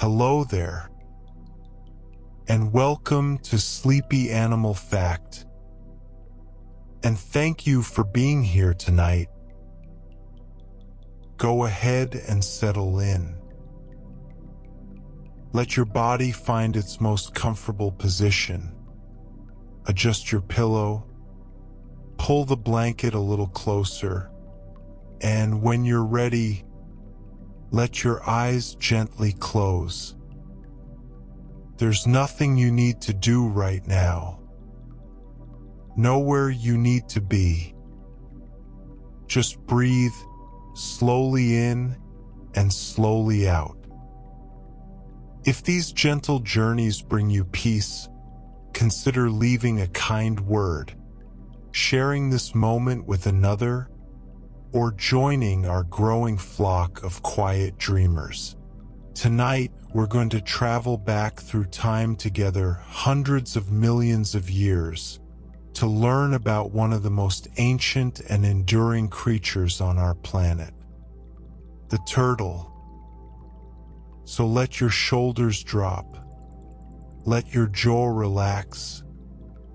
Hello there, and welcome to Sleepy Animal Fact. And thank you for being here tonight. Go ahead and settle in. Let your body find its most comfortable position. Adjust your pillow, pull the blanket a little closer, and when you're ready, let your eyes gently close. There's nothing you need to do right now. Nowhere you need to be. Just breathe slowly in and slowly out. If these gentle journeys bring you peace, consider leaving a kind word, sharing this moment with another, or joining our growing flock of quiet dreamers. Tonight, we're going to travel back through time together, hundreds of millions of years, to learn about one of the most ancient and enduring creatures on our planet, the turtle. So let your shoulders drop, let your jaw relax,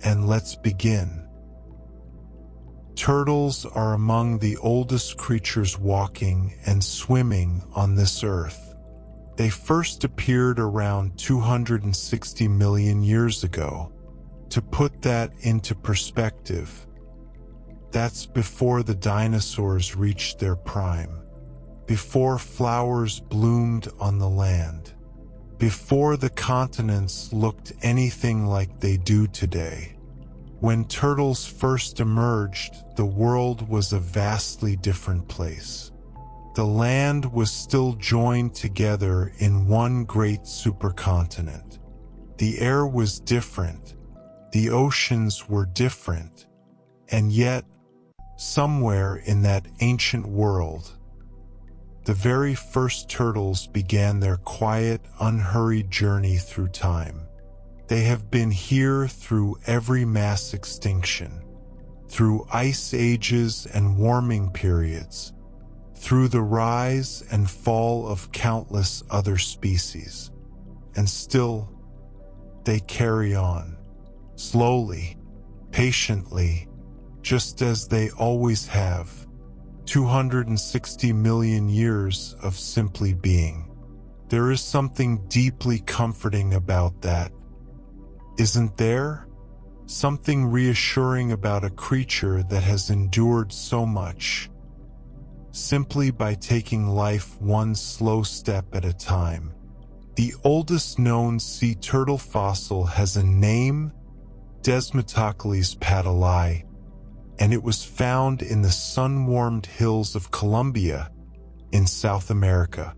and let's begin. Turtles are among the oldest creatures walking and swimming on this earth. They first appeared around 260 million years ago. To put that into perspective, that's before the dinosaurs reached their prime, before flowers bloomed on the land, before the continents looked anything like they do today. When turtles first emerged, the world was a vastly different place. The land was still joined together in one great supercontinent. The air was different, the oceans were different, and yet, somewhere in that ancient world, the very first turtles began their quiet, unhurried journey through time. They have been here through every mass extinction, through ice ages and warming periods, through the rise and fall of countless other species. And still, they carry on, slowly, patiently, just as they always have. 260 million years of simply being. There is something deeply comforting about that. Isn't there? Something reassuring about a creature that has endured so much, simply by taking life one slow step at a time. The oldest known sea turtle fossil has a name, Desmetocles paddlei, and it was found in the sun-warmed hills of Colombia in South America.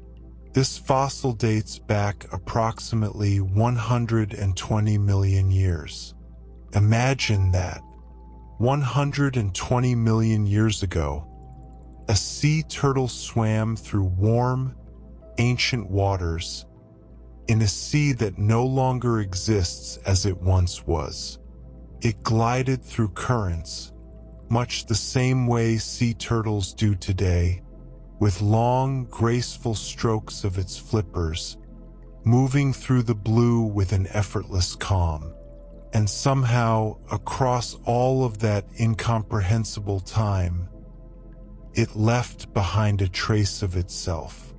This fossil dates back approximately 120 million years. Imagine that. 120 million years ago, a sea turtle swam through warm, ancient waters in a sea that no longer exists as it once was. It glided through currents, much the same way sea turtles do today, with long, graceful strokes of its flippers, moving through the blue with an effortless calm. And somehow, across all of that incomprehensible time, it left behind a trace of itself.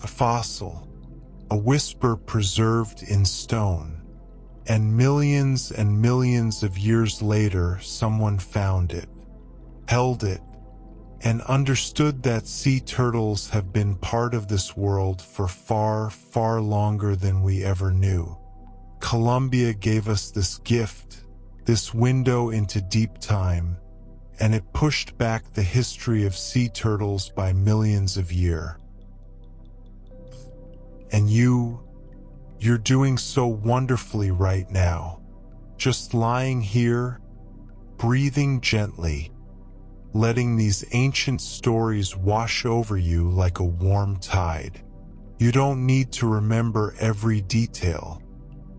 A fossil, a whisper preserved in stone. And millions of years later, someone found it, held it, and understood that sea turtles have been part of this world for far, far longer than we ever knew. Colombia gave us this gift, this window into deep time, and it pushed back the history of sea turtles by millions of years. And you're doing so wonderfully right now, just lying here, breathing gently, letting these ancient stories wash over you like a warm tide. You don't need to remember every detail.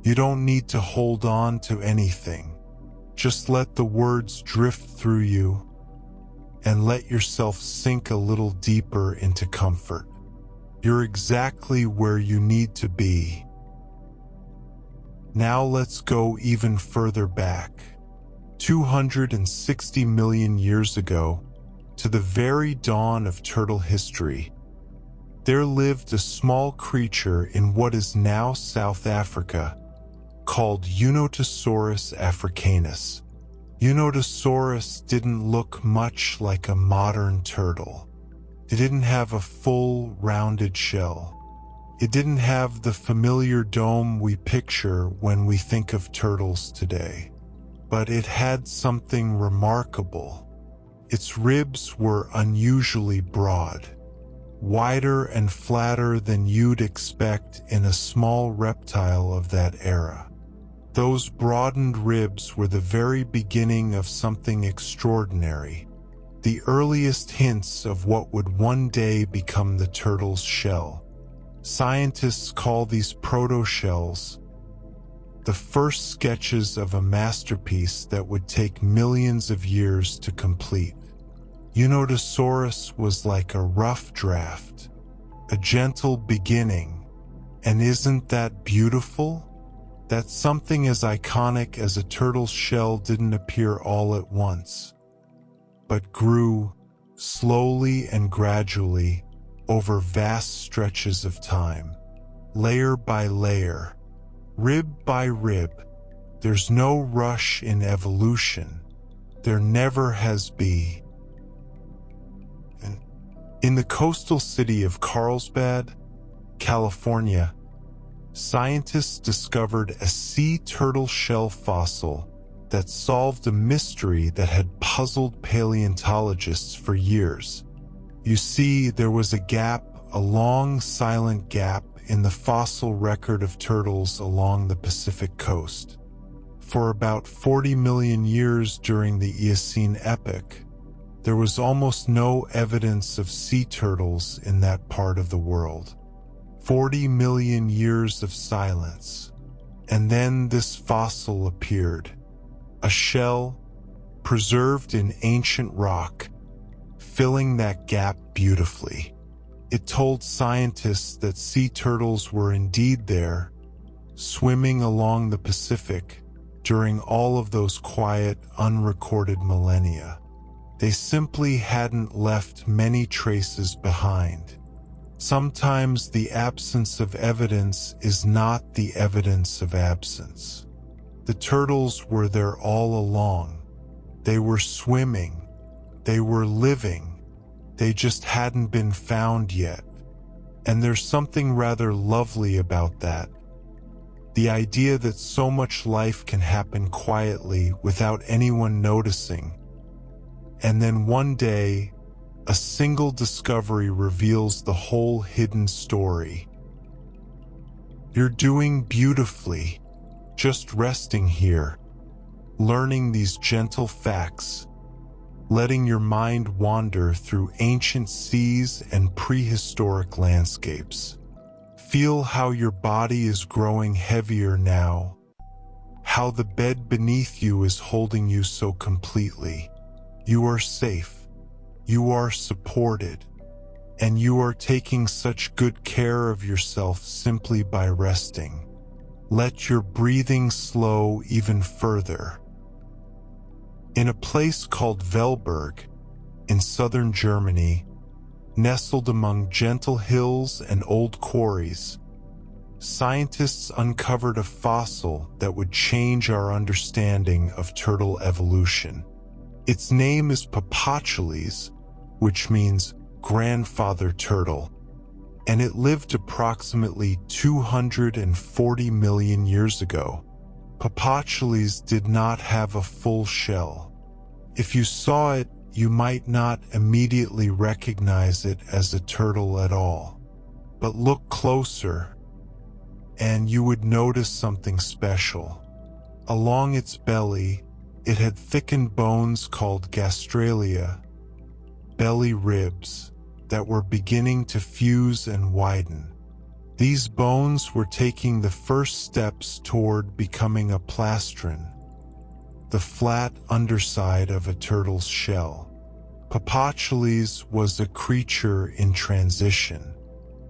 You don't need to hold on to anything. Just let the words drift through you and let yourself sink a little deeper into comfort. You're exactly where you need to be. Now let's go even further back, 260 million years ago, to the very dawn of turtle history. There lived a small creature in what is now South Africa, called Unwinding africanus. Unwinding didn't look much like a modern turtle. It didn't have a full, rounded shell. It didn't have the familiar dome we picture when we think of turtles today. But it had something remarkable. Its ribs were unusually broad, wider and flatter than you'd expect in a small reptile of that era. Those broadened ribs were the very beginning of something extraordinary, the earliest hints of what would one day become the turtle's shell. Scientists call these proto-shells the first sketches of a masterpiece that would take millions of years to complete. Unwinding was like a rough draft, a gentle beginning, and isn't that beautiful? That something as iconic as a turtle's shell didn't appear all at once, but grew slowly and gradually over vast stretches of time, layer by layer, rib by rib. There's no rush in evolution. There never has been. In the coastal city of Carlsbad, California, scientists discovered a sea turtle shell fossil that solved a mystery that had puzzled paleontologists for years. You see, there was a gap, a long, silent gap in the fossil record of turtles along the Pacific coast. For about 40 million years during the Eocene epoch, there was almost no evidence of sea turtles in that part of the world. 40 million years of silence. And then this fossil appeared. A shell, preserved in ancient rock, filling that gap beautifully. It told scientists that sea turtles were indeed there, swimming along the Pacific during all of those quiet, unrecorded millennia. They simply hadn't left many traces behind. Sometimes the absence of evidence is not the evidence of absence. The turtles were there all along. They were swimming. They were living. They just hadn't been found yet. And there's something rather lovely about that. The idea that so much life can happen quietly without anyone noticing. And then one day, a single discovery reveals the whole hidden story. You're doing beautifully, just resting here, learning these gentle facts, letting your mind wander through ancient seas and prehistoric landscapes. Feel how your body is growing heavier now, how the bed beneath you is holding you so completely. You are safe, you are supported, and you are taking such good care of yourself simply by resting. Let your breathing slow even further. In a place called Velberg, in southern Germany, nestled among gentle hills and old quarries, scientists uncovered a fossil that would change our understanding of turtle evolution. Its name is Papachules, which means grandfather turtle, and it lived approximately 240 million years ago. Papachules did not have a full shell. If you saw it, you might not immediately recognize it as a turtle at all. But look closer, and you would notice something special. Along its belly, it had thickened bones called gastralia, belly ribs, that were beginning to fuse and widen. These bones were taking the first steps toward becoming a plastron, the flat underside of a turtle's shell. Papachules was a creature in transition.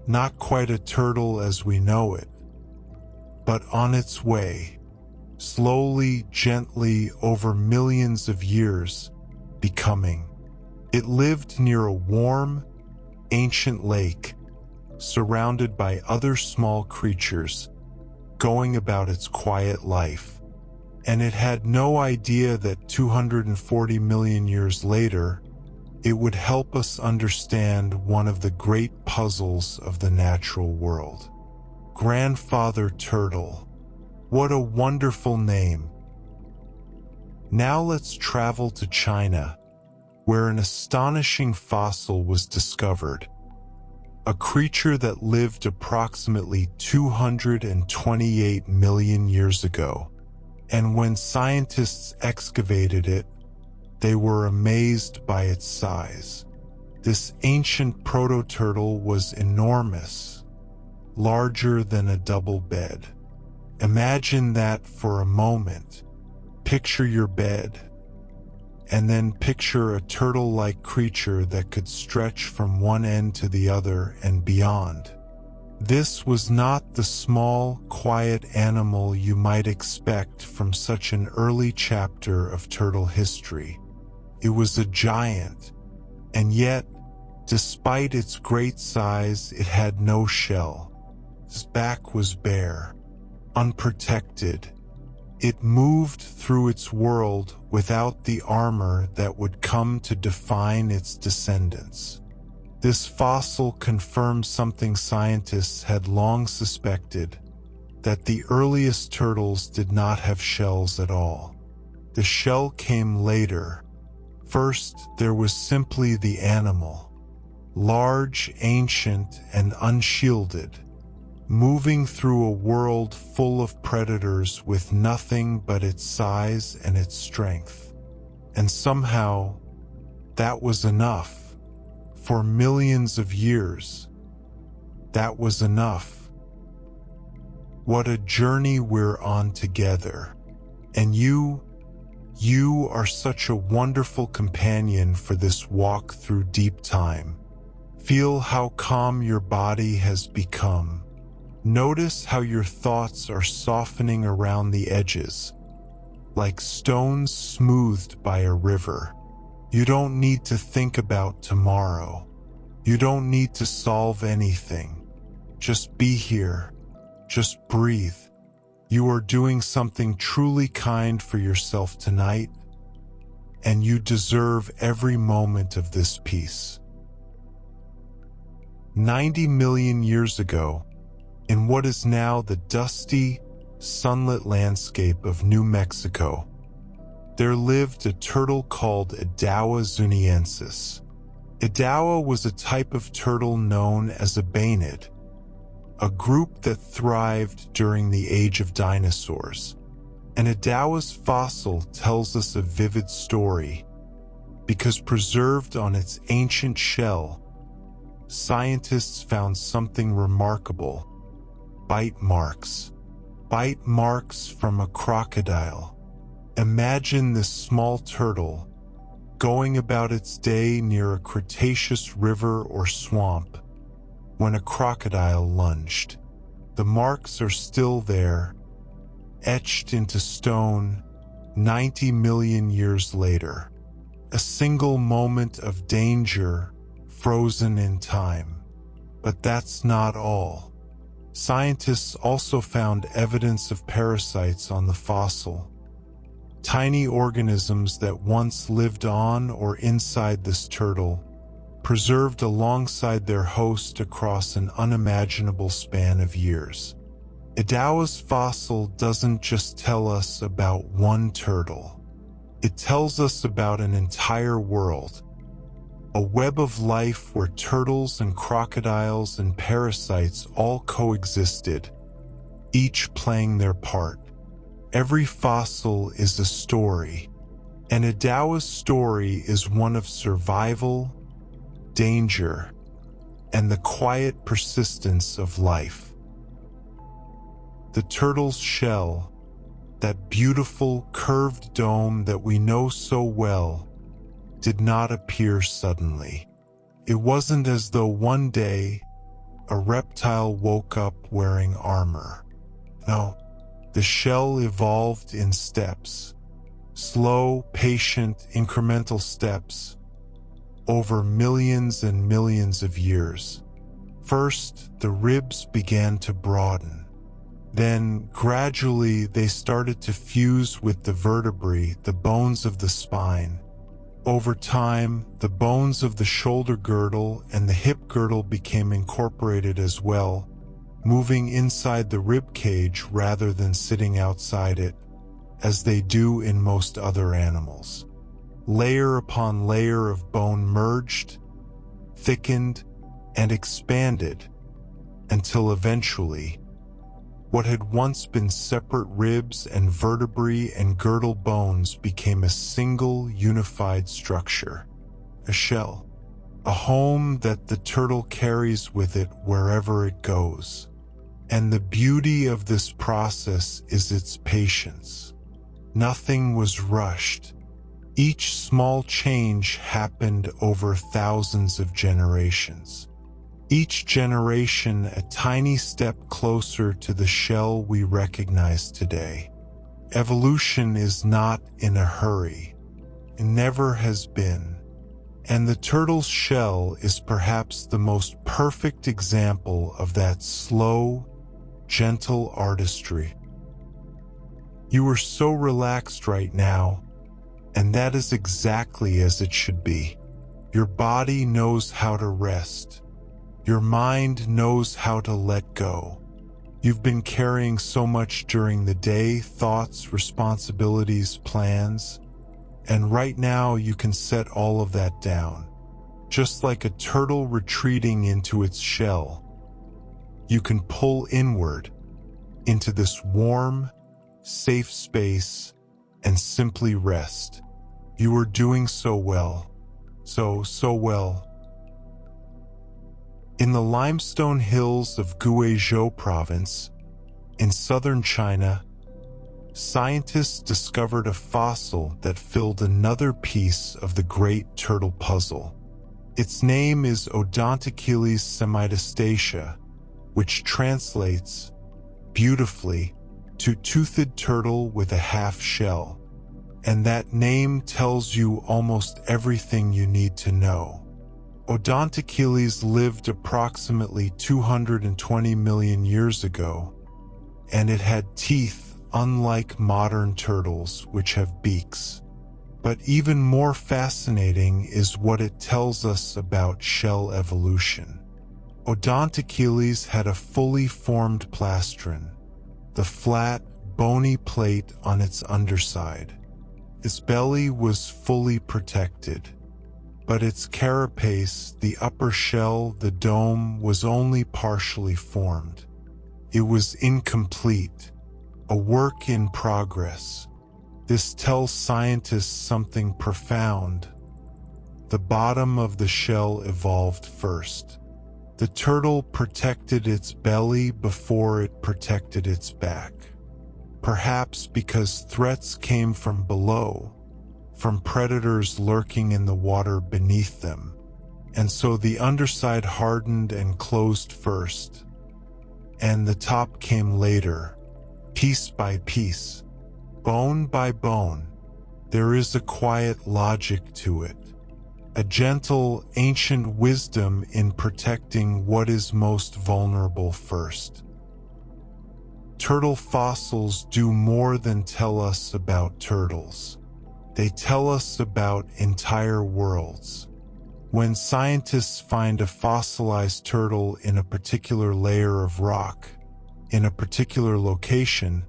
Not quite a turtle as we know it, but on its way, slowly, gently, over millions of years, becoming. It lived near a warm, ancient lake, surrounded by other small creatures, going about its quiet life. And it had no idea that 240 million years later, it would help us understand one of the great puzzles of the natural world. Grandfather Turtle. What a wonderful name. Now let's travel to China, where an astonishing fossil was discovered. A creature that lived approximately 228 million years ago. And when scientists excavated it, they were amazed by its size. This ancient proto-turtle was enormous, larger than a double bed. Imagine that for a moment. Picture your bed, and then picture a turtle-like creature that could stretch from one end to the other and beyond. This was not the small, quiet animal you might expect from such an early chapter of turtle history. It was a giant, and yet, despite its great size, it had no shell. Its back was bare, unprotected. It moved through its world without the armor that would come to define its descendants. This fossil confirms something scientists had long suspected, that the earliest turtles did not have shells at all. The shell came later. First, there was simply the animal, large, ancient, and unshielded, moving through a world full of predators with nothing but its size and its strength. And somehow, that was enough. For millions of years, that was enough. What a journey we're on together. And you are such a wonderful companion for this walk through deep time. Feel how calm your body has become. Notice how your thoughts are softening around the edges, like stones smoothed by a river. You don't need to think about tomorrow. You don't need to solve anything. Just be here. Just breathe. You are doing something truly kind for yourself tonight, and you deserve every moment of this peace. 90 million years ago, in what is now the dusty, sunlit landscape of New Mexico, there lived a turtle called Idaho zuniensis. Idaho was a type of turtle known as a bainid, a group that thrived during the age of dinosaurs. And Idaho's fossil tells us a vivid story, because preserved on its ancient shell, scientists found something remarkable: bite marks. Bite marks from a crocodile. Imagine this small turtle going about its day near a Cretaceous river or swamp when a crocodile lunged. The marks are still there, etched into stone 90 million years later. A single moment of danger frozen in time. But that's not all. Scientists also found evidence of parasites on the fossil. Tiny organisms that once lived on or inside this turtle, preserved alongside their host across an unimaginable span of years. Idaho's fossil doesn't just tell us about one turtle. It tells us about an entire world, a web of life where turtles and crocodiles and parasites all coexisted, each playing their part. Every fossil is a story, and Idaho's story is one of survival, danger, and the quiet persistence of life. The turtle's shell, that beautiful curved dome that we know so well, did not appear suddenly. It wasn't as though one day a reptile woke up wearing armor. No, the shell evolved in steps, slow, patient, incremental steps, over millions and millions of years. First, the ribs began to broaden. Then, gradually, they started to fuse with the vertebrae, the bones of the spine. Over time, the bones of the shoulder girdle and the hip girdle became incorporated as well, moving inside the rib cage rather than sitting outside it, as they do in most other animals. Layer upon layer of bone merged, thickened, and expanded, until eventually, what had once been separate ribs and vertebrae and girdle bones became a single unified structure, a shell, a home that the turtle carries with it wherever it goes. And the beauty of this process is its patience. Nothing was rushed. Each small change happened over thousands of generations. Each generation a tiny step closer to the shell we recognize today. Evolution is not in a hurry. It never has been. And the turtle's shell is perhaps the most perfect example of that slow, gentle artistry. You are so relaxed right now, and that is exactly as it should be. Your body knows how to rest. Your mind knows how to let go. You've been carrying so much during the day, thoughts, responsibilities, plans, and right now you can set all of that down. Just like a turtle retreating into its shell, you can pull inward into this warm, safe space and simply rest. You are doing so well, so well. In the limestone hills of Guizhou province, in southern China, scientists discovered a fossil that filled another piece of the great turtle puzzle. Its name is Odontocheles semidistachia, which translates beautifully to toothed turtle with a half shell. And that name tells you almost everything you need to know. Odontocheles lived approximately 220 million years ago, and it had teeth unlike modern turtles, which have beaks. But even more fascinating is what it tells us about shell evolution. Odontocheles had a fully formed plastron, the flat, bony plate on its underside. Its belly was fully protected, but its carapace, the upper shell, the dome, was only partially formed. It was incomplete, a work in progress. This tells scientists something profound. The bottom of the shell evolved first. The turtle protected its belly before it protected its back. Perhaps because threats came from below, from predators lurking in the water beneath them, and so the underside hardened and closed first, and the top came later, piece by piece, bone by bone. There is a quiet logic to it, a gentle, ancient wisdom in protecting what is most vulnerable first. Turtle fossils do more than tell us about turtles. They tell us about entire worlds. When scientists find a fossilized turtle in a particular layer of rock, in a particular location,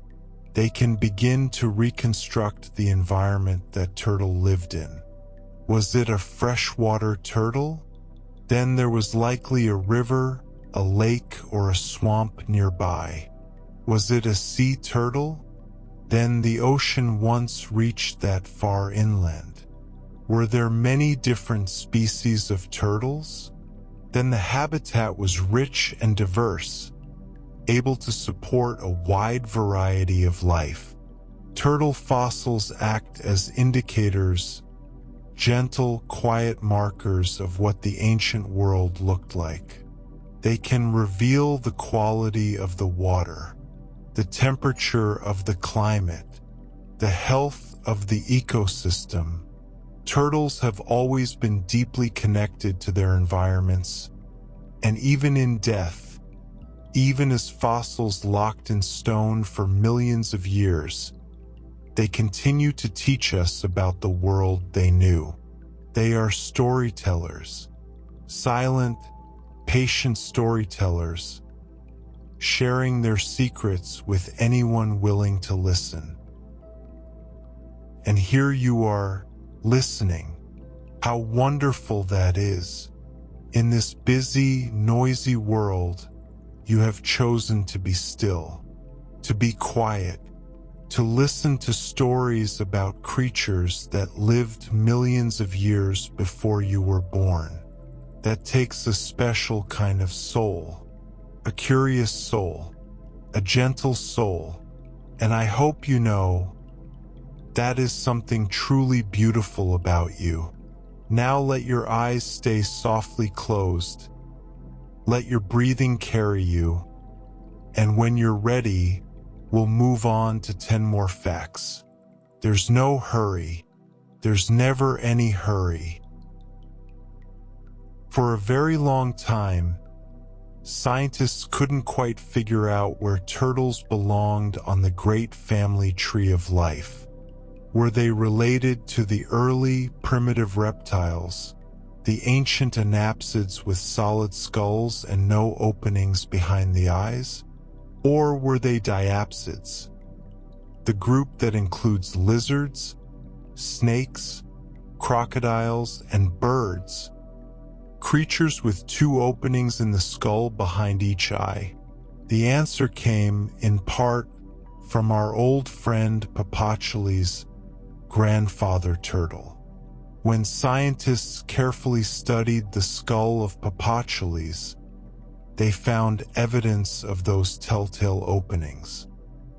they can begin to reconstruct the environment that turtle lived in. Was it a freshwater turtle? Then there was likely a river, a lake, or a swamp nearby. Was it a sea turtle? Then the ocean once reached that far inland. Were there many different species of turtles? Then the habitat was rich and diverse, able to support a wide variety of life. Turtle fossils act as indicators, gentle, quiet markers of what the ancient world looked like. They can reveal the quality of the water, the temperature of the climate, the health of the ecosystem. Turtles have always been deeply connected to their environments, and even in death, even as fossils locked in stone for millions of years, they continue to teach us about the world they knew. They are storytellers, silent, patient storytellers, sharing their secrets with anyone willing to listen. And here you are, listening. How wonderful that is. In this busy, noisy world, you have chosen to be still, to be quiet, to listen to stories about creatures that lived millions of years before you were born. That takes a special kind of soul, a curious soul, a gentle soul, and I hope you know that is something truly beautiful about you. Now let your eyes stay softly closed. Let your breathing carry you, and when you're ready, we'll move on to 10 more facts. There's no hurry. There's never any hurry. For a very long time, scientists couldn't quite figure out where turtles belonged on the great family tree of life. Were they related to the early, primitive reptiles, the ancient anapsids with solid skulls and no openings behind the eyes? Or were they diapsids, the group that includes lizards, snakes, crocodiles, and birds, creatures with 2 openings in the skull behind each eye? The answer came, in part, from our old friend Papachiles' grandfather turtle. When scientists carefully studied the skull of Papachiles, they found evidence of those telltale openings.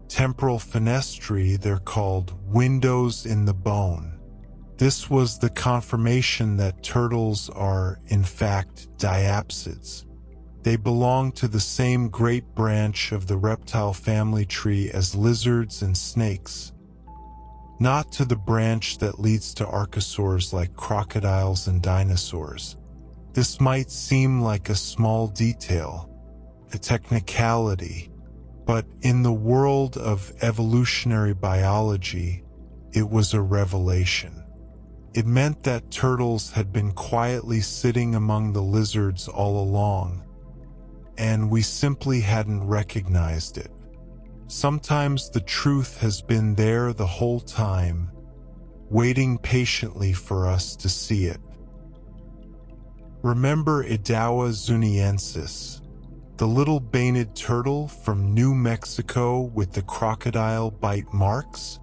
Temporal fenestrae, they're called windows in the bone. This was the confirmation that turtles are, in fact, diapsids. They belong to the same great branch of the reptile family tree as lizards and snakes, not to the branch that leads to archosaurs like crocodiles and dinosaurs. This might seem like a small detail, a technicality, but in the world of evolutionary biology, it was a revelation. It meant that turtles had been quietly sitting among the lizards all along, and we simply hadn't recognized it. Sometimes the truth has been there the whole time, waiting patiently for us to see it. Remember Idaho zuniensis, the little baned turtle from New Mexico with the crocodile bite marks?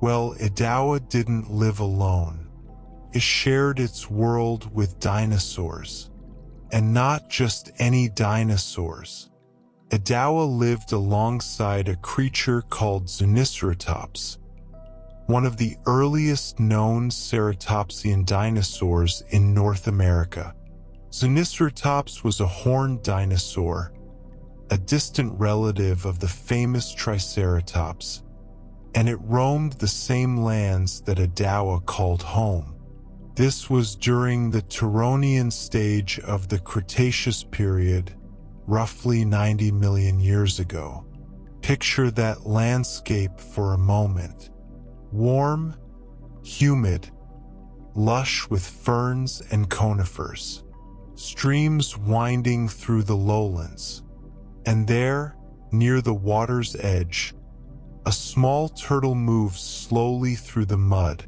Well, Idaho didn't live alone. It shared its world with dinosaurs, and not just any dinosaurs. Idaho lived alongside a creature called Zuniceratops, one of the earliest known ceratopsian dinosaurs in North America. Zuniceratops was a horned dinosaur, a distant relative of the famous Triceratops, and it roamed the same lands that Idaho called home. This was during the Turonian stage of the Cretaceous period, roughly 90 million years ago. Picture that landscape for a moment. Warm, humid, lush with ferns and conifers, streams winding through the lowlands. And there, near the water's edge, a small turtle moves slowly through the mud.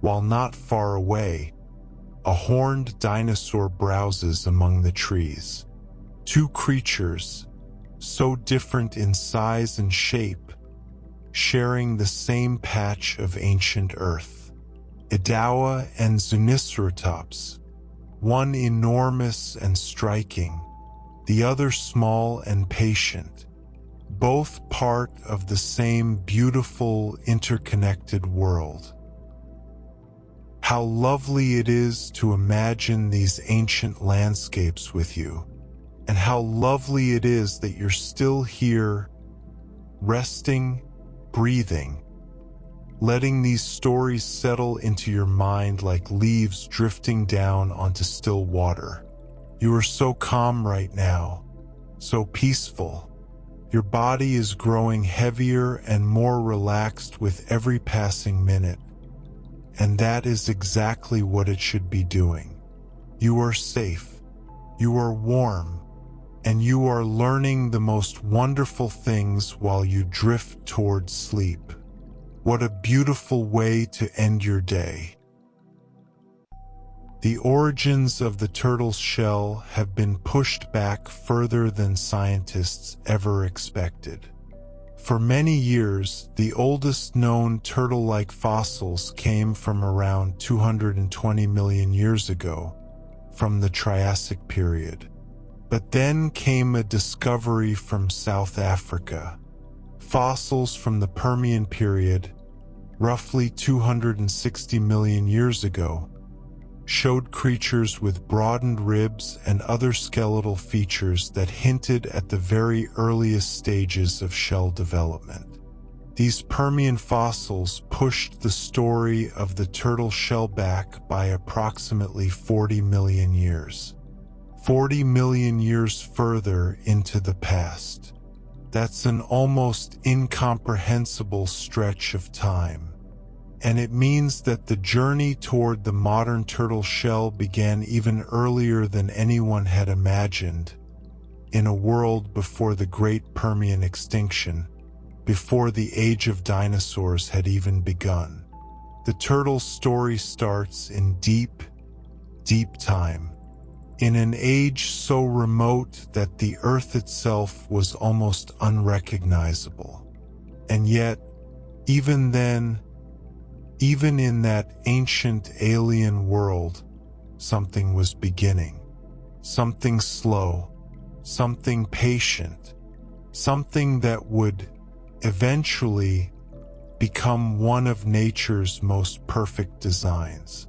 While not far away, a horned dinosaur browses among the trees. 2 creatures, so different in size and shape, sharing the same patch of ancient earth. Idaho and Zuniceratops, one enormous and striking, the other small and patient, both part of the same beautiful, interconnected world. How lovely it is to imagine these ancient landscapes with you. and how lovely it is that you're still here, resting, breathing, letting these stories settle into your mind like leaves drifting down onto still water. You are so calm right now, so peaceful. Your body is growing heavier and more relaxed with every passing minute, and that is exactly what it should be doing. You are safe, you are warm, and you are learning the most wonderful things while you drift towards sleep. What a beautiful way to end your day. The origins of the turtle's shell have been pushed back further than scientists ever expected. For many years, the oldest known turtle-like fossils came from around 220 million years ago, from the Triassic period. But then came a discovery from South Africa. Fossils from the Permian period, roughly 260 million years ago, showed creatures with broadened ribs and other skeletal features that hinted at the very earliest stages of shell development. These Permian fossils pushed the story of the turtle shell back by approximately 40 million years. 40 million years further into the past. That's an almost incomprehensible stretch of time. And it means that the journey toward the modern turtle shell began even earlier than anyone had imagined, in a world before the Great Permian extinction, before the age of dinosaurs had even begun. The turtle's story starts in deep, deep time, in an age so remote that the Earth itself was almost unrecognizable. And yet, even then, even in that ancient alien world, something was beginning. Something slow, something patient, something that would eventually become one of nature's most perfect designs.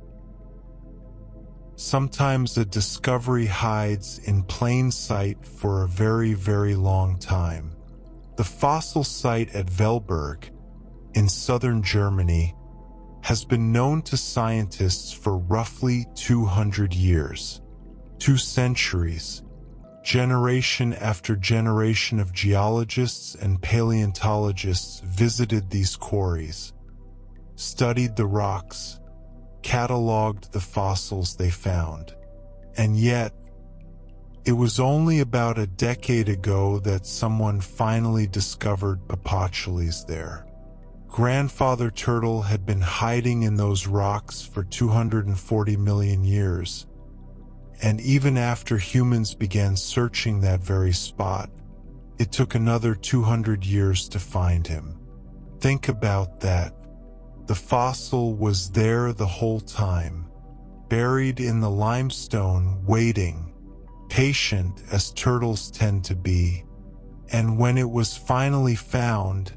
Sometimes a discovery hides in plain sight for a very, very long time. The fossil site at Velberg, in southern Germany, has been known to scientists for roughly 200 years, 2 centuries. Generation after generation of geologists and paleontologists visited these quarries, studied the rocks, cataloged the fossils they found. And yet, it was only about a decade ago that someone finally discovered Papachules there. Grandfather turtle had been hiding in those rocks for 240 million years, and even after humans began searching that very spot, it took another 200 years to find him. Think about that. The fossil was there the whole time, buried in the limestone, waiting, patient as turtles tend to be. And when it was finally found,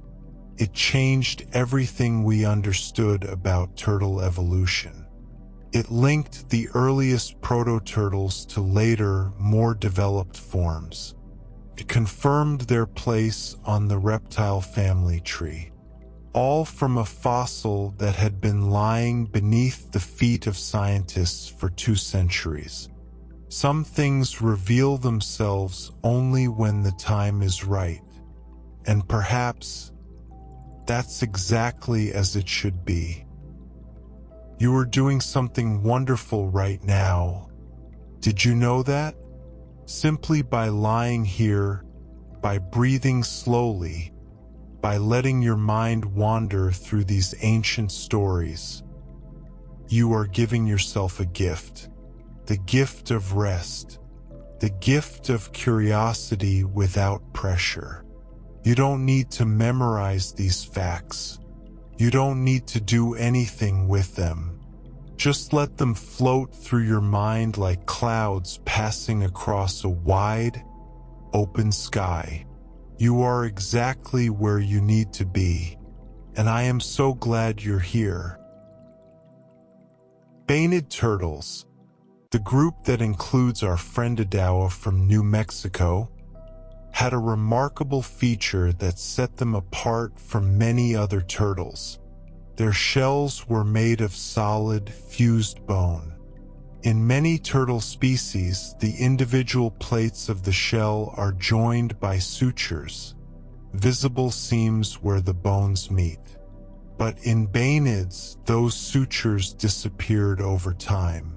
it changed everything we understood about turtle evolution. It linked the earliest proto-turtles to later, more developed forms. It confirmed their place on the reptile family tree. All from a fossil that had been lying beneath the feet of scientists for 2 centuries. Some things reveal themselves only when the time is right. And perhaps that's exactly as it should be. You are doing something wonderful right now. Did you know that? Simply by lying here, by breathing slowly, by letting your mind wander through these ancient stories, you are giving yourself a gift. The gift of rest. The gift of curiosity without pressure. You don't need to memorize these facts. You don't need to do anything with them. Just let them float through your mind like clouds passing across a wide, open sky. You are exactly where you need to be, and I am so glad you're here. Painted turtles. The group that includes our friend Adawa from New Mexico had a remarkable feature that set them apart from many other turtles. Their shells were made of solid, fused bone. In many turtle species, the individual plates of the shell are joined by sutures, visible seams where the bones meet. But in baenids, those sutures disappeared over time.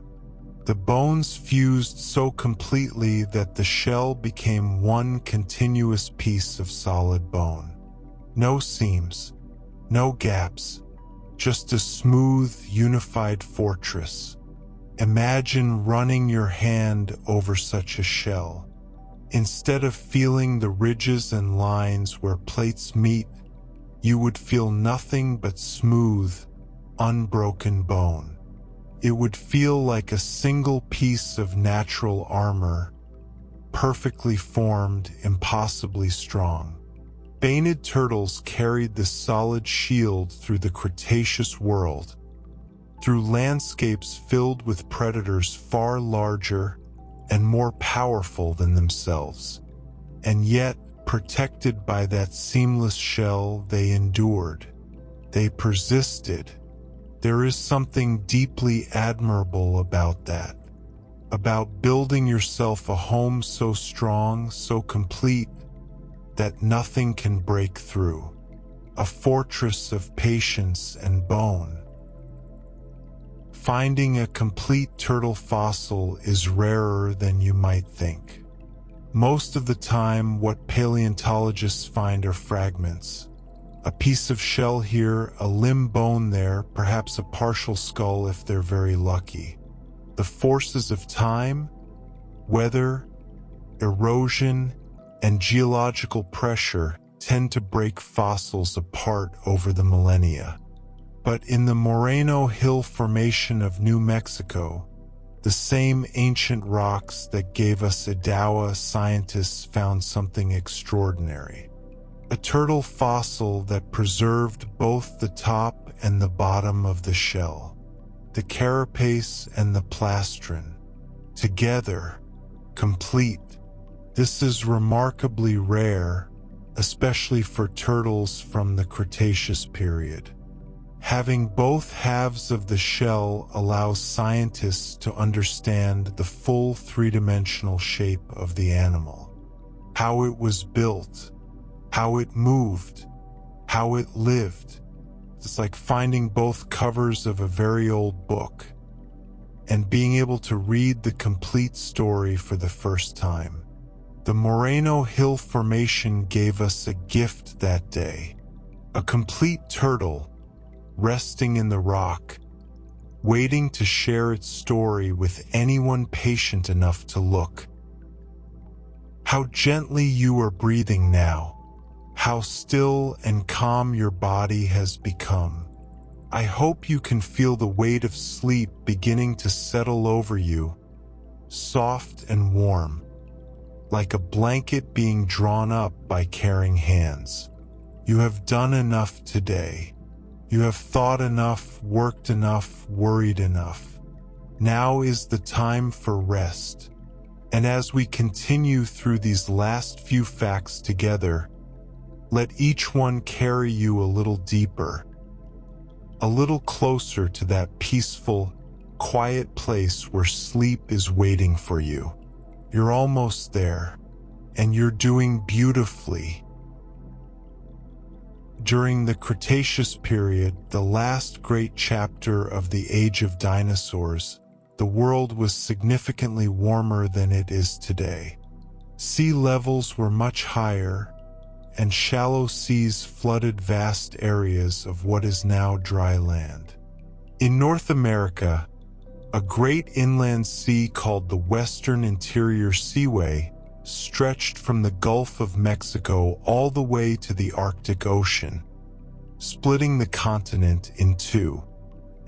The bones fused so completely that the shell became one continuous piece of solid bone. No seams, no gaps, just a smooth, unified fortress. Imagine running your hand over such a shell. Instead of feeling the ridges and lines where plates meet, you would feel nothing but smooth, unbroken bone. It would feel like a single piece of natural armor, perfectly formed, impossibly strong. Baenid turtles carried this solid shield through the Cretaceous world, through landscapes filled with predators far larger and more powerful than themselves. And yet, protected by that seamless shell, they endured. They persisted. There is something deeply admirable about that, about building yourself a home so strong, so complete, that nothing can break through. A fortress of patience and bone. Finding a complete turtle fossil is rarer than you might think. Most of the time, what paleontologists find are fragments. A piece of shell here, a limb bone there, perhaps a partial skull if they're very lucky. The forces of time, weather, erosion, and geological pressure tend to break fossils apart over the millennia. But in the Moreno Hill Formation of New Mexico, the same ancient rocks that gave us Adawa, scientists found something extraordinary. A turtle fossil that preserved both the top and the bottom of the shell, the carapace and the plastron, together, complete. This is remarkably rare, especially for turtles from the Cretaceous period. Having both halves of the shell allows scientists to understand the full three-dimensional shape of the animal, how it was built, how it moved, how it lived. It's like finding both covers of a very old book and being able to read the complete story for the first time. The Moreno Hill Formation gave us a gift that day, a complete turtle resting in the rock, waiting to share its story with anyone patient enough to look. How gently you are breathing now, how still and calm your body has become. I hope you can feel the weight of sleep beginning to settle over you, soft and warm, like a blanket being drawn up by caring hands. You have done enough today. You have thought enough, worked enough, worried enough. Now is the time for rest. And as we continue through these last few facts together, let each one carry you a little deeper, a little closer to that peaceful, quiet place where sleep is waiting for you. You're almost there, and you're doing beautifully. During the Cretaceous period, the last great chapter of the Age of Dinosaurs, the world was significantly warmer than it is today. Sea levels were much higher, and shallow seas flooded vast areas of what is now dry land. In North America, a great inland sea called the Western Interior Seaway stretched from the Gulf of Mexico all the way to the Arctic Ocean, splitting the continent in two.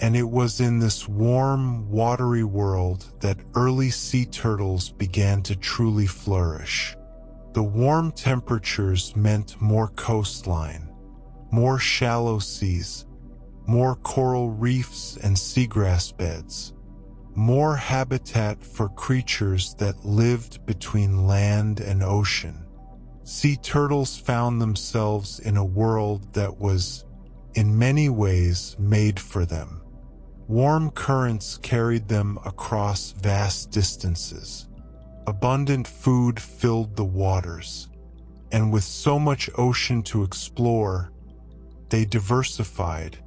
And it was in this warm, watery world that early sea turtles began to truly flourish. The warm temperatures meant more coastline, more shallow seas, more coral reefs and seagrass beds. more habitat for creatures that lived between land and ocean. Sea turtles found themselves in a world that was, in many ways, made for them. Warm currents carried them across vast distances. Abundant food filled the waters, and with so much ocean to explore, they diversified,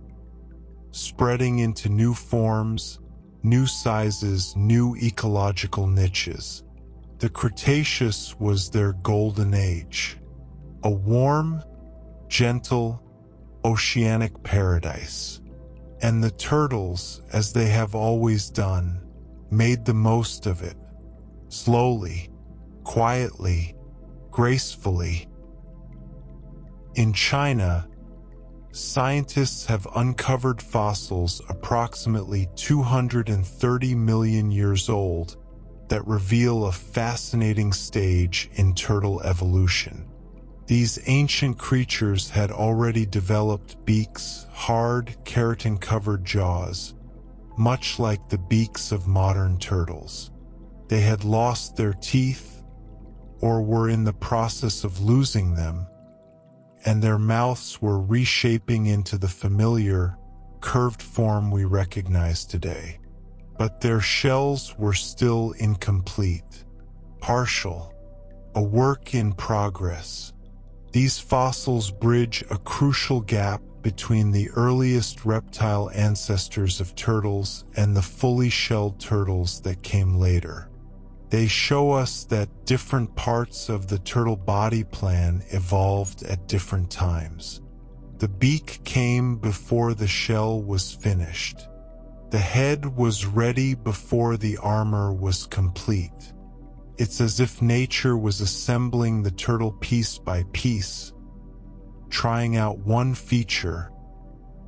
spreading into new forms, new sizes, new ecological niches. The Cretaceous was their golden age, a warm, gentle, oceanic paradise. And the turtles, as they have always done, made the most of it, slowly, quietly, gracefully. In China, scientists have uncovered fossils approximately 230 million years old that reveal a fascinating stage in turtle evolution. These ancient creatures had already developed beaks, hard, keratin-covered jaws, much like the beaks of modern turtles. They had lost their teeth, or were in the process of losing them, and their mouths were reshaping into the familiar, curved form we recognize today. But their shells were still incomplete, partial, a work in progress. These fossils bridge a crucial gap between the earliest reptile ancestors of turtles and the fully shelled turtles that came later. They show us that different parts of the turtle body plan evolved at different times. The beak came before the shell was finished. The head was ready before the armor was complete. It's as if nature was assembling the turtle piece by piece, trying out one feature,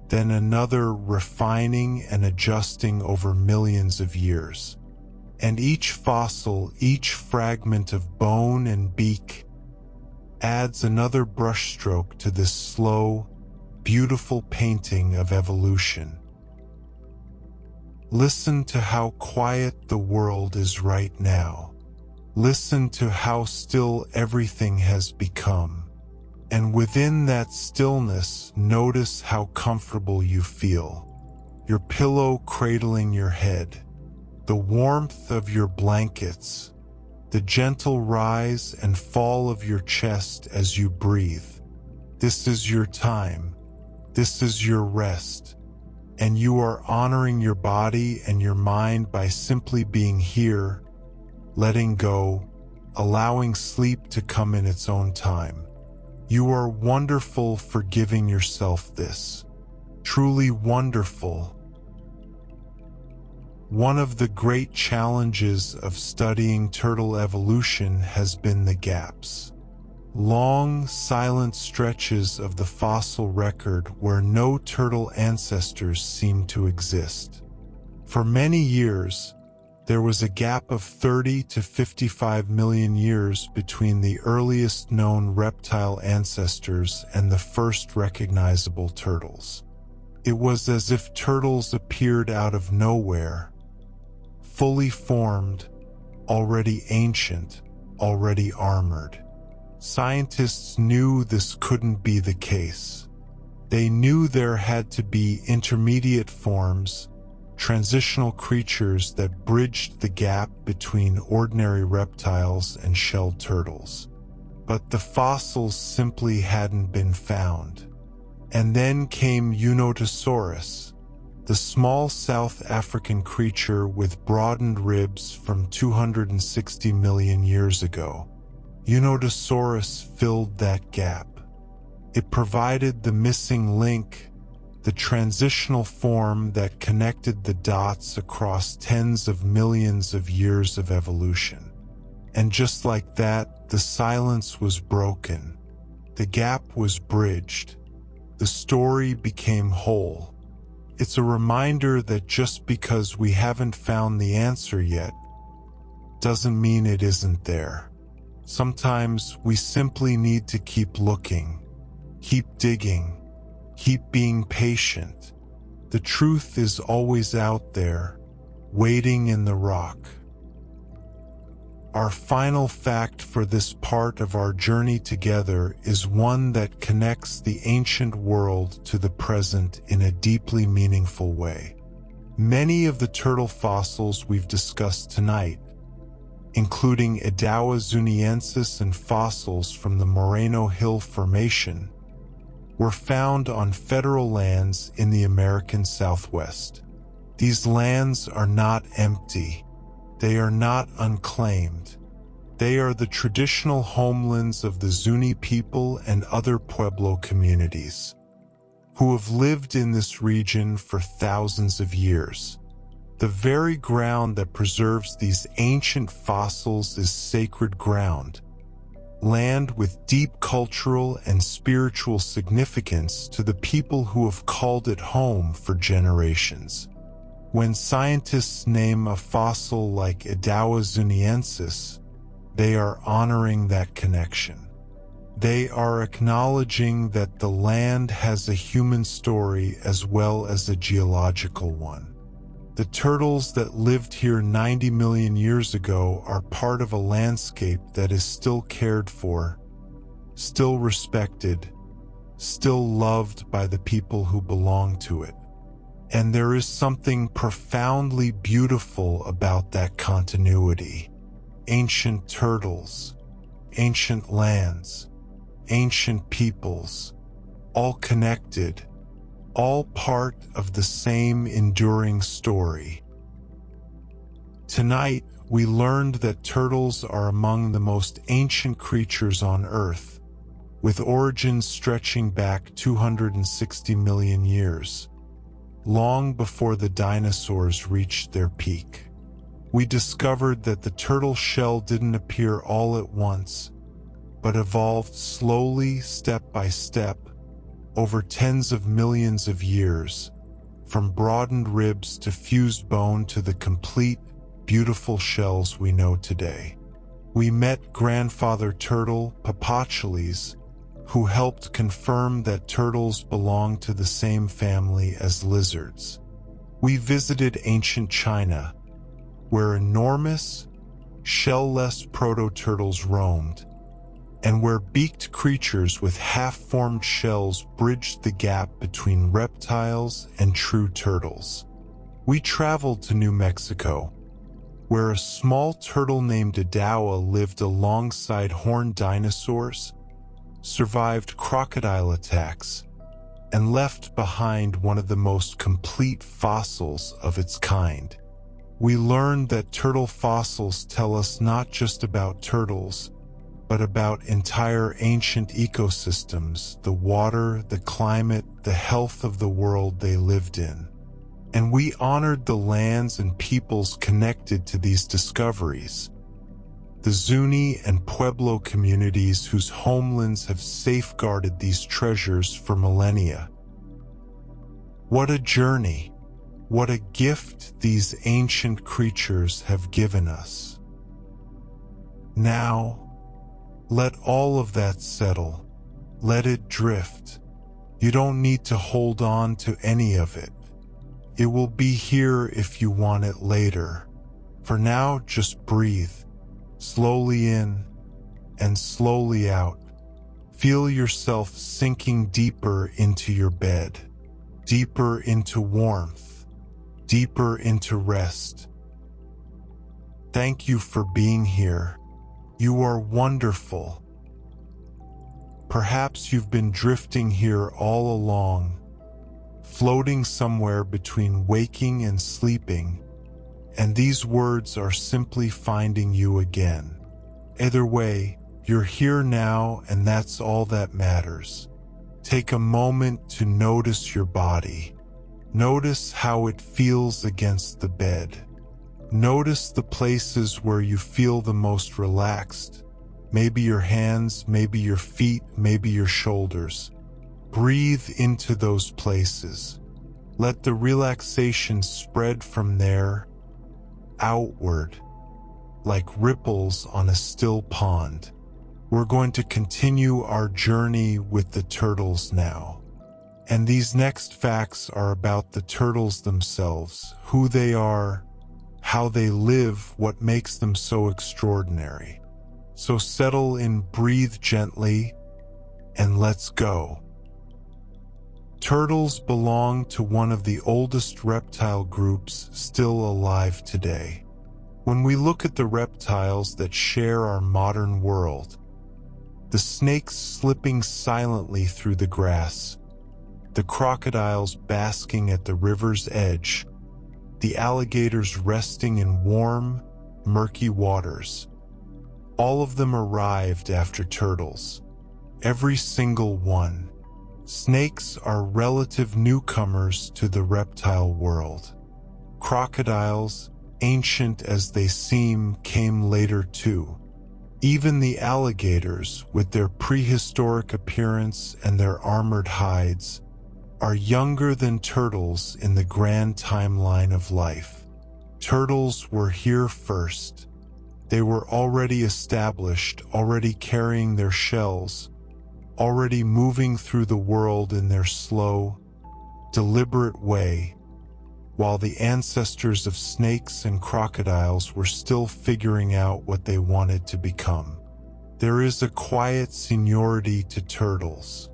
then another, refining and adjusting over millions of years. And each fossil, each fragment of bone and beak, adds another brushstroke to this slow, beautiful painting of evolution. Listen to how quiet the world is right now. Listen to how still everything has become. And within that stillness, notice how comfortable you feel. Your pillow cradling your head, the warmth of your blankets, the gentle rise and fall of your chest as you breathe. This is your time. This is your rest. And you are honoring your body and your mind by simply being here, letting go, allowing sleep to come in its own time. You are wonderful for giving yourself this. Truly wonderful. One of the great challenges of studying turtle evolution has been the gaps. Long, silent stretches of the fossil record where no turtle ancestors seem to exist. For many years, there was a gap of 30 to 55 million years between the earliest known reptile ancestors and the first recognizable turtles. It was as if turtles appeared out of nowhere, fully formed, already ancient, already armored. Scientists knew this couldn't be the case. They knew there had to be intermediate forms, transitional creatures that bridged the gap between ordinary reptiles and shelled turtles. But the fossils simply hadn't been found. And then came Unodontosaurus, the small South African creature with broadened ribs from 260 million years ago. Unodontosaurus filled that gap. It provided the missing link, the transitional form that connected the dots across tens of millions of years of evolution. And just like that, the silence was broken. The gap was bridged. The story became whole. It's a reminder that just because we haven't found the answer yet, doesn't mean it isn't there. Sometimes we simply need to keep looking, keep digging, keep being patient. The truth is always out there, waiting in the rock. Our final fact for this part of our journey together is one that connects the ancient world to the present in a deeply meaningful way. Many of the turtle fossils we've discussed tonight, including Idaho zuniensis and fossils from the Moreno Hill Formation, were found on federal lands in the American Southwest. These lands are not empty. They are not unclaimed. They are the traditional homelands of the Zuni people and other Pueblo communities, who have lived in this region for thousands of years. The very ground that preserves these ancient fossils is sacred ground, land with deep cultural and spiritual significance to the people who have called it home for generations. When scientists name a fossil like Idaho zuniensis, they are honoring that connection. They are acknowledging that the land has a human story as well as a geological one. The turtles that lived here 90 million years ago are part of a landscape that is still cared for, still respected, still loved by the people who belong to it. And there is something profoundly beautiful about that continuity. Ancient turtles, ancient lands, ancient peoples, all connected, all part of the same enduring story. Tonight, we learned that turtles are among the most ancient creatures on Earth, with origins stretching back 260 million years. Long before the dinosaurs reached their peak. We discovered that the turtle shell didn't appear all at once, but evolved slowly, step by step, over tens of millions of years, from broadened ribs to fused bone to the complete, beautiful shells we know today. We met grandfather turtle, Papachiles, who helped confirm that turtles belong to the same family as lizards. We visited ancient China, where enormous, shell-less proto-turtles roamed, and where beaked creatures with half-formed shells bridged the gap between reptiles and true turtles. We traveled to New Mexico, where a small turtle named Idaho lived alongside horned dinosaurs, survived crocodile attacks, and left behind one of the most complete fossils of its kind. We learned that turtle fossils tell us not just about turtles, but about entire ancient ecosystems, the water, the climate, the health of the world they lived in. And we honored the lands and peoples connected to these discoveries, the Zuni and Pueblo communities whose homelands have safeguarded these treasures for millennia. What a journey! What a gift these ancient creatures have given us. Now, let all of that settle. Let it drift. You don't need to hold on to any of it. It will be here if you want it later. For now, just breathe. Slowly in and slowly out. Feel yourself sinking deeper into your bed, deeper into warmth, deeper into rest. Thank you for being here. You are wonderful. Perhaps you've been drifting here all along, floating somewhere between waking and sleeping, and these words are simply finding you again. Either way, you're here now, and that's all that matters. Take a moment to notice your body. Notice how it feels against the bed. Notice the places where you feel the most relaxed. Maybe your hands, maybe your feet, maybe your shoulders. Breathe into those places. Let the relaxation spread from there, outward, like ripples on a still pond. We're going to continue our journey with the turtles now. And these next facts are about the turtles themselves, who they are, how they live, what makes them so extraordinary. So settle in, breathe gently, and let's go. Turtles belong to one of the oldest reptile groups still alive today. When we look at the reptiles that share our modern world, the snakes slipping silently through the grass, the crocodiles basking at the river's edge, the alligators resting in warm, murky waters, all of them arrived after turtles. Every single one. Snakes are relative newcomers to the reptile world. Crocodiles, ancient as they seem, came later too. Even the alligators, with their prehistoric appearance and their armored hides, are younger than turtles in the grand timeline of life. Turtles were here first. They were already established, already carrying their shells, already moving through the world in their slow, deliberate way, while the ancestors of snakes and crocodiles were still figuring out what they wanted to become. There is a quiet seniority to turtles,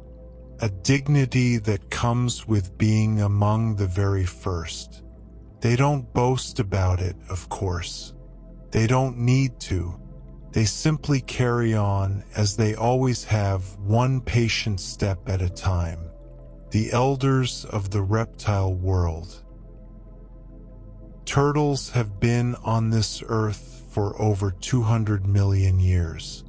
a dignity that comes with being among the very first. They don't boast about it, of course. They don't need to. They simply carry on, as they always have, one patient step at a time. The elders of the reptile world. Turtles have been on this earth for over 200 million years.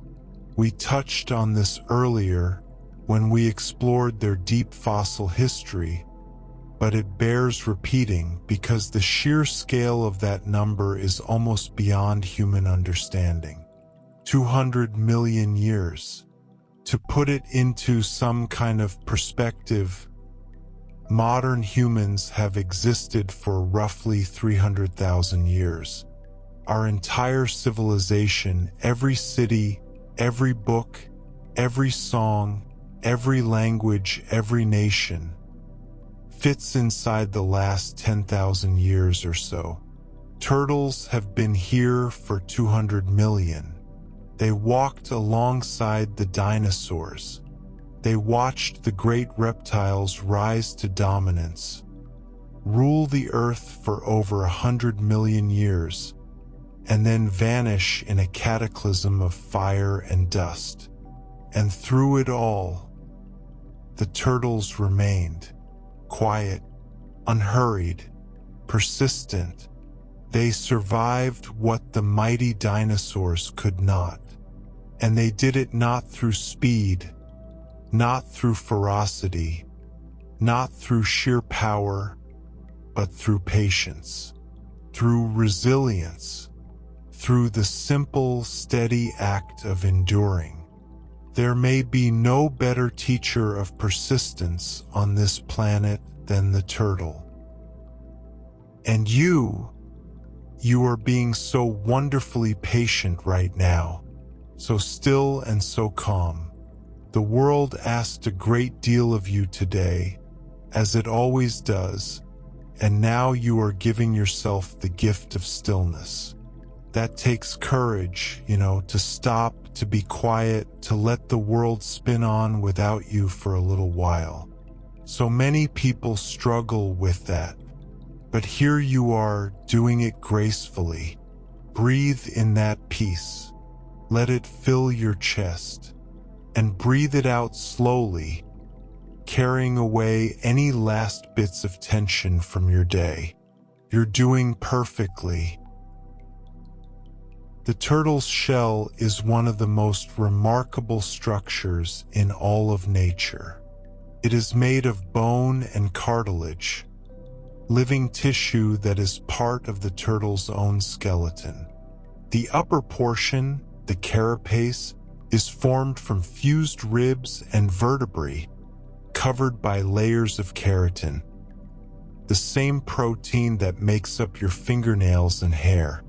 We touched on this earlier when we explored their deep fossil history, but it bears repeating because the sheer scale of that number is almost beyond human understanding. 200 million years. To put it into some kind of perspective, modern humans have existed for roughly 300,000 years. Our entire civilization, every city, every book, every song, every language, every nation, fits inside the last 10,000 years or so. Turtles have been here for 200 million. They walked alongside the dinosaurs. They watched the great reptiles rise to dominance, rule the earth for over 100 million years, and then vanish in a cataclysm of fire and dust. And through it all, the turtles remained quiet, unhurried, persistent. They survived what the mighty dinosaurs could not. And they did it not through speed, not through ferocity, not through sheer power, but through patience, through resilience, through the simple, steady act of enduring. There may be no better teacher of persistence on this planet than the turtle. And you are being so wonderfully patient right now, so still and so calm. The world asked a great deal of you today, as it always does, and now you are giving yourself the gift of stillness. That takes courage, to stop, to be quiet, to let the world spin on without you for a little while. So many people struggle with that. But here you are, doing it gracefully. Breathe in that peace. Let it fill your chest. And breathe it out slowly, carrying away any last bits of tension from your day. You're doing perfectly. The turtle's shell is one of the most remarkable structures in all of nature. It is made of bone and cartilage, living tissue that is part of the turtle's own skeleton. The upper portion, the carapace, is formed from fused ribs and vertebrae, covered by layers of keratin, the same protein that makes up your fingernails and hair.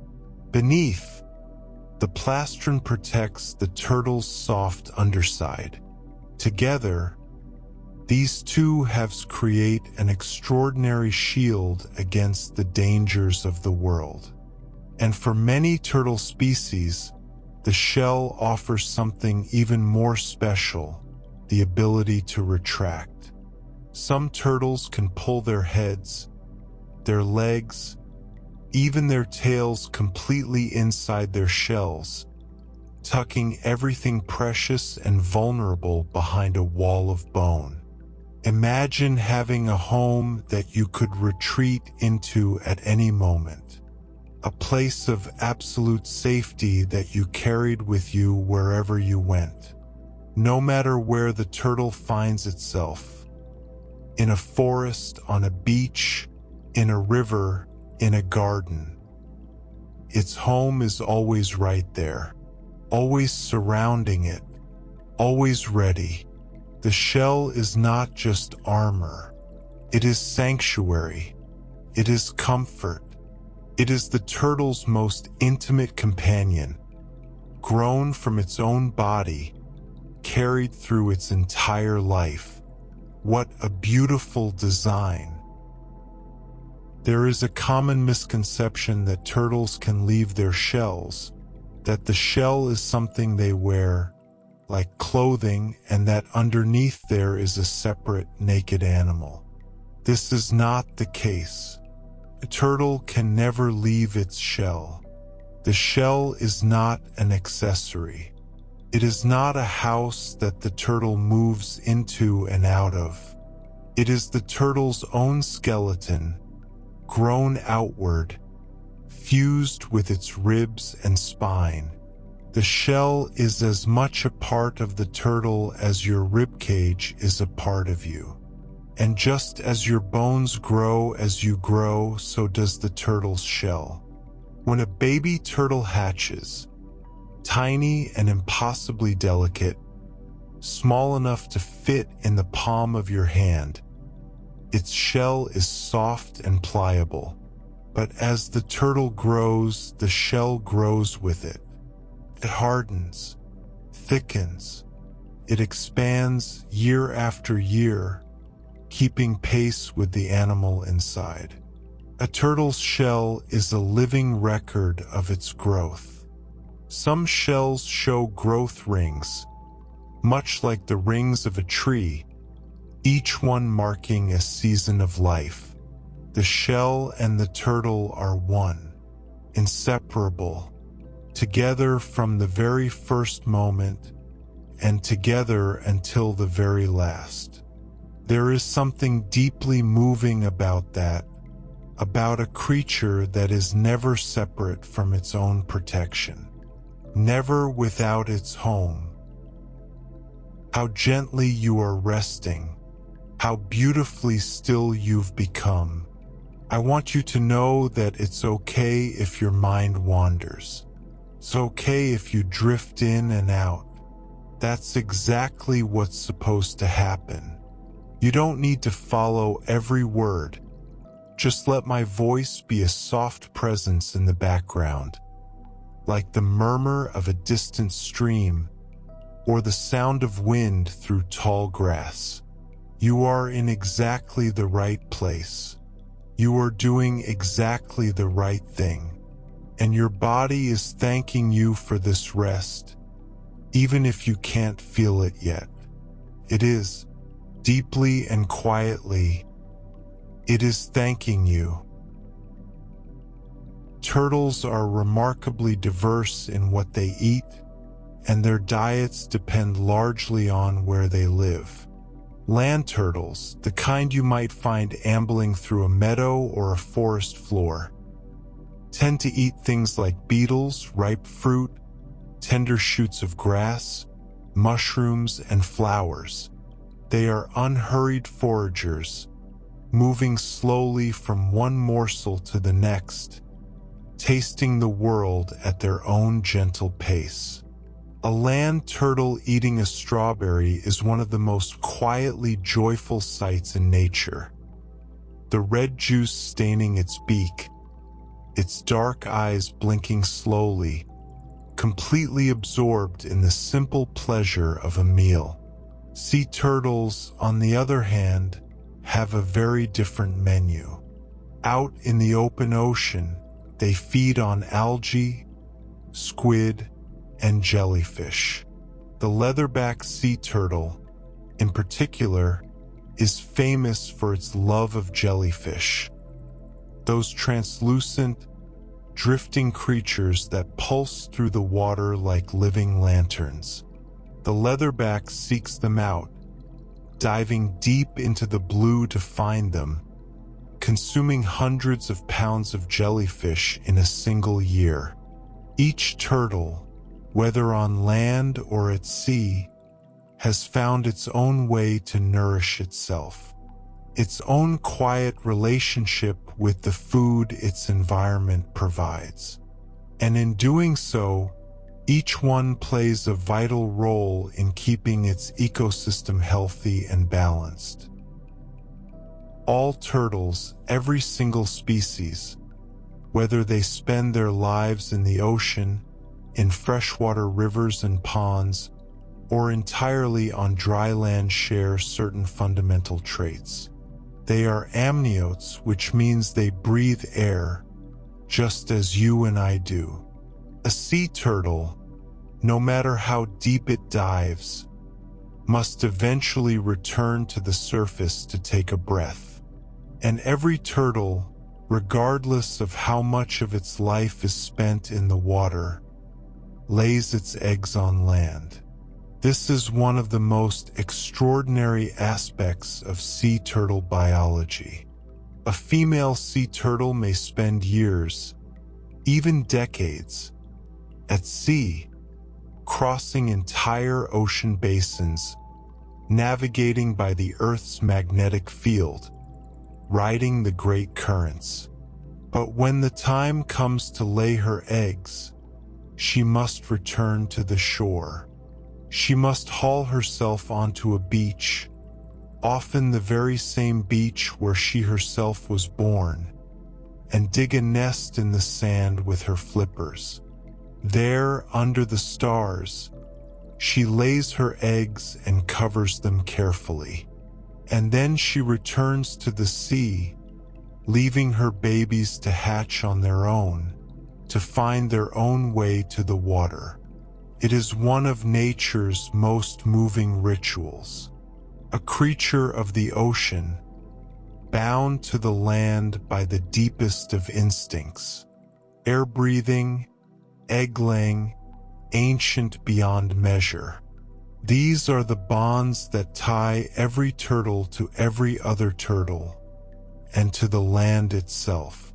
Beneath, the plastron protects the turtle's soft underside. Together, these two halves create an extraordinary shield against the dangers of the world. And for many turtle species, the shell offers something even more special, the ability to retract. Some turtles can pull their heads, their legs, even their tails completely inside their shells, tucking everything precious and vulnerable behind a wall of bone. Imagine having a home that you could retreat into at any moment, a place of absolute safety that you carried with you wherever you went, no matter where the turtle finds itself, in a forest, on a beach, in a river, in a garden. Its home is always right there, always surrounding it, always ready. The shell is not just armor. It is sanctuary. It is comfort. It is the turtle's most intimate companion, grown from its own body, carried through its entire life. What a beautiful design. There is a common misconception that turtles can leave their shells, that the shell is something they wear, like clothing, and that underneath there is a separate, naked animal. This is not the case. A turtle can never leave its shell. The shell is not an accessory. It is not a house that the turtle moves into and out of. It is the turtle's own skeleton, grown outward, fused with its ribs and spine. The shell is as much a part of the turtle as your ribcage is a part of you. And just as your bones grow as you grow, so does the turtle's shell. When a baby turtle hatches, tiny and impossibly delicate, small enough to fit in the palm of your hand, its shell is soft and pliable. But as the turtle grows, the shell grows with it. It hardens, thickens, it expands year after year, keeping pace with the animal inside. A turtle's shell is a living record of its growth. Some shells show growth rings, much like the rings of a tree, each one marking a season of life. The shell and the turtle are one, inseparable, together from the very first moment and together until the very last. There is something deeply moving about that, about a creature that is never separate from its own protection, never without its home. How gently you are resting, how beautifully still you've become. I want you to know that it's okay if your mind wanders. It's okay if you drift in and out. That's exactly what's supposed to happen. You don't need to follow every word. Just let my voice be a soft presence in the background, like the murmur of a distant stream or the sound of wind through tall grass. You are in exactly the right place. You are doing exactly the right thing, and your body is thanking you for this rest, even if you can't feel it yet. It is, deeply and quietly, it is thanking you. Turtles are remarkably diverse in what they eat, and their diets depend largely on where they live. Land turtles, the kind you might find ambling through a meadow or a forest floor, tend to eat things like beetles, ripe fruit, tender shoots of grass, mushrooms, and flowers. They are unhurried foragers, moving slowly from one morsel to the next, tasting the world at their own gentle pace. A land turtle eating a strawberry is one of the most quietly joyful sights in nature. The red juice staining its beak, its dark eyes blinking slowly, completely absorbed in the simple pleasure of a meal. Sea turtles, on the other hand, have a very different menu. Out in the open ocean, They feed on algae, squid, and jellyfish. The leatherback sea turtle, in particular, is famous for its love of jellyfish. Those translucent, drifting creatures that pulse through the water like living lanterns. The leatherback seeks them out, diving deep into the blue to find them, consuming hundreds of pounds of jellyfish in a single year. Each turtle, whether on land or at sea, has found its own way to nourish itself, its own quiet relationship with the food its environment provides. And in doing so, each one plays a vital role in keeping its ecosystem healthy and balanced. All turtles, every single species, whether they spend their lives in the ocean, in freshwater rivers and ponds, or entirely on dry land, share certain fundamental traits. They are amniotes, which means they breathe air, just as you and I do. A sea turtle, no matter how deep it dives, must eventually return to the surface to take a breath. And every turtle, regardless of how much of its life is spent in the water, lays its eggs on land. This is one of the most extraordinary aspects of sea turtle biology. A female sea turtle may spend years, even decades, at sea, crossing entire ocean basins, navigating by the Earth's magnetic field, riding the great currents. But when the time comes to lay her eggs, she must return to the shore. She must haul herself onto a beach, often the very same beach where she herself was born, and dig a nest in the sand with her flippers. There, under the stars, she lays her eggs and covers them carefully. And then she returns to the sea, leaving her babies to hatch on their own, to find their own way to the water. It is one of nature's most moving rituals. A creature of the ocean, bound to the land by the deepest of instincts, air-breathing, egg-laying, ancient beyond measure. These are the bonds that tie every turtle to every other turtle, and to the land itself.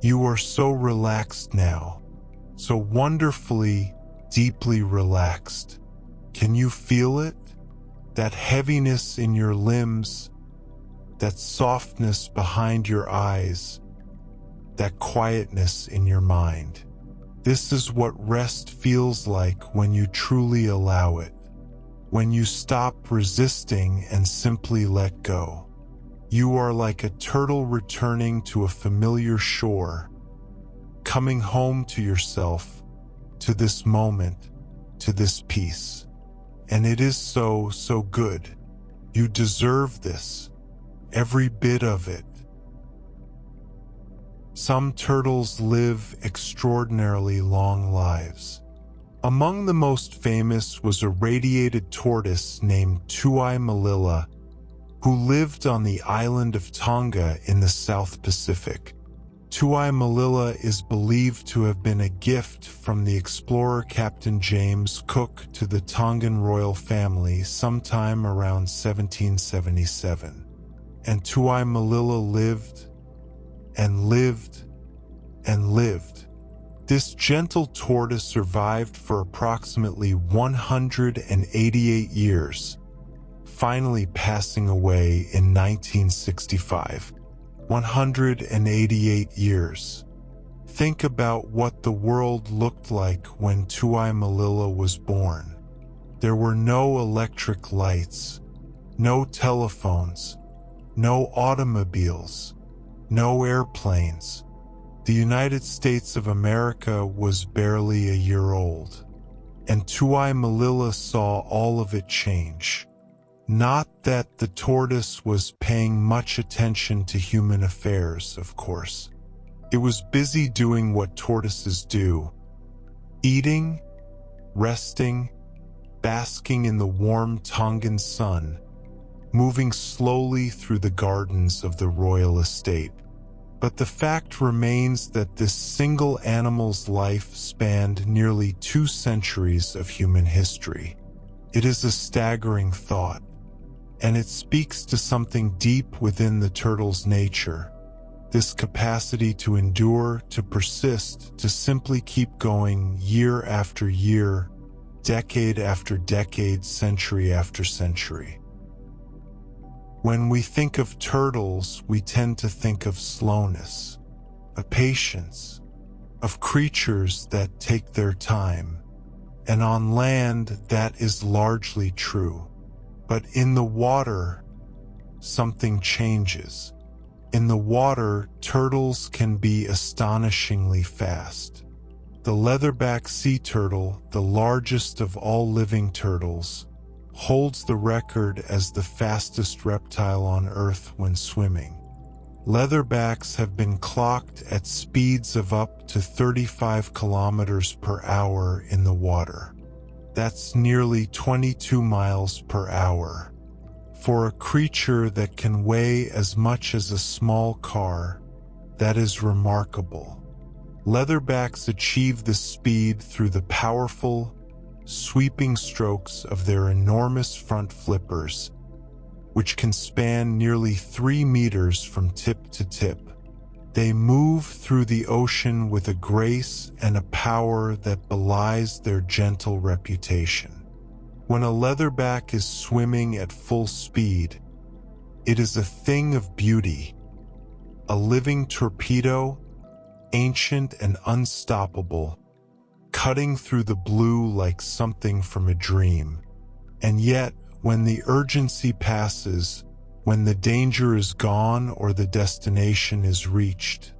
You are so relaxed now, so wonderfully, deeply relaxed. Can you feel it? That heaviness in your limbs, that softness behind your eyes, that quietness in your mind. This is what rest feels like when you truly allow it, when you stop resisting and simply let go. You are like a turtle returning to a familiar shore, coming home to yourself, to this moment, to this peace. And it is so good. You deserve this, every bit of it. Some turtles live extraordinarily long lives. Among the most famous was a radiated tortoise named Tuai-Malilla, who lived on the island of Tonga in the South Pacific. Tuai-Malilla is believed to have been a gift from the explorer Captain James Cook to the Tongan royal family sometime around 1777. And Tuai-Malilla lived and lived and lived. This gentle tortoise survived for approximately 188 years, finally passing away in 1965. 188 years. Think about what the world looked like when Tuai-Malilla was born. There were no electric lights, no telephones, no automobiles, no airplanes. The United States of America was barely a year old, and Tuai-Malilla saw all of it change. Not that the tortoise was paying much attention to human affairs, of course. It was busy doing what tortoises do: eating, resting, basking in the warm Tongan sun, moving slowly through the gardens of the royal estate. But the fact remains that this single animal's life spanned nearly 2 centuries of human history. It is a staggering thought, and it speaks to something deep within the turtle's nature. This capacity to endure, to persist, to simply keep going year after year, decade after decade, century after century. When we think of turtles, we tend to think of slowness, of patience, of creatures that take their time. And on land, that is largely true. But in the water, something changes. In the water, turtles can be astonishingly fast. The leatherback sea turtle, the largest of all living turtles, holds the record as the fastest reptile on Earth when swimming. Leatherbacks have been clocked at speeds of up to 35 kilometers per hour in the water. That's nearly 22 miles per hour. For a creature that can weigh as much as a small car, that is remarkable. Leatherbacks achieve this speed through the powerful, sweeping strokes of their enormous front flippers, which can span nearly 3 meters from tip to tip. They move through the ocean with a grace and a power that belies their gentle reputation. When a leatherback is swimming at full speed, it is a thing of beauty, a living torpedo, ancient and unstoppable, cutting through the blue like something from a dream. And yet, when the urgency passes, when the danger is gone or the destination is reached,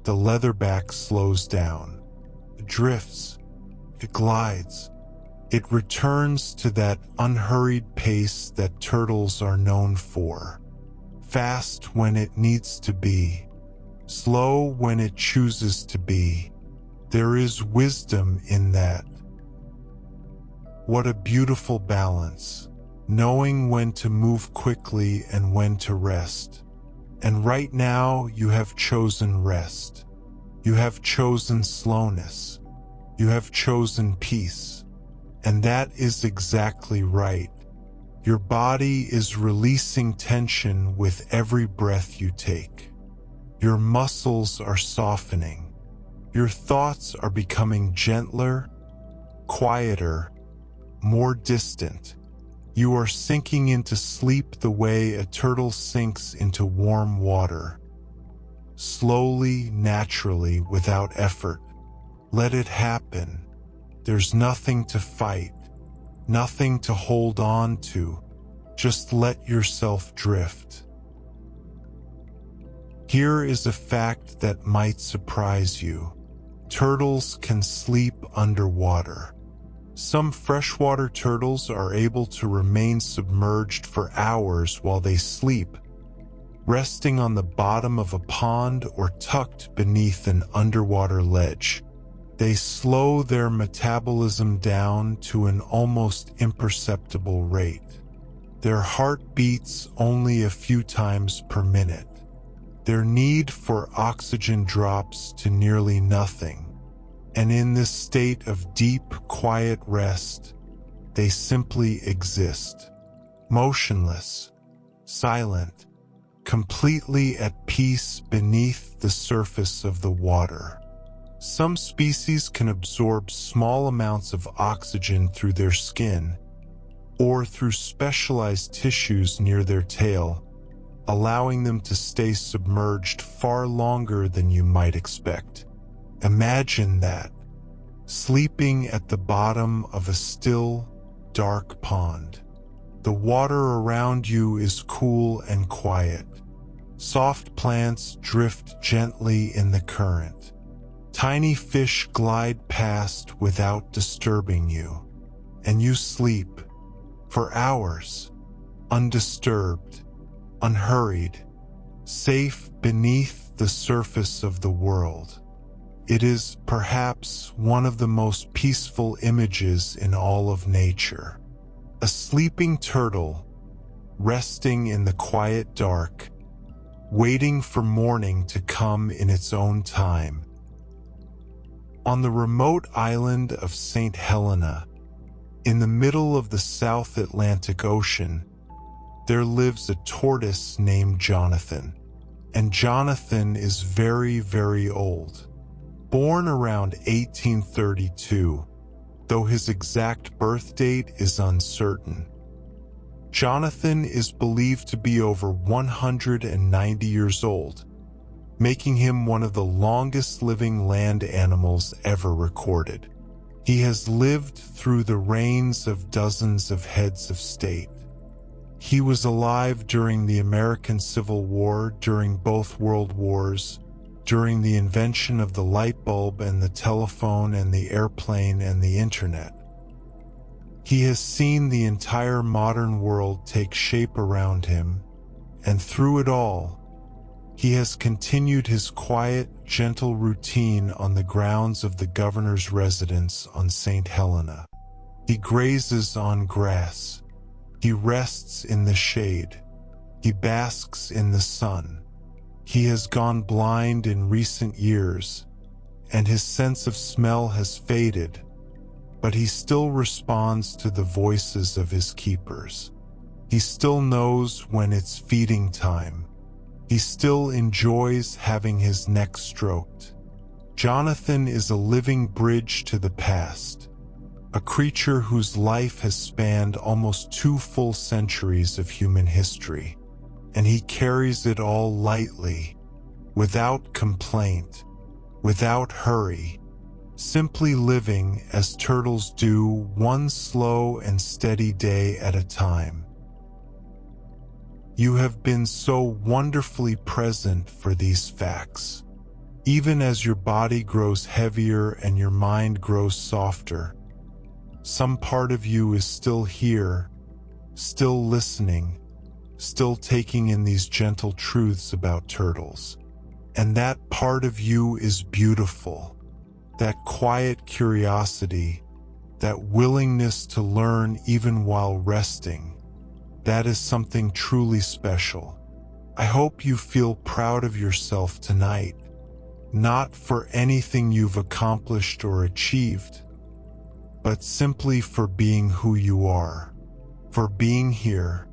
the leatherback slows down. It drifts. It glides. It returns to that unhurried pace that turtles are known for. Fast when it needs to be. Slow when it chooses to be. There is wisdom in that. What a beautiful balance, knowing when to move quickly and when to rest. And right now, you have chosen rest. You have chosen slowness. You have chosen peace. And that is exactly right. Your body is releasing tension with every breath you take. Your muscles are softening. Your thoughts are becoming gentler, quieter, more distant. You are sinking into sleep the way a turtle sinks into warm water. Slowly, naturally, without effort. Let it happen. There's nothing to fight, nothing to hold on to. Just let yourself drift. Here is a fact that might surprise you. Turtles can sleep underwater. Some freshwater turtles are able to remain submerged for hours while they sleep, resting on the bottom of a pond or tucked beneath an underwater ledge. They slow their metabolism down to an almost imperceptible rate. Their heart beats only a few times per minute. Their need for oxygen drops to nearly nothing. And in this state of deep, quiet rest, they simply exist. Motionless, silent, completely at peace beneath the surface of the water. Some species can absorb small amounts of oxygen through their skin or through specialized tissues near their tail, allowing them to stay submerged far longer than you might expect. Imagine that, sleeping at the bottom of a still, dark pond. The water around you is cool and quiet. Soft plants drift gently in the current. Tiny fish glide past without disturbing you, and you sleep for hours, undisturbed, unhurried, safe beneath the surface of the world. It is perhaps one of the most peaceful images in all of nature. A sleeping turtle, resting in the quiet dark, waiting for morning to come in its own time. On the remote island of St. Helena, in the middle of the South Atlantic Ocean, there lives a tortoise named Jonathan. And Jonathan is very, very old. Born around 1832, though his exact birth date is uncertain. Jonathan is believed to be over 190 years old, making him one of the longest living land animals ever recorded. He has lived through the reigns of dozens of heads of state. He was alive during the American Civil War, during both World Wars, during the invention of the light bulb and the telephone and the airplane and the internet. He has seen the entire modern world take shape around him, and through it all, he has continued his quiet, gentle routine on the grounds of the governor's residence on St. Helena. He grazes on grass. He rests in the shade. He basks in the sun. He has gone blind in recent years, and his sense of smell has faded, but he still responds to the voices of his keepers. He still knows when it's feeding time. He still enjoys having his neck stroked. Jonathan is a living bridge to the past, a creature whose life has spanned almost 2 full centuries of human history, and he carries it all lightly, without complaint, without hurry, simply living as turtles do, one slow and steady day at a time. You have been so wonderfully present for these facts. Even as your body grows heavier and your mind grows softer, some part of you is still here, still listening, still taking in these gentle truths about turtles. And that part of you is beautiful. That quiet curiosity, that willingness to learn even while resting, that is something truly special. I hope you feel proud of yourself tonight, not for anything you've accomplished or achieved, but simply for being who you are, for being here,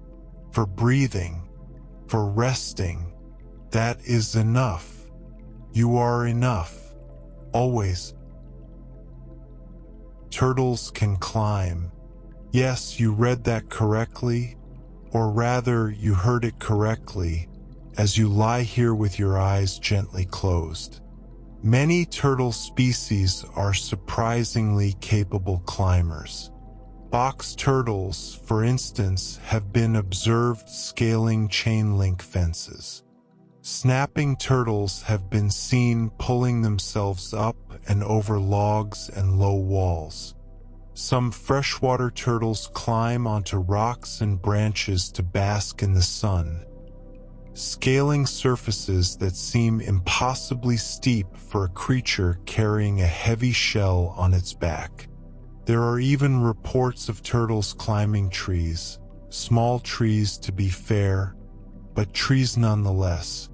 for breathing, for resting. That is enough. You are enough, always. Turtles can climb. Yes, you read that correctly, or rather, you heard it correctly, as you lie here with your eyes gently closed. Many turtle species are surprisingly capable climbers. Box turtles, for instance, have been observed scaling chain link fences. Snapping turtles have been seen pulling themselves up and over logs and low walls. Some freshwater turtles climb onto rocks and branches to bask in the sun, scaling surfaces that seem impossibly steep for a creature carrying a heavy shell on its back. There are even reports of turtles climbing trees, small trees to be fair, but trees nonetheless.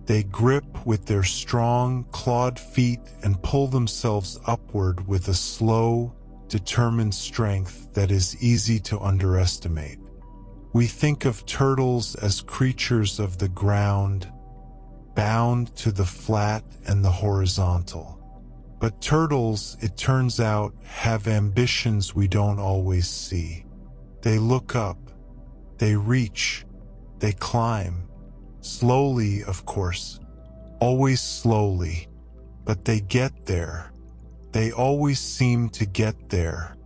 They grip with their strong, clawed feet and pull themselves upward with a slow, determined strength that is easy to underestimate. We think of turtles as creatures of the ground, bound to the flat and the horizontal. But turtles, it turns out, have ambitions we don't always see. They look up, they reach, they climb. Slowly, of course, always slowly, but they get there. They always seem to get there.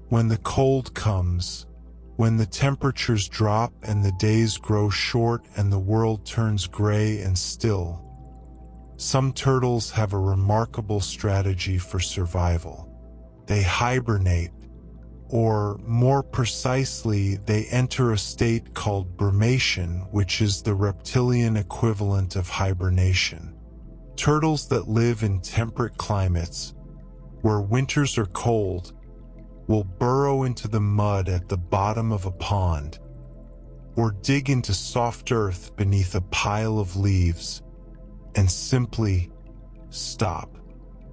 When the cold comes, when the temperatures drop and the days grow short and the world turns gray and still, some turtles have a remarkable strategy for survival. They hibernate, or more precisely, they enter a state called brumation, which is the reptilian equivalent of hibernation. Turtles that live in temperate climates, where winters are cold, will burrow into the mud at the bottom of a pond, or dig into soft earth beneath a pile of leaves, and simply stop.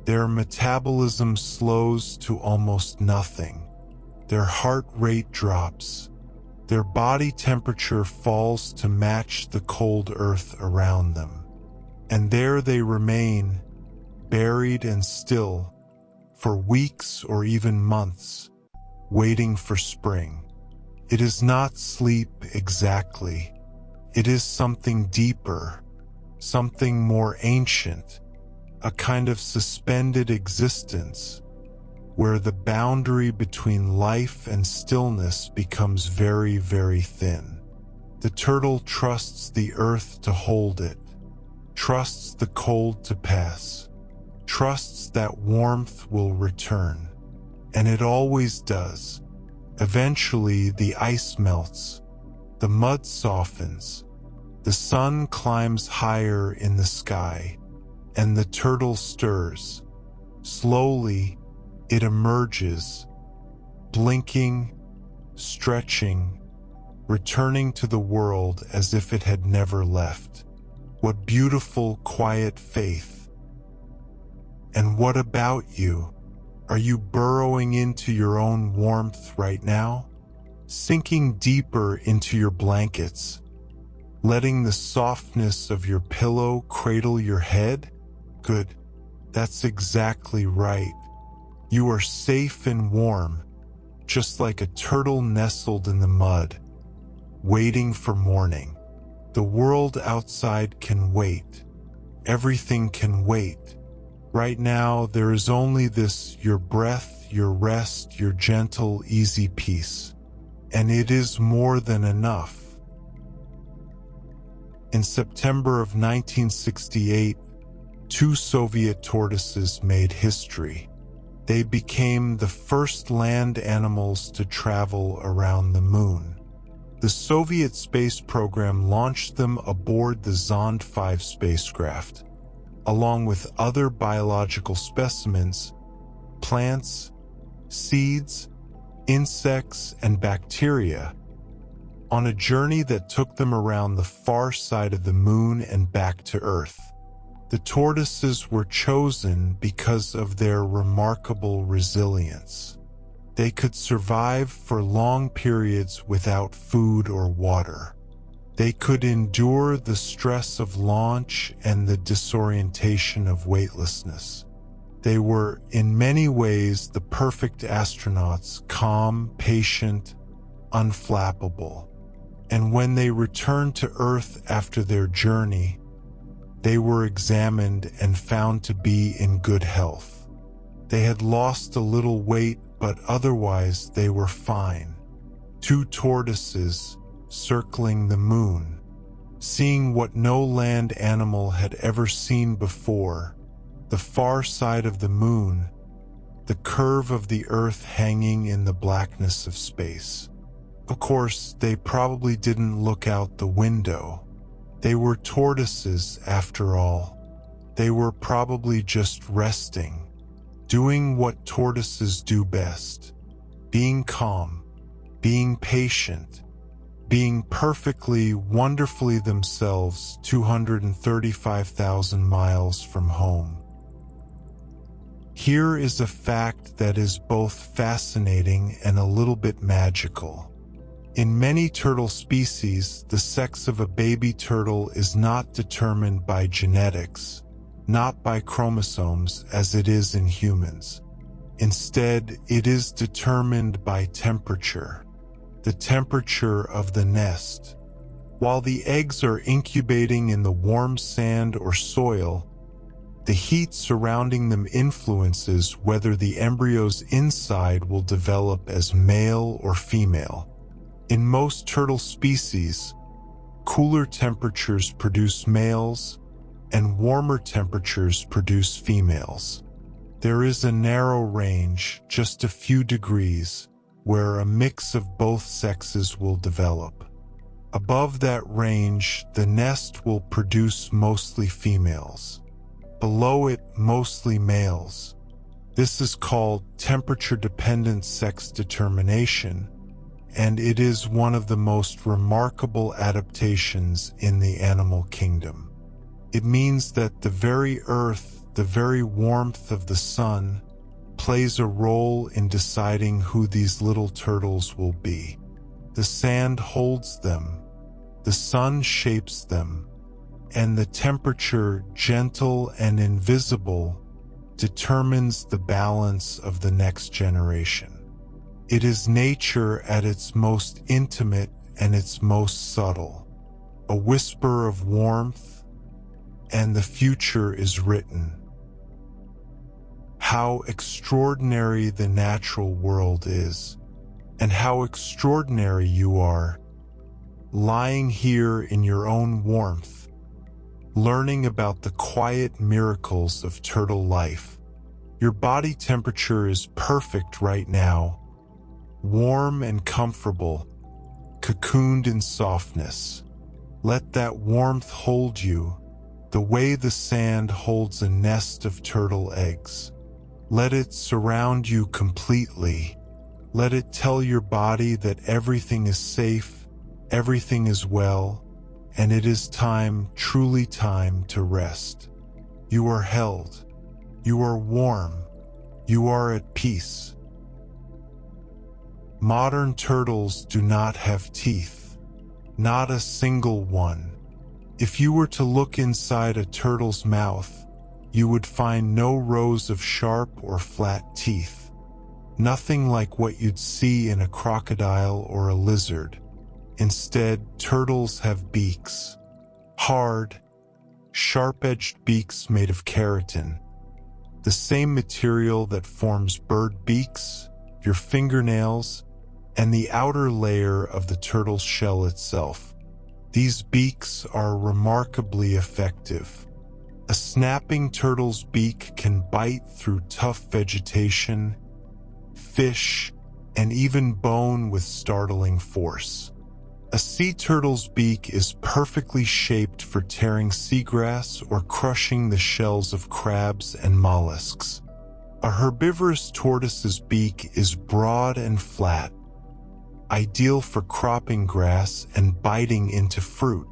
Their metabolism slows to almost nothing. Their heart rate drops. Their body temperature falls to match the cold earth around them. And there they remain, buried and still, for weeks or even months, waiting for spring. It is not sleep exactly. It is something deeper, something more ancient, a kind of suspended existence, where the boundary between life and stillness becomes very, very thin. The turtle trusts the earth to hold it, trusts the cold to pass, trusts that warmth will return. And it always does. Eventually, the ice melts, the mud softens, the sun climbs higher in the sky, and the turtle stirs. Slowly, it emerges, blinking, stretching, returning to the world as if it had never left. What beautiful, quiet faith. And what about you? Are you burrowing into your own warmth right now? Sinking deeper into your blankets, letting the softness of your pillow cradle your head? Good. That's exactly right. You are safe and warm, just like a turtle nestled in the mud, waiting for morning. The world outside can wait. Everything can wait. Right now, there is only this, your breath, your rest, your gentle, easy peace. And it is more than enough. In September of 1968, 2 Soviet tortoises made history. They became the first land animals to travel around the moon. The Soviet space program launched them aboard the Zond 5 spacecraft, along with other biological specimens, plants, seeds, insects, and bacteria, on a journey that took them around the far side of the moon and back to Earth. The tortoises were chosen because of their remarkable resilience. They could survive for long periods without food or water. They could endure the stress of launch and the disorientation of weightlessness. They were, in many ways, the perfect astronauts, calm, patient, unflappable. And when they returned to Earth after their journey, they were examined and found to be in good health. They had lost a little weight, but otherwise they were fine. 2 tortoises circling the moon, seeing what no land animal had ever seen before, the far side of the moon, the curve of the Earth hanging in the blackness of space. Of course, they probably didn't look out the window. They were tortoises, after all. They were probably just resting, doing what tortoises do best, being calm, being patient, being perfectly, wonderfully themselves 235,000 miles from home. Here is a fact that is both fascinating and a little bit magical. In many turtle species, the sex of a baby turtle is not determined by genetics, not by chromosomes as it is in humans. Instead, it is determined by temperature, the temperature of the nest. While the eggs are incubating in the warm sand or soil, the heat surrounding them influences whether the embryo's inside will develop as male or female. In most turtle species, cooler temperatures produce males and warmer temperatures produce females. There is a narrow range, just a few degrees, where a mix of both sexes will develop. Above that range, the nest will produce mostly females. Below it, mostly males. This is called temperature-dependent sex determination, and it is one of the most remarkable adaptations in the animal kingdom. It means that the very earth, the very warmth of the sun, plays a role in deciding who these little turtles will be. The sand holds them, the sun shapes them, and the temperature, gentle and invisible, determines the balance of the next generation. It is nature at its most intimate and its most subtle. A whisper of warmth, and the future is written. How extraordinary the natural world is, and how extraordinary you are, lying here in your own warmth, learning about the quiet miracles of turtle life. Your body temperature is perfect right now, warm and comfortable, cocooned in softness. Let that warmth hold you, the way the sand holds a nest of turtle eggs. Let it surround you completely. Let it tell your body that everything is safe, everything is well, and it is time, truly time, to rest. You are held. You are warm. You are at peace. Modern turtles do not have teeth. Not a single one. If you were to look inside a turtle's mouth, you would find no rows of sharp or flat teeth. Nothing like what you'd see in a crocodile or a lizard. Instead, turtles have beaks. Hard, sharp-edged beaks made of keratin. The same material that forms bird beaks, your fingernails, and the outer layer of the turtle's shell itself. These beaks are remarkably effective. A snapping turtle's beak can bite through tough vegetation, fish, and even bone with startling force. A sea turtle's beak is perfectly shaped for tearing seagrass or crushing the shells of crabs and mollusks. A herbivorous tortoise's beak is broad and flat, ideal for cropping grass and biting into fruit.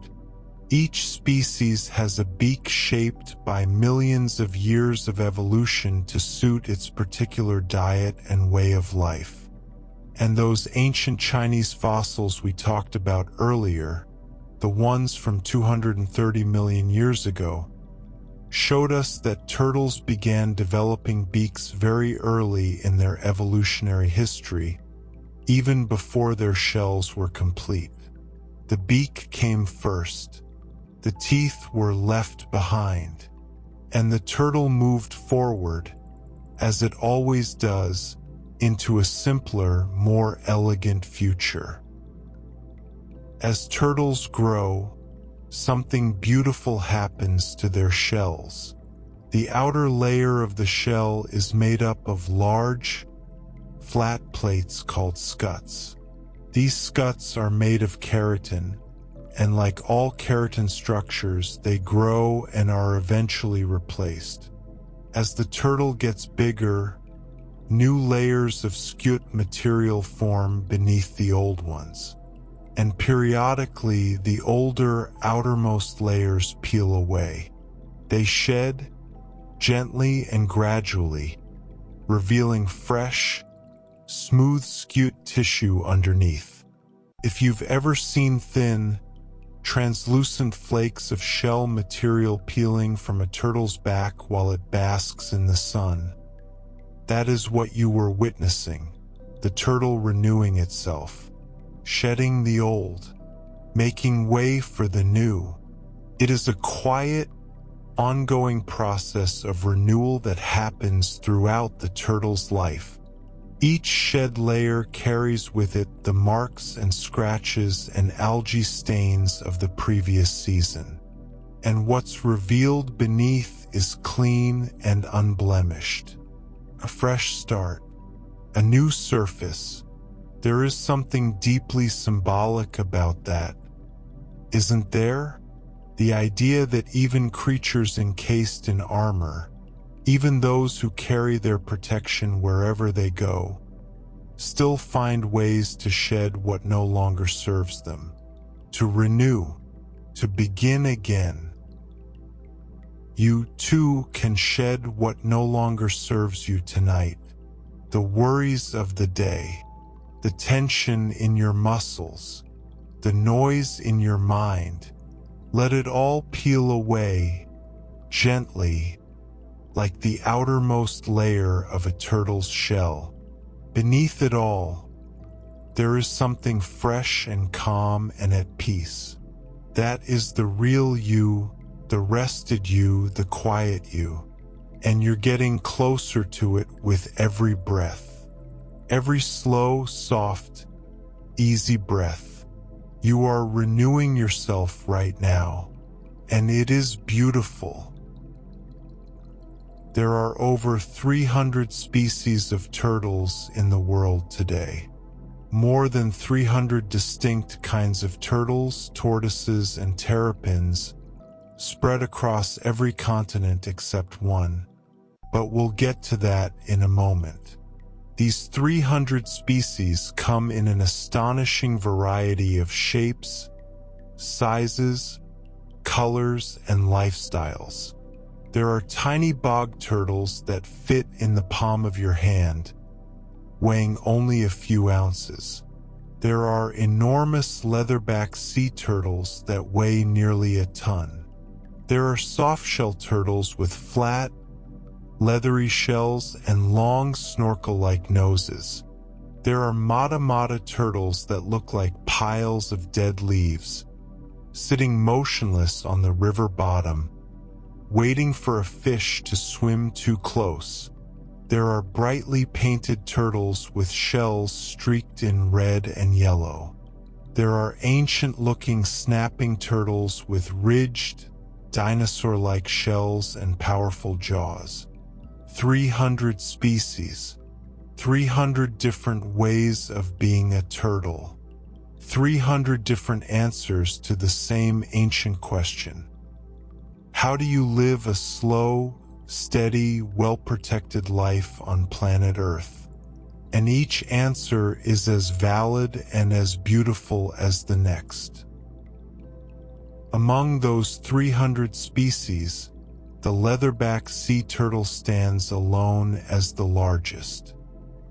Each species has a beak shaped by millions of years of evolution to suit its particular diet and way of life. And those ancient Chinese fossils we talked about earlier, the ones from 230 million years ago, showed us that turtles began developing beaks very early in their evolutionary history, even before their shells were complete. The beak came first. The teeth were left behind, and the turtle moved forward, as it always does, into a simpler, more elegant future. As turtles grow, something beautiful happens to their shells. The outer layer of the shell is made up of large, flat plates called scuts. These scuts are made of keratin, and like all keratin structures, they grow and are eventually replaced. As the turtle gets bigger, new layers of scute material form beneath the old ones, and periodically the older outermost layers peel away. They shed, gently and gradually, revealing fresh, smooth scute tissue underneath. If you've ever seen thin, translucent flakes of shell material peeling from a turtle's back while it basks in the sun, that is what you were witnessing, the turtle renewing itself, shedding the old, making way for the new. It is a quiet, ongoing process of renewal that happens throughout the turtle's life. Each shed layer carries with it the marks and scratches and algae stains of the previous season. And what's revealed beneath is clean and unblemished. A fresh start, a new surface, There is something deeply symbolic about that, isn't there? The idea that even creatures encased in armor, even those who carry their protection wherever they go, still find ways to shed what no longer serves them, to renew, to begin again. You too can shed what no longer serves you tonight. The worries of the day, the tension in your muscles, the noise in your mind. Let it all peel away, gently, like the outermost layer of a turtle's shell. Beneath it all, there is something fresh and calm and at peace. That is the real you, the rested you, the quiet you. And you're getting closer to it with every breath. Every slow, soft, easy breath. You are renewing yourself right now, and it is beautiful. There are over 300 species of turtles in the world today. More than 300 distinct kinds of turtles, tortoises, and terrapins spread across every continent except one. But we'll get to that in a moment. These 300 species come in an astonishing variety of shapes, sizes, colors, and lifestyles. There are tiny bog turtles that fit in the palm of your hand, weighing only a few ounces. There are enormous leatherback sea turtles that weigh nearly a ton. There are softshell turtles with flat, leathery shells and long snorkel-like noses. There are mata turtles that look like piles of dead leaves, sitting motionless on the river bottom, waiting for a fish to swim too close. There are brightly painted turtles with shells streaked in red and yellow. There are ancient-looking snapping turtles with ridged, dinosaur-like shells and powerful jaws. 300 species, 300 different ways of being a turtle, 300 different answers to the same ancient question. How do you live a slow, steady, well-protected life on planet Earth? And each answer is as valid and as beautiful as the next. Among those 300 species, the leatherback sea turtle stands alone as the largest.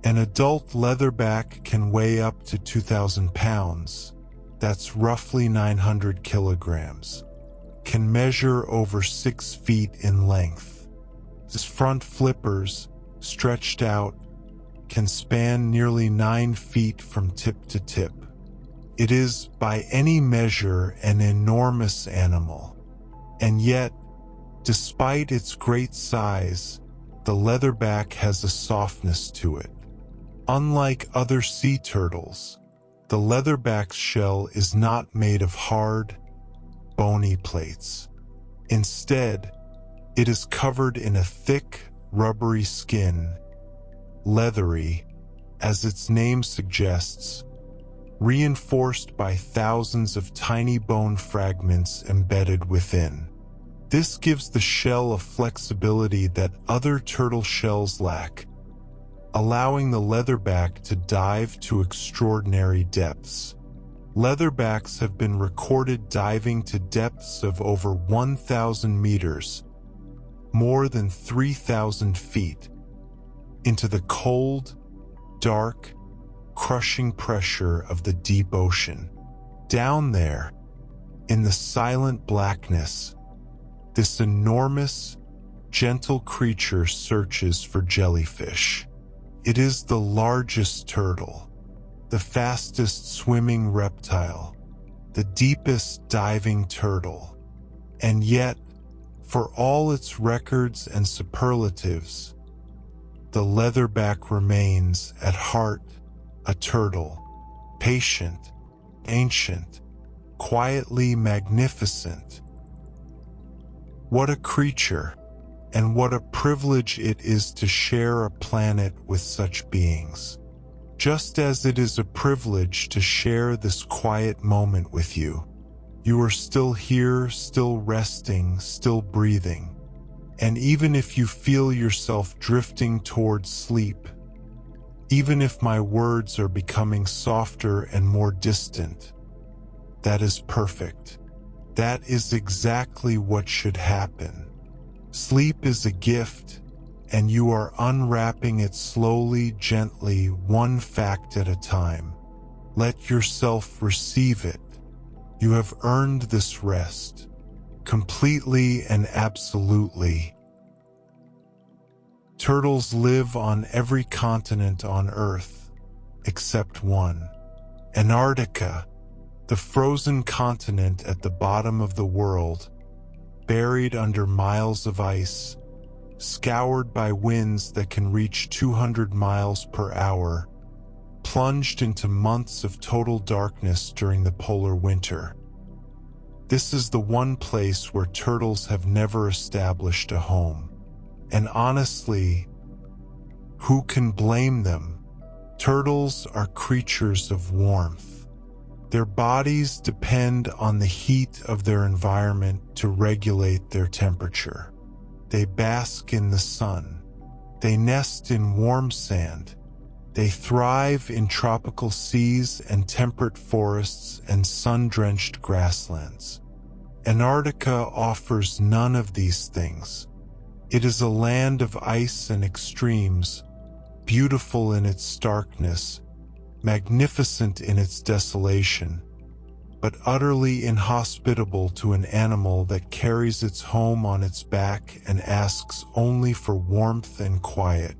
An adult leatherback can weigh up to 2,000 pounds. That's roughly 900 kilograms. Can measure over 6 feet in length. His front flippers, stretched out, can span nearly 9 feet from tip to tip. It is, by any measure, an enormous animal. And yet, despite its great size, the leatherback has a softness to it. Unlike other sea turtles, the leatherback's shell is not made of hard, bony plates. Instead, it is covered in a thick, rubbery skin, leathery, as its name suggests, reinforced by thousands of tiny bone fragments embedded within. This gives the shell a flexibility that other turtle shells lack, allowing the leatherback to dive to extraordinary depths. Leatherbacks have been recorded diving to depths of over 1,000 meters, more than 3,000 feet, into the cold, dark, crushing pressure of the deep ocean. Down there, in the silent blackness, this enormous, gentle creature searches for jellyfish. It is the largest turtle, the fastest swimming reptile, the deepest diving turtle. And yet, for all its records and superlatives, the leatherback remains, at heart, a turtle, patient, ancient, quietly magnificent. What a creature, and what a privilege it is to share a planet with such beings. Just as it is a privilege to share this quiet moment with you, you are still here, still resting, still breathing. And even if you feel yourself drifting towards sleep, even if my words are becoming softer and more distant, that is perfect. That is exactly what should happen. Sleep is a gift, and you are unwrapping it slowly, gently, one fact at a time. Let yourself receive it. You have earned this rest, completely and absolutely. Turtles live on every continent on Earth, except one. Antarctica, the frozen continent at the bottom of the world, buried under miles of ice, scoured by winds that can reach 200 miles per hour, plunged into months of total darkness during the polar winter. This is the one place where turtles have never established a home. And honestly, who can blame them? Turtles are creatures of warmth. Their bodies depend on the heat of their environment to regulate their temperature. They bask in the sun. They nest in warm sand. They thrive in tropical seas and temperate forests and sun-drenched grasslands. Antarctica offers none of these things. It is a land of ice and extremes, beautiful in its starkness, magnificent in its desolation, but utterly inhospitable to an animal that carries its home on its back and asks only for warmth and quiet.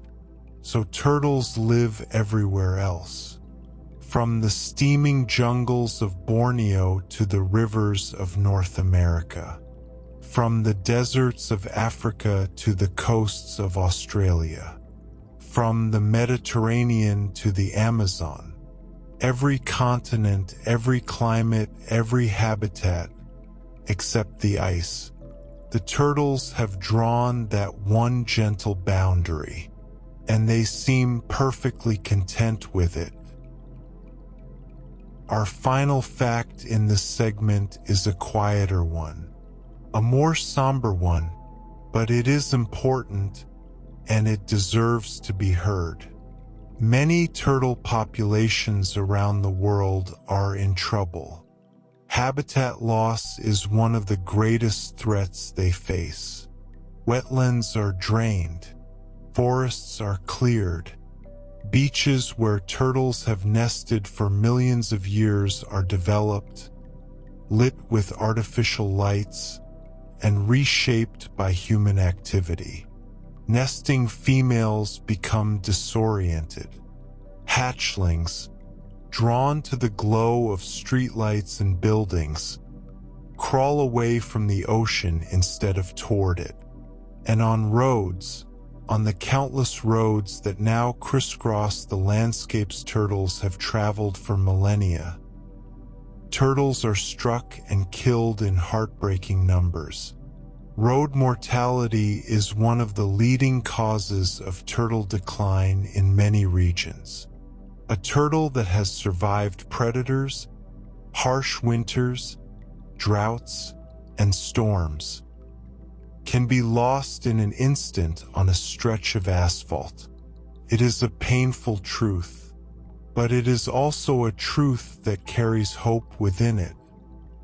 So turtles live everywhere else, from the steaming jungles of Borneo to the rivers of North America, from the deserts of Africa to the coasts of Australia, from the Mediterranean to the Amazon. Every continent, every climate, every habitat, except the ice. The turtles have drawn that one gentle boundary, and they seem perfectly content with it. Our final fact in this segment is a quieter one, a more somber one, but it is important, and it deserves to be heard. Many turtle populations around the world are in trouble. Habitat loss is one of the greatest threats they face. Wetlands are drained. Forests are cleared. Beaches where turtles have nested for millions of years are developed, lit with artificial lights, and reshaped by human activity. Nesting females become disoriented. Hatchlings, drawn to the glow of streetlights and buildings, crawl away from the ocean instead of toward it. And on roads, on the countless roads that now crisscross the landscapes turtles have traveled for millennia, turtles are struck and killed in heartbreaking numbers. Road mortality is one of the leading causes of turtle decline in many regions. A turtle that has survived predators, harsh winters, droughts, and storms can be lost in an instant on a stretch of asphalt. It is a painful truth, but it is also a truth that carries hope within it,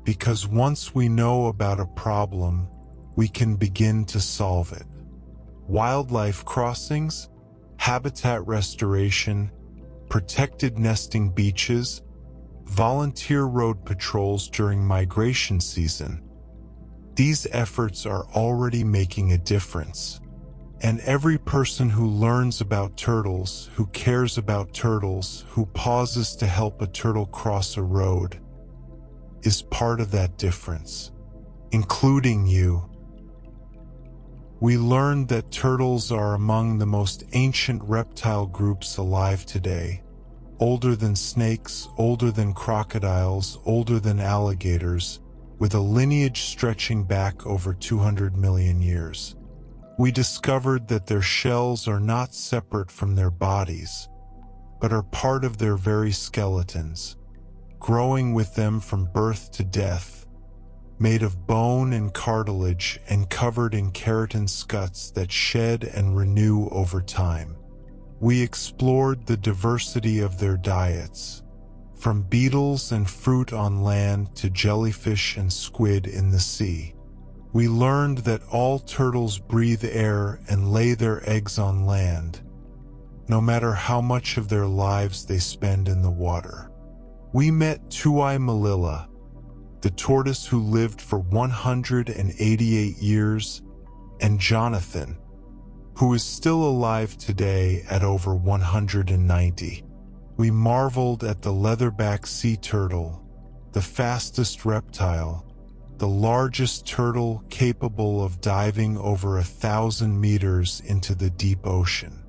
because once we know about a problem, we can begin to solve it. Wildlife crossings, habitat restoration, protected nesting beaches, volunteer road patrols during migration season. These efforts are already making a difference. And every person who learns about turtles, who cares about turtles, who pauses to help a turtle cross a road, is part of that difference, including you. We learned that turtles are among the most ancient reptile groups alive today, older than snakes, older than crocodiles, older than alligators, with a lineage stretching back over 200 million years. We discovered that their shells are not separate from their bodies, but are part of their very skeletons, growing with them from birth to death, made of bone and cartilage and covered in keratin scuts that shed and renew over time. We explored the diversity of their diets, from beetles and fruit on land to jellyfish and squid in the sea. We learned that all turtles breathe air and lay their eggs on land, no matter how much of their lives they spend in the water. We met Tuai Malila, the tortoise who lived for 188 years, and Jonathan, who is still alive today at over 190. We marveled at the leatherback sea turtle, the fastest reptile, the largest turtle capable of diving over 1,000 meters into the deep ocean.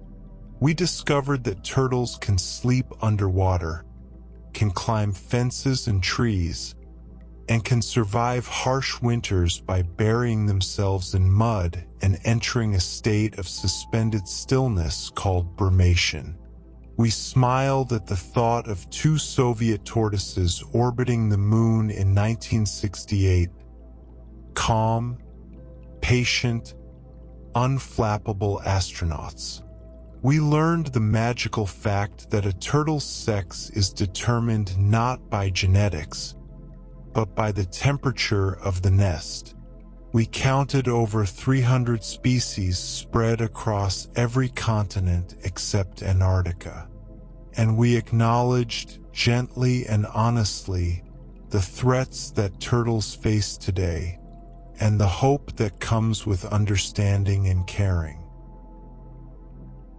We discovered that turtles can sleep underwater, can climb fences and trees, and can survive harsh winters by burying themselves in mud and entering a state of suspended stillness called brumation. We smiled at the thought of 2 Soviet tortoises orbiting the moon in 1968, calm, patient, unflappable astronauts. We learned the magical fact that a turtle's sex is determined not by genetics, but by the temperature of the nest. We counted over 300 species spread across every continent except Antarctica. And we acknowledged, gently and honestly, the threats that turtles face today, and the hope that comes with understanding and caring.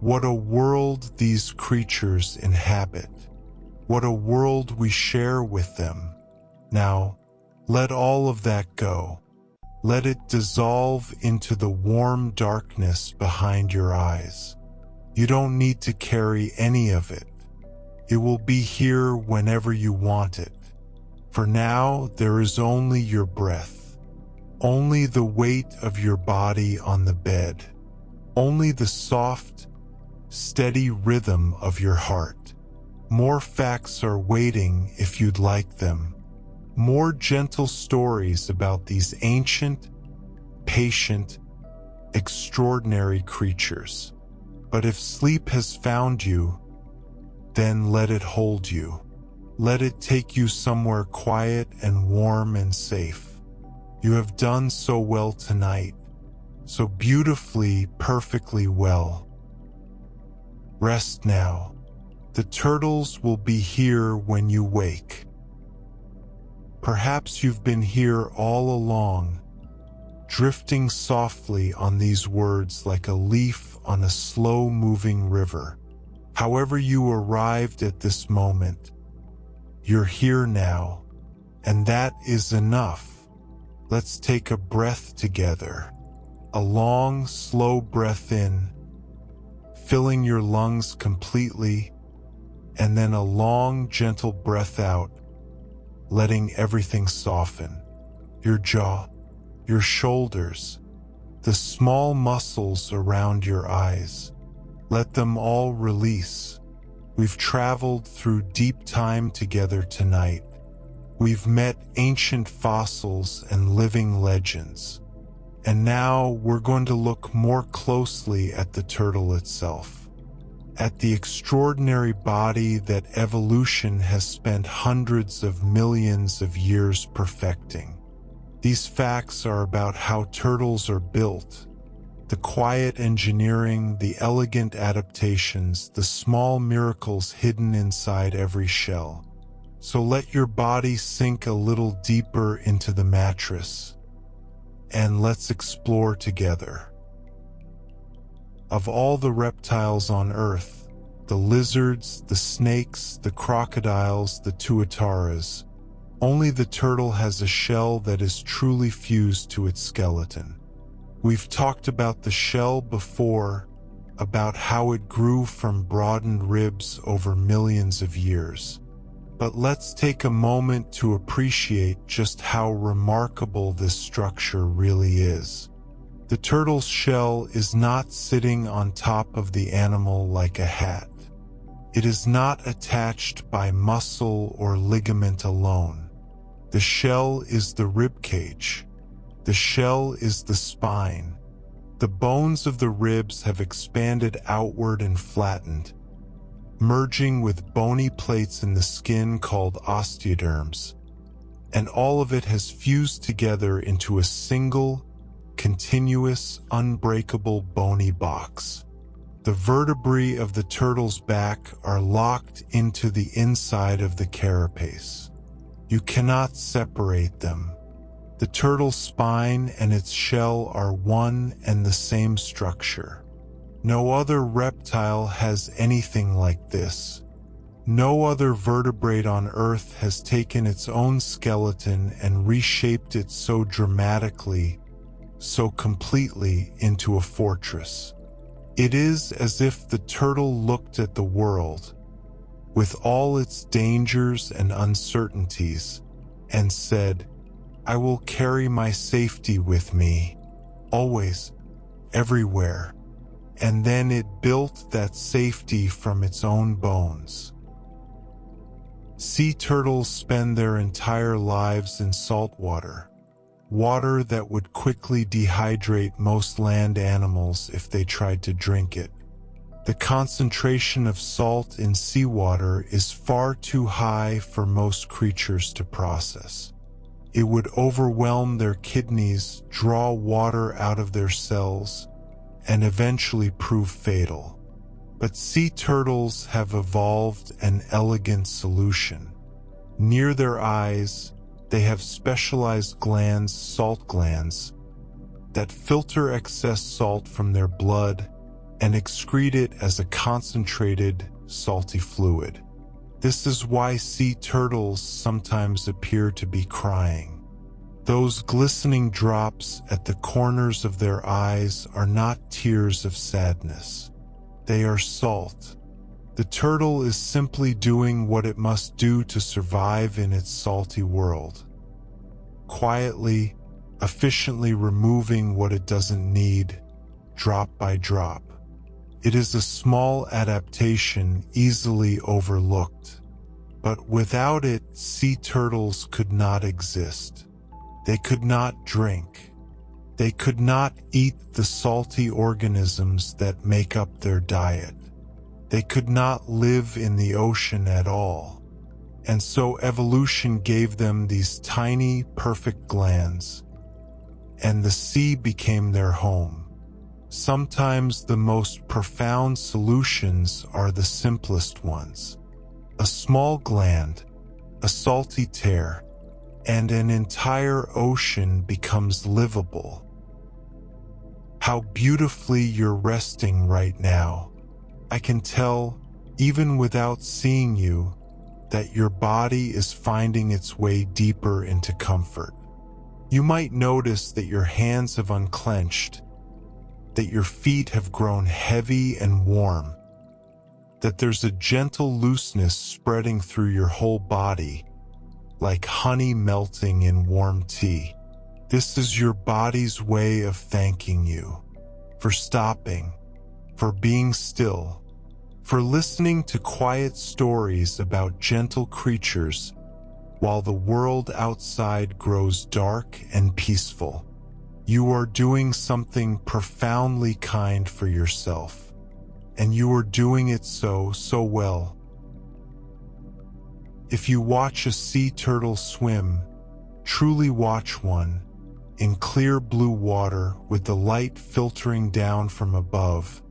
What a world these creatures inhabit. What a world we share with them. Now, let all of that go. Let it dissolve into the warm darkness behind your eyes. You don't need to carry any of it. It will be here whenever you want it. For now, there is only your breath, only the weight of your body on the bed, only the soft, steady rhythm of your heart. More facts are waiting if you'd like them. More gentle stories about these ancient, patient, extraordinary creatures. But if sleep has found you, then let it hold you. Let it take you somewhere quiet and warm and safe. You have done so well tonight, so beautifully, perfectly well. Rest now. The turtles will be here when you wake. Perhaps you've been here all along, drifting softly on these words like a leaf on a slow-moving river. However you arrived at this moment, you're here now, and that is enough. Let's take a breath together. A long, slow breath in, filling your lungs completely, and then a long, gentle breath out, letting everything soften. Your jaw, your shoulders, the small muscles around your eyes. Let them all release. We've traveled through deep time together tonight. We've met ancient fossils and living legends. And now we're going to look more closely at the turtle itself, at the extraordinary body that evolution has spent hundreds of millions of years perfecting. These facts are about how turtles are built, the quiet engineering, the elegant adaptations, the small miracles hidden inside every shell. So let your body sink a little deeper into the mattress, and let's explore together. Of all the reptiles on Earth, the lizards, the snakes, the crocodiles, the tuataras, only the turtle has a shell that is truly fused to its skeleton. We've talked about the shell before, about how it grew from broadened ribs over millions of years. But let's take a moment to appreciate just how remarkable this structure really is. The turtle's shell is not sitting on top of the animal like a hat. It is not attached by muscle or ligament alone. The shell is the rib cage. The shell is the spine. The bones of the ribs have expanded outward and flattened, merging with bony plates in the skin called osteoderms, and all of it has fused together into a single, continuous, unbreakable bony box. The vertebrae of the turtle's back are locked into the inside of the carapace. You cannot separate them. The turtle's spine and its shell are one and the same structure. No other reptile has anything like this. No other vertebrate on Earth has taken its own skeleton and reshaped it so dramatically, so completely into a fortress. It is as if the turtle looked at the world, with all its dangers and uncertainties, and said, "I will carry my safety with me, always, everywhere." And then it built that safety from its own bones. Sea turtles spend their entire lives in salt water, water that would quickly dehydrate most land animals if they tried to drink it. The concentration of salt in seawater is far too high for most creatures to process. It would overwhelm their kidneys, draw water out of their cells, and eventually prove fatal. But sea turtles have evolved an elegant solution. Near their eyes, they have specialized glands, salt glands, that filter excess salt from their blood and excrete it as a concentrated, salty fluid. This is why sea turtles sometimes appear to be crying. Those glistening drops at the corners of their eyes are not tears of sadness. They are salt. The turtle is simply doing what it must do to survive in its salty world. Quietly, efficiently removing what it doesn't need, drop by drop. It is a small adaptation easily overlooked. But without it, sea turtles could not exist. They could not drink. They could not eat the salty organisms that make up their diet. They could not live in the ocean at all. And so evolution gave them these tiny, perfect glands, and the sea became their home. Sometimes the most profound solutions are the simplest ones. A small gland, a salty tear, and an entire ocean becomes livable. How beautifully you're resting right now. I can tell, even without seeing you, that your body is finding its way deeper into comfort. You might notice that your hands have unclenched, that your feet have grown heavy and warm, that there's a gentle looseness spreading through your whole body, like honey melting in warm tea. This is your body's way of thanking you for stopping, for being still, for listening to quiet stories about gentle creatures while the world outside grows dark and peaceful. You are doing something profoundly kind for yourself, and you are doing it so well. If you watch a sea turtle swim, truly watch one, in clear blue water with the light filtering down from above,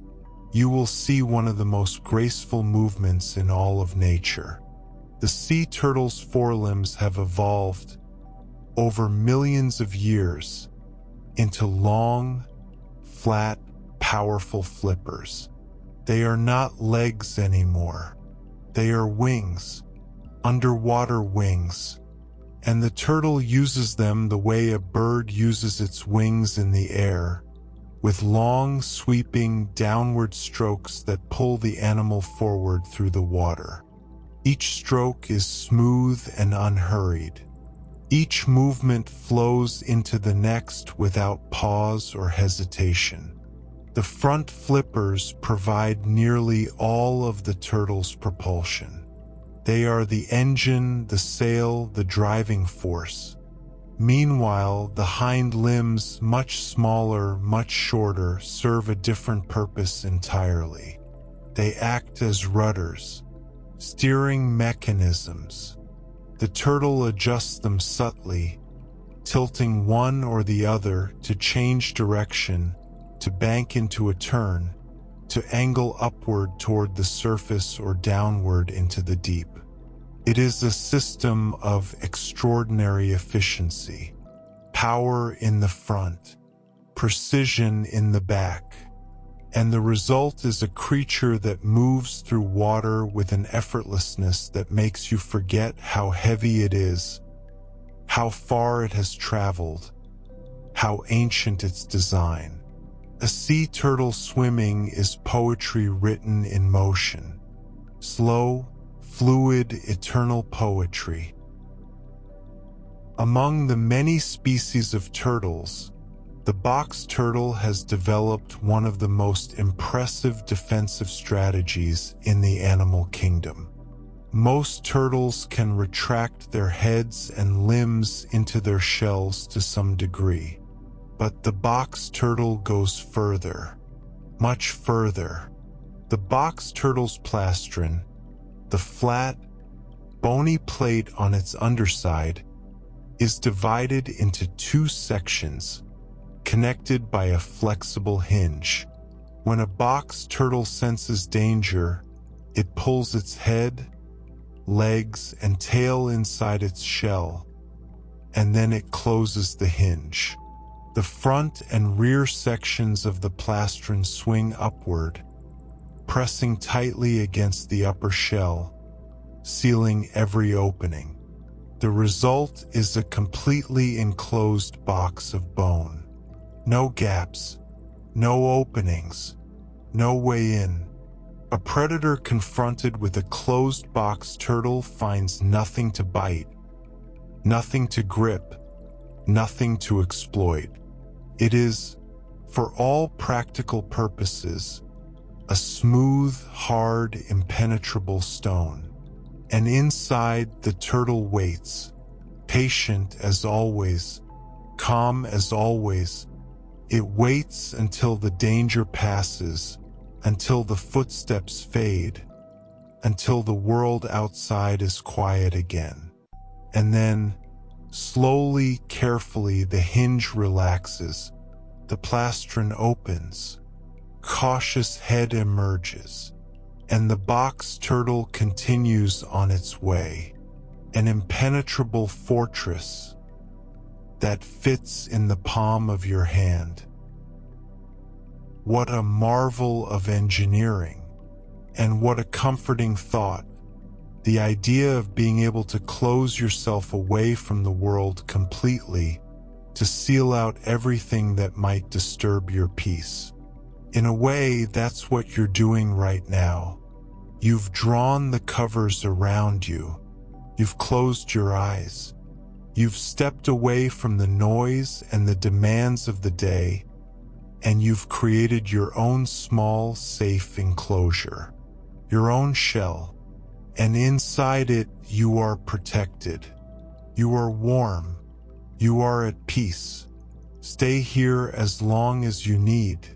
you will see one of the most graceful movements in all of nature. The sea turtle's forelimbs have evolved over millions of years into long, flat, powerful flippers. They are not legs anymore. They are wings, underwater wings, and the turtle uses them the way a bird uses its wings in the air, with long, sweeping, downward strokes that pull the animal forward through the water. Each stroke is smooth and unhurried. Each movement flows into the next without pause or hesitation. The front flippers provide nearly all of the turtle's propulsion. They are the engine, the sail, the driving force. Meanwhile, the hind limbs, much smaller, much shorter, serve a different purpose entirely. They act as rudders, steering mechanisms. The turtle adjusts them subtly, tilting one or the other to change direction, to bank into a turn, to angle upward toward the surface or downward into the deep. It is a system of extraordinary efficiency, power in the front, precision in the back, and the result is a creature that moves through water with an effortlessness that makes you forget how heavy it is, how far it has traveled, how ancient its design. A sea turtle swimming is poetry written in motion, slow, fluid, eternal poetry. Among the many species of turtles, the box turtle has developed one of the most impressive defensive strategies in the animal kingdom. Most turtles can retract their heads and limbs into their shells to some degree, but the box turtle goes further, much further. The box turtle's plastron, the flat, bony plate on its underside, is divided into two sections, connected by a flexible hinge. When a box turtle senses danger, it pulls its head, legs, and tail inside its shell, and then it closes the hinge. The front and rear sections of the plastron swing upward, pressing tightly against the upper shell, sealing every opening. The result is a completely enclosed box of bone. No gaps, no openings, no way in. A predator confronted with a closed box turtle finds nothing to bite, nothing to grip, nothing to exploit. It is, for all practical purposes, a smooth, hard, impenetrable stone. And inside, the turtle waits, patient as always, calm as always. It waits until the danger passes, until the footsteps fade, until the world outside is quiet again. And then, slowly, carefully, the hinge relaxes, the plastron opens, cautious head emerges, and the box turtle continues on its way, an impenetrable fortress that fits in the palm of your hand. What a marvel of engineering, and what a comforting thought, the idea of being able to close yourself away from the world completely, to seal out everything that might disturb your peace. In a way, that's what you're doing right now. You've drawn the covers around you. You've closed your eyes. You've stepped away from the noise and the demands of the day, and you've created your own small, safe enclosure, your own shell, and inside it you are protected. You are warm. You are at peace. Stay here as long as you need.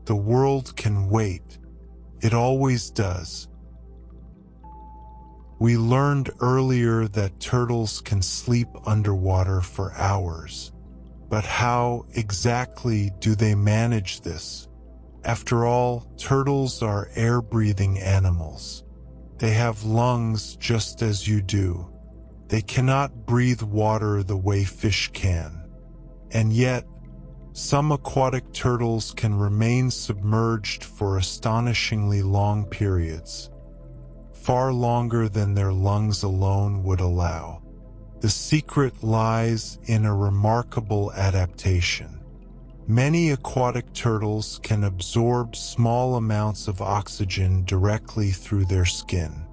The world can wait. It always does. We learned earlier that turtles can sleep underwater for hours. But how exactly do they manage this? After all, turtles are air-breathing animals. They have lungs just as you do. They cannot breathe water the way fish can. And yet, some aquatic turtles can remain submerged for astonishingly long periods, far longer than their lungs alone would allow. The secret lies in a remarkable adaptation. Many aquatic turtles can absorb small amounts of oxygen directly through their skin.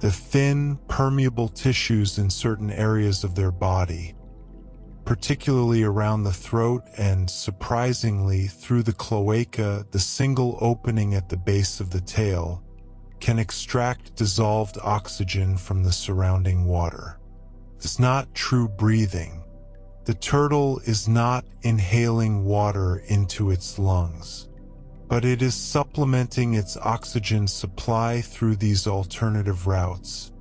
The thin, permeable tissues in certain areas of their body, particularly around the throat and, surprisingly, through the cloaca, the single opening at the base of the tail, can extract dissolved oxygen from the surrounding water. It's not true breathing. The turtle is not inhaling water into its lungs, but it is supplementing its oxygen supply through these alternative routes,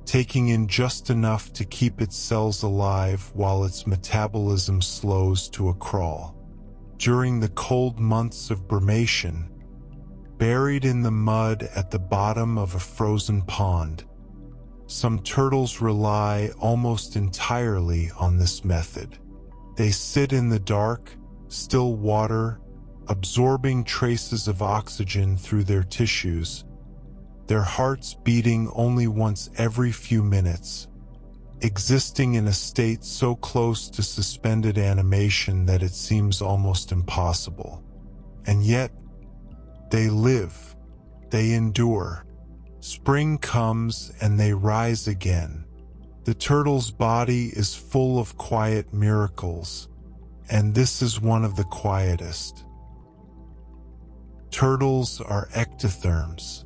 taking in just enough to keep its cells alive while its metabolism slows to a crawl. During the cold months of brumation, buried in the mud at the bottom of a frozen pond, some turtles rely almost entirely on this method. They sit in the dark, still water, absorbing traces of oxygen through their tissues, their hearts beating only once every few minutes, existing in a state so close to suspended animation that it seems almost impossible. And yet, they live, they endure. Spring comes and they rise again. The turtle's body is full of quiet miracles, and this is one of the quietest. Turtles are ectotherms.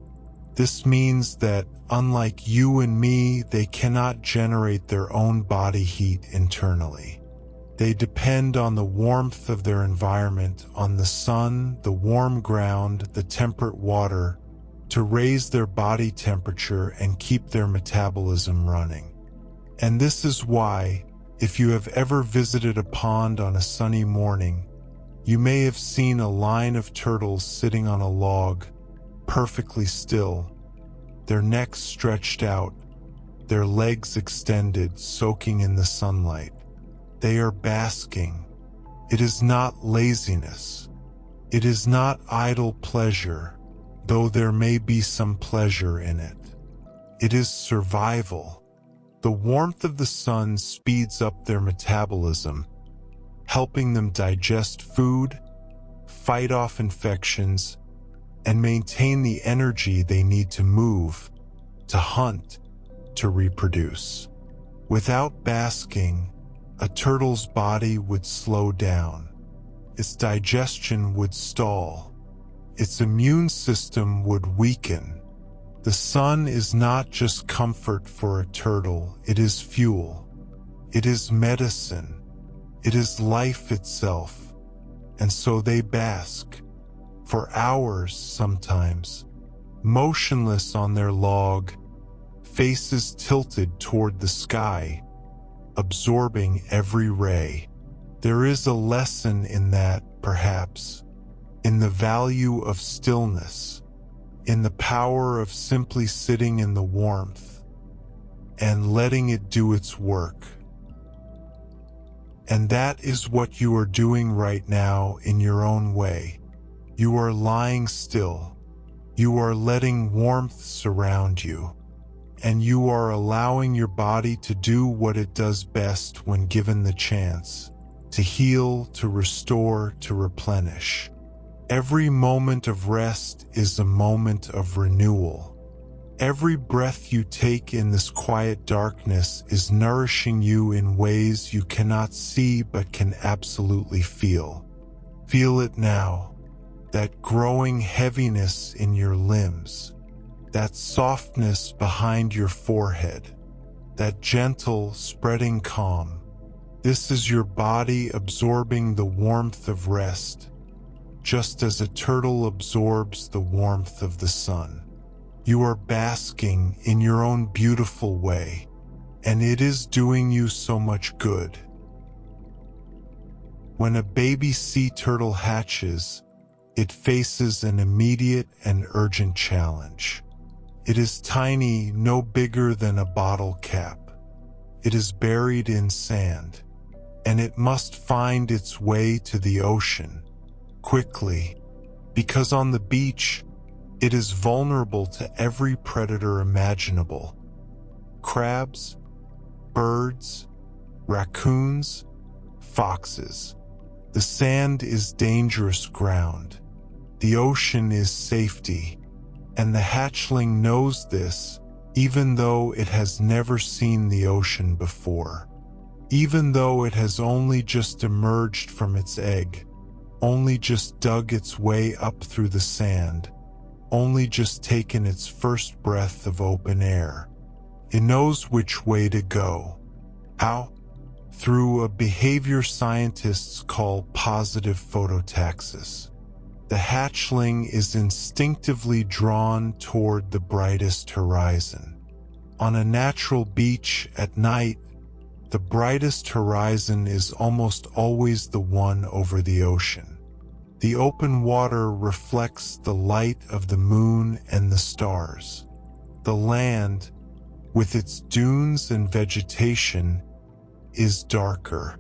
This means that, unlike you and me, they cannot generate their own body heat internally. They depend on the warmth of their environment, on the sun, the warm ground, the temperate water, to raise their body temperature and keep their metabolism running. And this is why, if you have ever visited a pond on a sunny morning, you may have seen a line of turtles sitting on a log, perfectly still, their necks stretched out, their legs extended, soaking in the sunlight. They are basking. It is not laziness. It is not idle pleasure, though there may be some pleasure in it. It is survival. The warmth of the sun speeds up their metabolism, helping them digest food, fight off infections, and maintain the energy they need to move, to hunt, to reproduce. Without basking, a turtle's body would slow down. Its digestion would stall. Its immune system would weaken. The sun is not just comfort for a turtle, it is fuel. It is medicine. It is life itself. And so they bask, for hours sometimes, motionless on their log, faces tilted toward the sky, absorbing every ray. There is a lesson in that, perhaps, in the value of stillness, in the power of simply sitting in the warmth and letting it do its work. And that is what you are doing right now in your own way. You are lying still. You are letting warmth surround you. And you are allowing your body to do what it does best when given the chance, to heal, to restore, to replenish. Every moment of rest is a moment of renewal. Every breath you take in this quiet darkness is nourishing you in ways you cannot see but can absolutely feel. Feel it now, that growing heaviness in your limbs, that softness behind your forehead, that gentle, spreading calm. This is your body absorbing the warmth of rest, just as a turtle absorbs the warmth of the sun. You are basking in your own beautiful way, and it is doing you so much good. When a baby sea turtle hatches, it faces an immediate and urgent challenge. It is tiny, no bigger than a bottle cap. It is buried in sand, and it must find its way to the ocean, quickly, because on the beach, it is vulnerable to every predator imaginable. Crabs, birds, raccoons, foxes. The sand is dangerous ground. The ocean is safety. And the hatchling knows this, even though it has never seen the ocean before. even though it has only just emerged from its egg, only just dug its way up through the sand, only just taken its first breath of open air. It knows which way to go. How? Through a behavior scientists call positive phototaxis. The hatchling is instinctively drawn toward the brightest horizon. On a natural beach at night, the brightest horizon is almost always the one over the ocean. The open water reflects the light of the moon and the stars. The land, with its dunes and vegetation, is darker,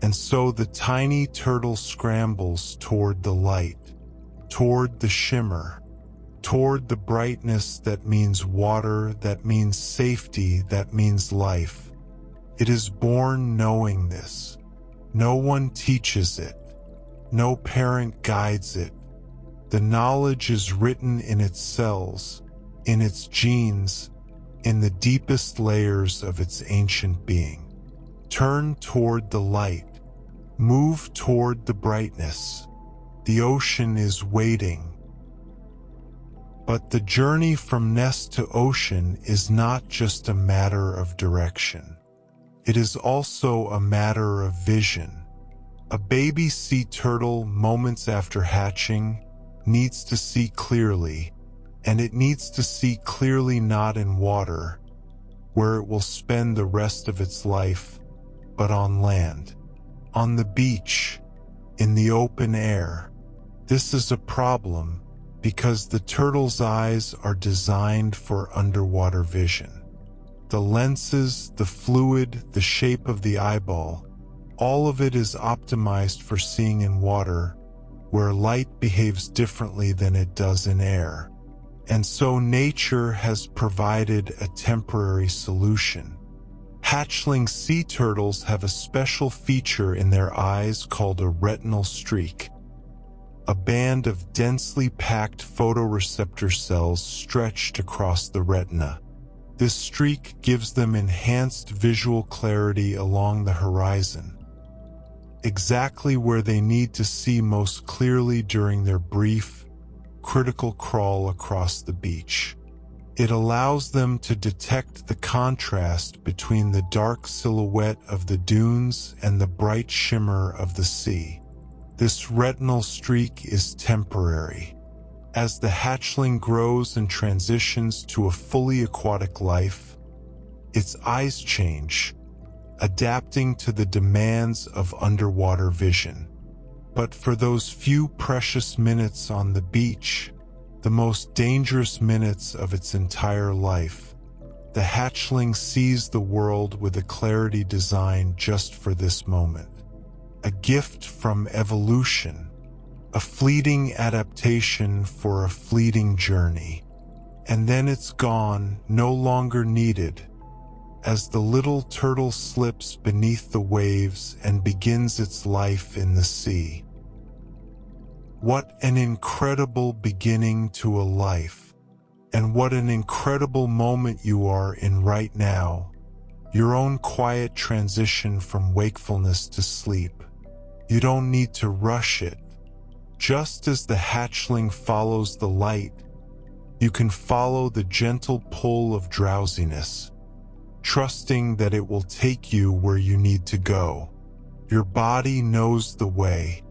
and so the tiny turtle scrambles toward the light, toward the shimmer, toward the brightness that means water, that means safety, that means life. It is born knowing this. No one teaches it. No parent guides it. The knowledge is written in its cells, in its genes, in the deepest layers of its ancient being. Turn toward the light. Move toward the brightness. The ocean is waiting. But the journey from nest to ocean is not just a matter of direction. It is also a matter of vision. A baby sea turtle, moments after hatching, needs to see clearly, and it needs to see clearly not in water, where it will spend the rest of its life, but on land, on the beach, in the open air. This is a problem because the turtle's eyes are designed for underwater vision. The lenses, the fluid, the shape of the eyeball, all of it is optimized for seeing in water, where light behaves differently than it does in air. And so nature has provided a temporary solution. Hatchling sea turtles have a special feature in their eyes called a retinal streak, a band of densely packed photoreceptor cells stretched across the retina. This streak gives them enhanced visual clarity along the horizon, exactly where they need to see most clearly during their brief, critical crawl across the beach. It allows them to detect the contrast between the dark silhouette of the dunes and the bright shimmer of the sea. This retinal streak is temporary. As the hatchling grows and transitions to a fully aquatic life, its eyes change, adapting to the demands of underwater vision. But for those few precious minutes on the beach, the most dangerous minutes of its entire life, the hatchling sees the world with a clarity designed just for this moment. A gift from evolution. A fleeting adaptation for a fleeting journey. And then it's gone, no longer needed, as the little turtle slips beneath the waves and begins its life in the sea. What an incredible beginning to a life, and what an incredible moment you are in right now, your own quiet transition from wakefulness to sleep. You don't need to rush it. Just as the hatchling follows the light, you can follow the gentle pull of drowsiness, trusting that it will take you where you need to go. Your body knows the way.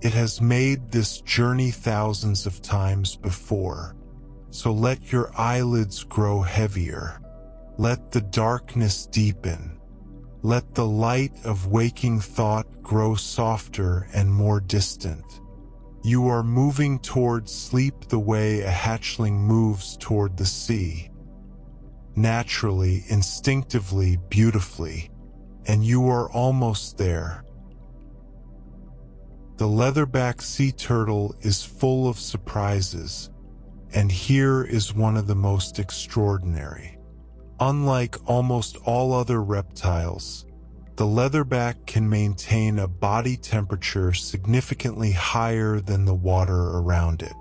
It has made this journey thousands of times before. So let your eyelids grow heavier. Let the darkness deepen. Let the light of waking thought grow softer and more distant. You are moving toward sleep the way a hatchling moves toward the sea. Naturally, instinctively, beautifully, and you are almost there. The leatherback sea turtle is full of surprises, and here is one of the most extraordinary. Unlike almost all other reptiles, the leatherback can maintain a body temperature significantly higher than the water around it.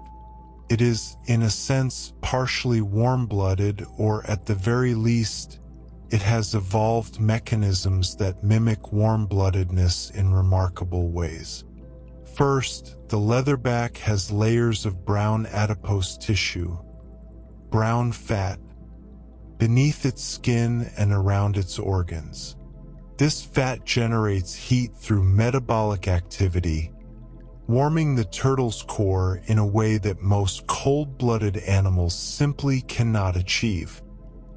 It is, in a sense, partially warm-blooded, or at the very least, it has evolved mechanisms that mimic warm-bloodedness in remarkable ways. First, the leatherback has layers of brown adipose tissue, brown fat, beneath its skin and around its organs. This fat generates heat through metabolic activity, warming the turtle's core in a way that most cold-blooded animals simply cannot achieve.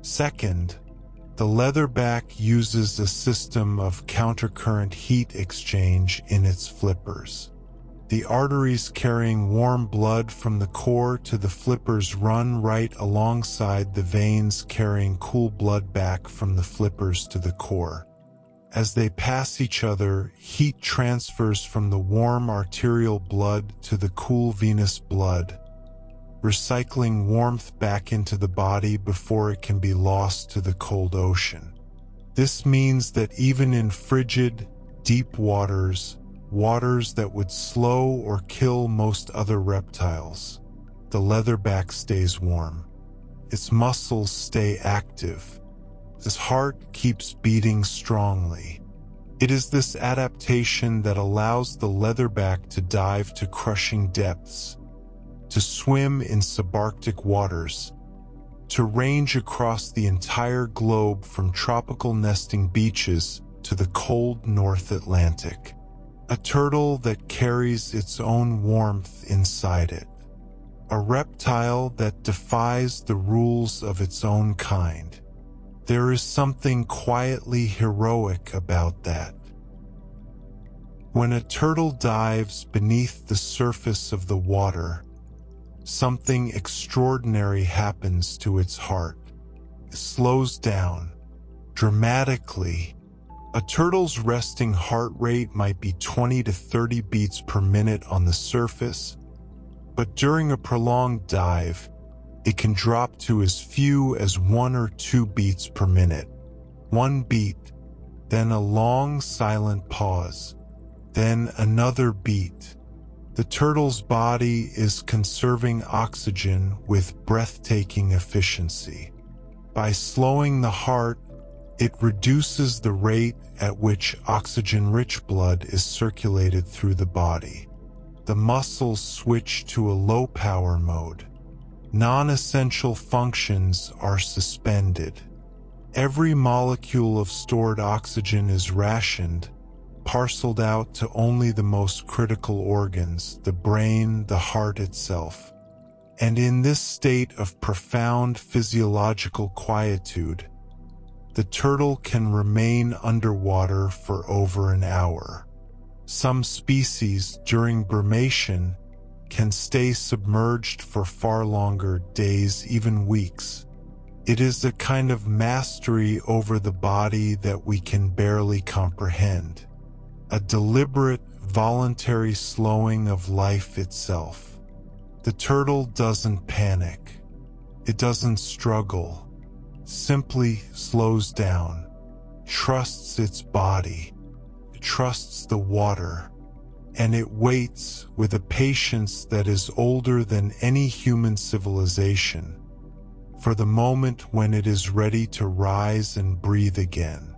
Second, the leatherback uses a system of countercurrent heat exchange in its flippers. The arteries carrying warm blood from the core to the flippers run right alongside the veins carrying cool blood back from the flippers to the core. As they pass each other, heat transfers from the warm arterial blood to the cool venous blood, recycling warmth back into the body before it can be lost to the cold ocean. This means that even in frigid, deep waters that would slow or kill most other reptiles, the leatherback stays warm. Its muscles stay active. Its heart keeps beating strongly. It is this adaptation that allows the leatherback to dive to crushing depths, to swim in subarctic waters, to range across the entire globe from tropical nesting beaches to the cold North Atlantic. A turtle that carries its own warmth inside it. A reptile that defies the rules of its own kind. There is something quietly heroic about that. When a turtle dives beneath the surface of the water, something extraordinary happens to its heart. It slows down, dramatically. A turtle's resting heart rate might be 20 to 30 beats per minute on the surface, but during a prolonged dive, it can drop to as few as 1 or 2 beats per minute. 1 beat, then a long silent pause, then another beat. The turtle's body is conserving oxygen with breathtaking efficiency. By slowing the heart, it reduces the rate at which oxygen-rich blood is circulated through the body. The muscles switch to a low-power mode. Non-essential functions are suspended. Every molecule of stored oxygen is rationed, parceled out to only the most critical organs, the brain, the heart itself. And in this state of profound physiological quietude, the turtle can remain underwater for over an hour. Some species, during brumation, can stay submerged for far longer, days, even weeks. It is a kind of mastery over the body that we can barely comprehend. A deliberate, voluntary slowing of life itself. The turtle doesn't panic. It doesn't struggle. Simply slows down, trusts its body, trusts the water, and it waits with a patience that is older than any human civilization for the moment when it is ready to rise and breathe again.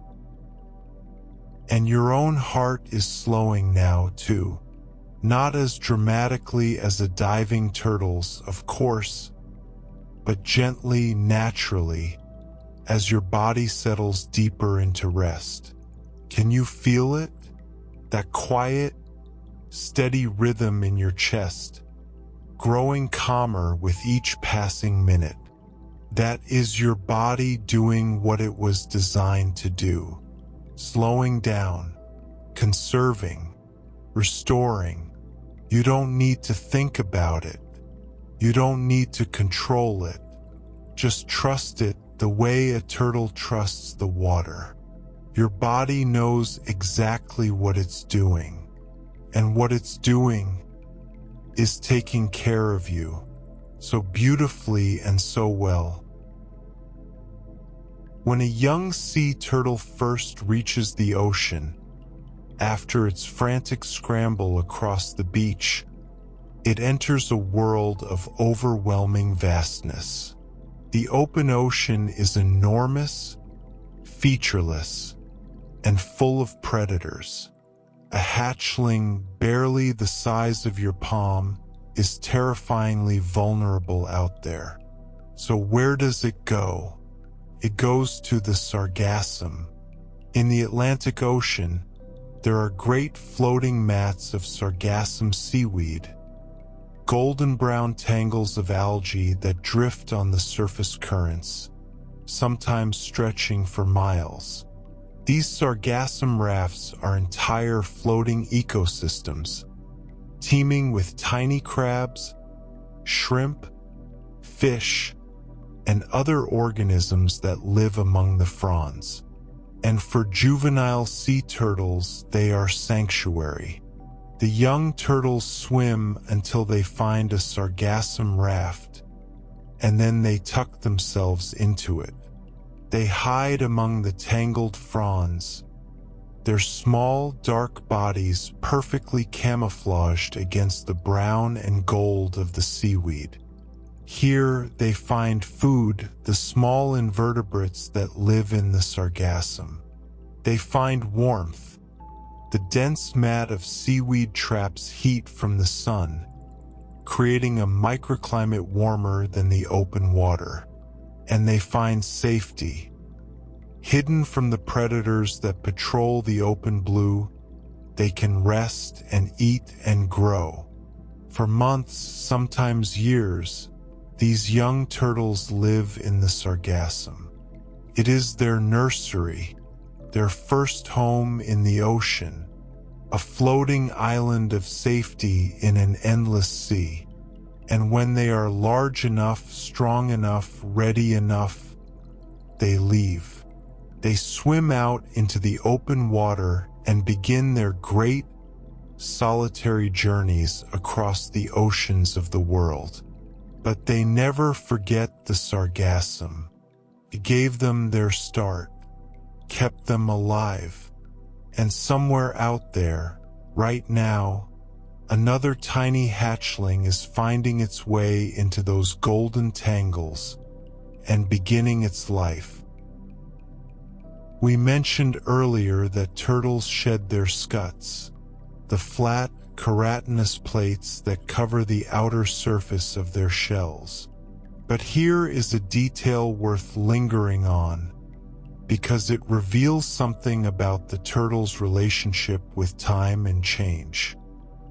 And your own heart is slowing now too, not as dramatically as a diving turtle's, of course, but gently, naturally, as your body settles deeper into rest. Can you feel it? That quiet, steady rhythm in your chest, growing calmer with each passing minute. That is your body doing what it was designed to do. Slowing down, conserving, restoring. You don't need to think about it. You don't need to control it. Just trust it the way a turtle trusts the water. Your body knows exactly what it's doing, and what it's doing is taking care of you so beautifully and so well. When a young sea turtle first reaches the ocean, after its frantic scramble across the beach, it enters a world of overwhelming vastness. The open ocean is enormous, featureless, and full of predators. A hatchling barely the size of your palm is terrifyingly vulnerable out there. So where does it go? It goes to the sargassum. In the Atlantic Ocean, there are great floating mats of sargassum seaweed, golden brown tangles of algae that drift on the surface currents, sometimes stretching for miles. These sargassum rafts are entire floating ecosystems, teeming with tiny crabs, shrimp, fish, and other organisms that live among the fronds. And for juvenile sea turtles, they are sanctuary. The young turtles swim until they find a sargassum raft, and then they tuck themselves into it. They hide among the tangled fronds, their small, dark bodies perfectly camouflaged against the brown and gold of the seaweed. Here they find food, the small invertebrates that live in the sargassum. They find warmth. The dense mat of seaweed traps heat from the sun, creating a microclimate warmer than the open water. And they find safety. Hidden from the predators that patrol the open blue, they can rest and eat and grow. For months, sometimes years, these young turtles live in the sargassum. It is their nursery, their first home in the ocean, a floating island of safety in an endless sea. And when they are large enough, strong enough, ready enough, they leave. They swim out into the open water and begin their great, solitary journeys across the oceans of the world. But they never forget the sargassum. It gave them their start, kept them alive. And somewhere out there, right now, another tiny hatchling is finding its way into those golden tangles and beginning its life. We mentioned earlier that turtles shed their scuts, the flat, keratinous plates that cover the outer surface of their shells. But here is a detail worth lingering on, because it reveals something about the turtle's relationship with time and change.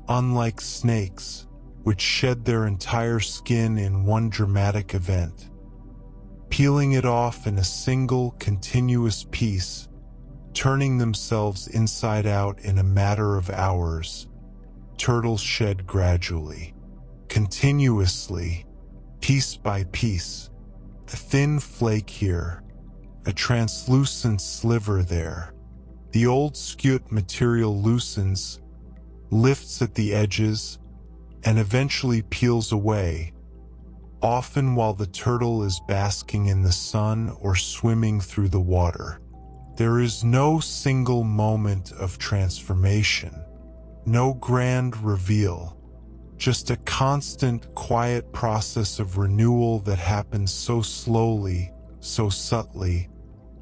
Unlike snakes, which shed their entire skin in one dramatic event, peeling it off in a single continuous piece, turning themselves inside out in a matter of hours, turtles shed gradually, continuously, piece by piece. A thin flake here, a translucent sliver there. The old scute material loosens, lifts at the edges, and eventually peels away, often while the turtle is basking in the sun or swimming through the water. There is no single moment of transformation, no grand reveal, just a constant, quiet process of renewal that happens so slowly, so subtly,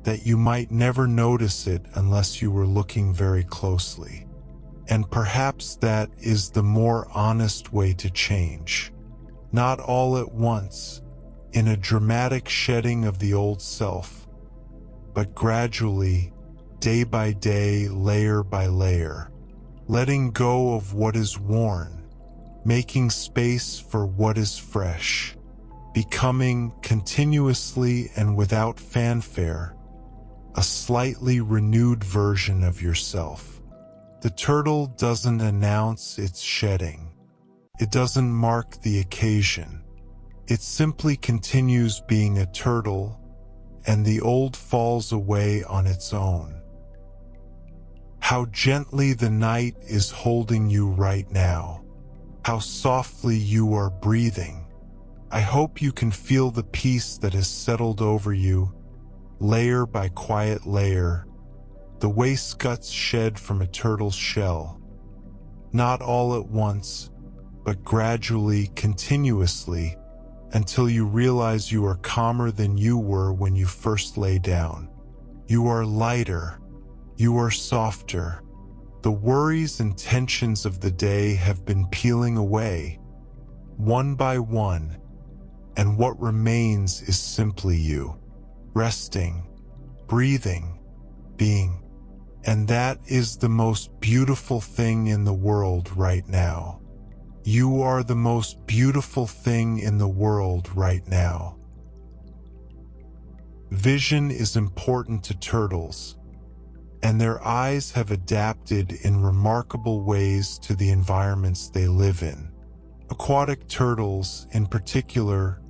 that you might never notice it unless you were looking very closely. And perhaps that is the more honest way to change. Not all at once, in a dramatic shedding of the old self, but gradually, day by day, layer by layer, letting go of what is worn, making space for what is fresh, becoming continuously and without fanfare, a slightly renewed version of yourself. The turtle doesn't announce its shedding. It doesn't mark the occasion. It simply continues being a turtle, and the old falls away on its own. How gently the night is holding you right now. How softly you are breathing. I hope you can feel the peace that has settled over you, layer by quiet layer, the way scuts shed from a turtle's shell. Not all at once, but gradually, continuously, until you realize you are calmer than you were when you first lay down. You are lighter. You are softer. The worries and tensions of the day have been peeling away, one by one, and what remains is simply you, resting, breathing, being. And that is the most beautiful thing in the world right now. You are the most beautiful thing in the world right now. Vision is important to turtles, and their eyes have adapted in remarkable ways to the environments they live in. Aquatic turtles, in particular,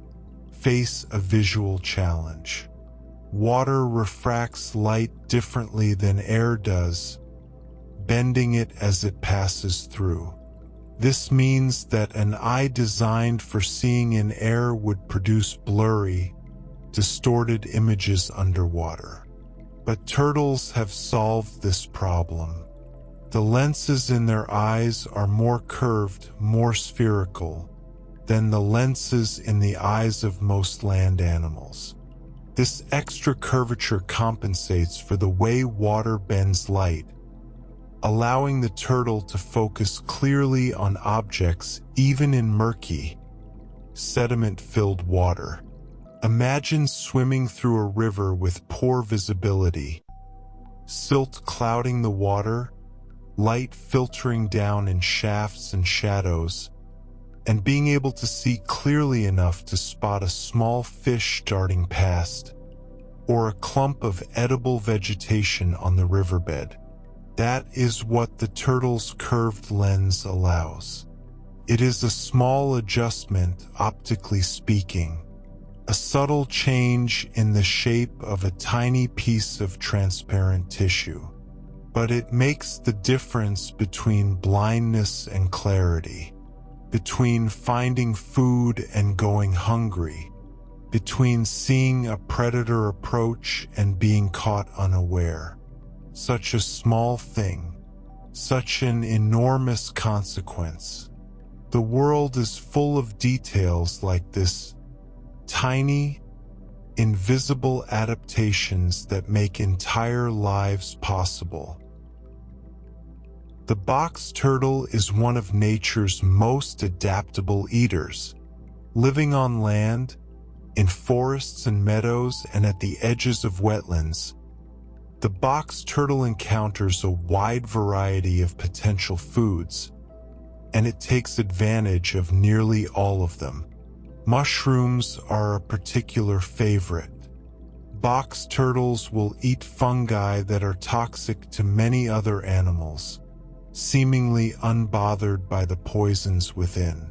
face a visual challenge. Water refracts light differently than air does, bending it as it passes through. This means that an eye designed for seeing in air would produce blurry, distorted images underwater. But turtles have solved this problem. The lenses in their eyes are more curved, more spherical, than the lenses in the eyes of most land animals. This extra curvature compensates for the way water bends light, allowing the turtle to focus clearly on objects even in murky, sediment-filled water. Imagine swimming through a river with poor visibility, silt clouding the water, light filtering down in shafts and shadows, and being able to see clearly enough to spot a small fish darting past, or a clump of edible vegetation on the riverbed. That is what the turtle's curved lens allows. It is a small adjustment, optically speaking, a subtle change in the shape of a tiny piece of transparent tissue. But it makes the difference between blindness and clarity, between finding food and going hungry, between seeing a predator approach and being caught unaware. Such a small thing, such an enormous consequence. The world is full of details like this, tiny, invisible adaptations that make entire lives possible. The box turtle is one of nature's most adaptable eaters. Living on land, in forests and meadows, and at the edges of wetlands, the box turtle encounters a wide variety of potential foods, and it takes advantage of nearly all of them. Mushrooms are a particular favorite. Box turtles will eat fungi that are toxic to many other animals, seemingly unbothered by the poisons within.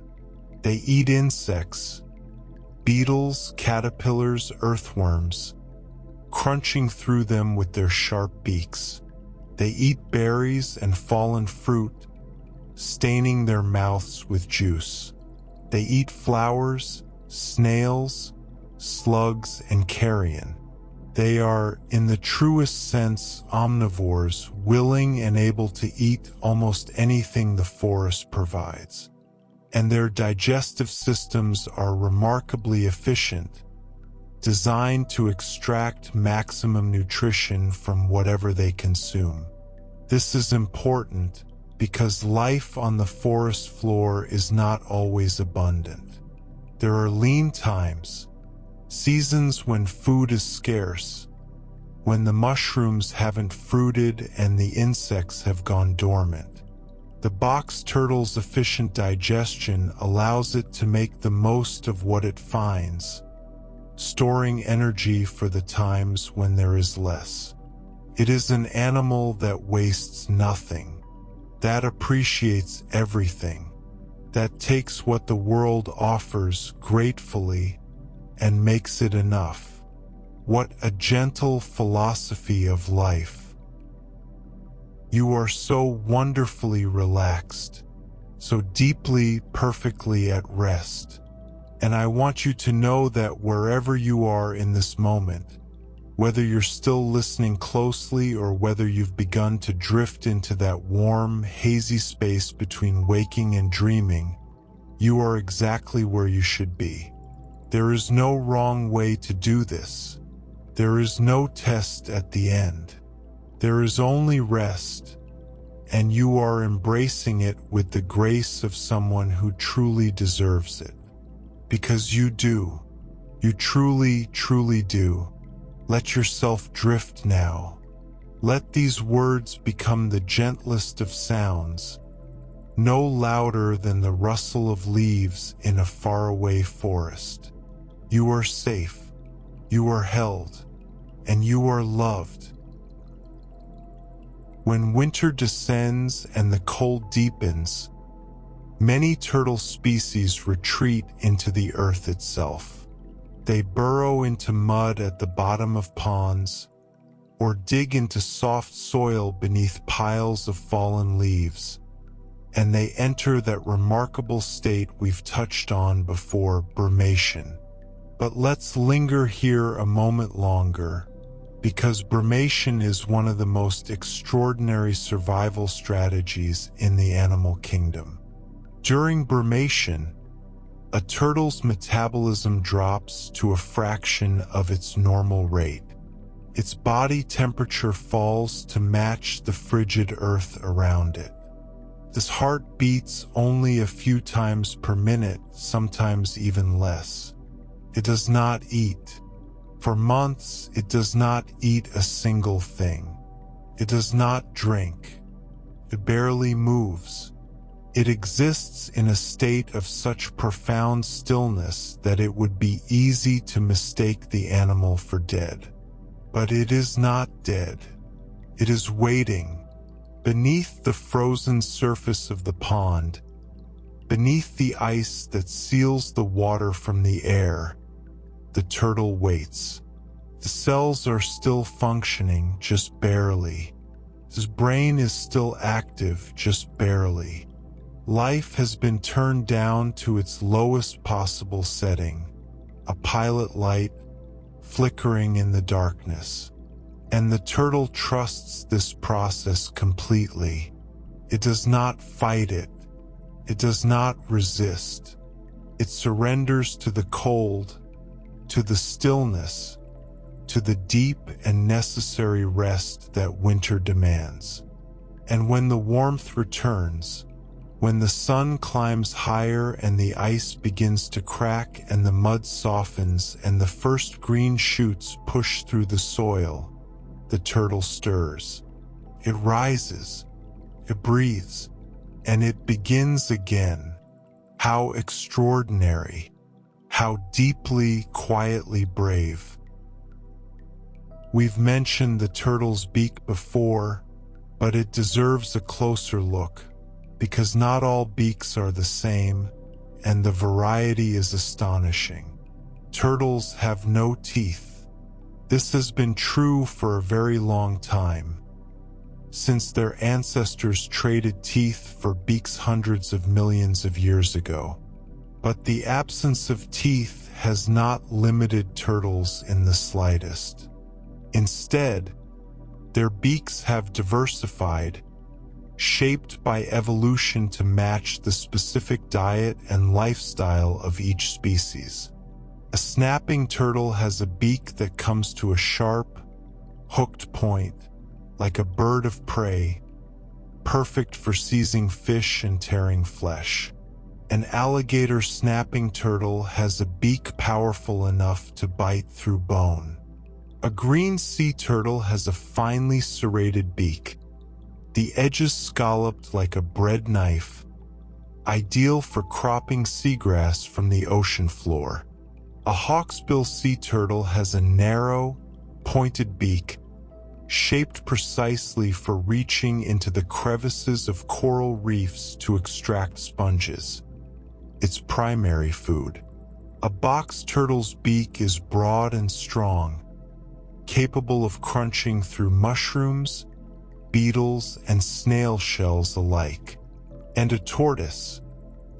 They eat insects, beetles, caterpillars, earthworms, crunching through them with their sharp beaks. They eat berries and fallen fruit, staining their mouths with juice. They eat flowers, snails, slugs, and carrion. They are, in the truest sense, omnivores, willing and able to eat almost anything the forest provides. And their digestive systems are remarkably efficient, designed to extract maximum nutrition from whatever they consume. This is important because life on the forest floor is not always abundant. There are lean times, seasons when food is scarce, when the mushrooms haven't fruited and the insects have gone dormant. The box turtle's efficient digestion allows it to make the most of what it finds, storing energy for the times when there is less. It is an animal that wastes nothing, that appreciates everything, that takes what the world offers gratefully and makes it enough. What a gentle philosophy of life. You are so wonderfully relaxed, so deeply, perfectly at rest. And I want you to know that wherever you are in this moment, whether you're still listening closely or whether you've begun to drift into that warm, hazy space between waking and dreaming, you are exactly where you should be. There is no wrong way to do this. There is no test at the end. There is only rest, and you are embracing it with the grace of someone who truly deserves it. Because you do. You truly, truly do. Let yourself drift now. Let these words become the gentlest of sounds, no louder than the rustle of leaves in a faraway forest. You are safe, you are held, and you are loved. When winter descends and the cold deepens, many turtle species retreat into the earth itself. They burrow into mud at the bottom of ponds, or dig into soft soil beneath piles of fallen leaves, and they enter that remarkable state we've touched on before, brumation. But let's linger here a moment longer, because brumation is one of the most extraordinary survival strategies in the animal kingdom. During brumation, a turtle's metabolism drops to a fraction of its normal rate. Its body temperature falls to match the frigid earth around it. This heart beats only a few times per minute, sometimes even less. It does not eat. For months, it does not eat a single thing. It does not drink. It barely moves. It exists in a state of such profound stillness that it would be easy to mistake the animal for dead. But it is not dead. It is waiting. Beneath the frozen surface of the pond, beneath the ice that seals the water from the air, the turtle waits. The cells are still functioning, just barely. His brain is still active, just barely. Life has been turned down to its lowest possible setting, a pilot light flickering in the darkness. And the turtle trusts this process completely. It does not fight it. It does not resist. It surrenders to the cold, to the stillness, to the deep and necessary rest that winter demands. And when the warmth returns, when the sun climbs higher and the ice begins to crack and the mud softens and the first green shoots push through the soil, the turtle stirs. It rises, it breathes, and it begins again. How extraordinary, how deeply, quietly brave. We've mentioned the turtle's beak before, but it deserves a closer look, because not all beaks are the same, and the variety is astonishing. Turtles have no teeth. This has been true for a very long time, since their ancestors traded teeth for beaks hundreds of millions of years ago. But the absence of teeth has not limited turtles in the slightest. Instead, their beaks have diversified, shaped by evolution to match the specific diet and lifestyle of each species. A snapping turtle has a beak that comes to a sharp, hooked point, like a bird of prey, perfect for seizing fish and tearing flesh. An alligator snapping turtle has a beak powerful enough to bite through bone. A green sea turtle has a finely serrated beak, the edges scalloped like a bread knife, ideal for cropping seagrass from the ocean floor. A hawksbill sea turtle has a narrow, pointed beak, shaped precisely for reaching into the crevices of coral reefs to extract sponges, its primary food. A box turtle's beak is broad and strong, capable of crunching through mushrooms, beetles, and snail shells alike. And a tortoise,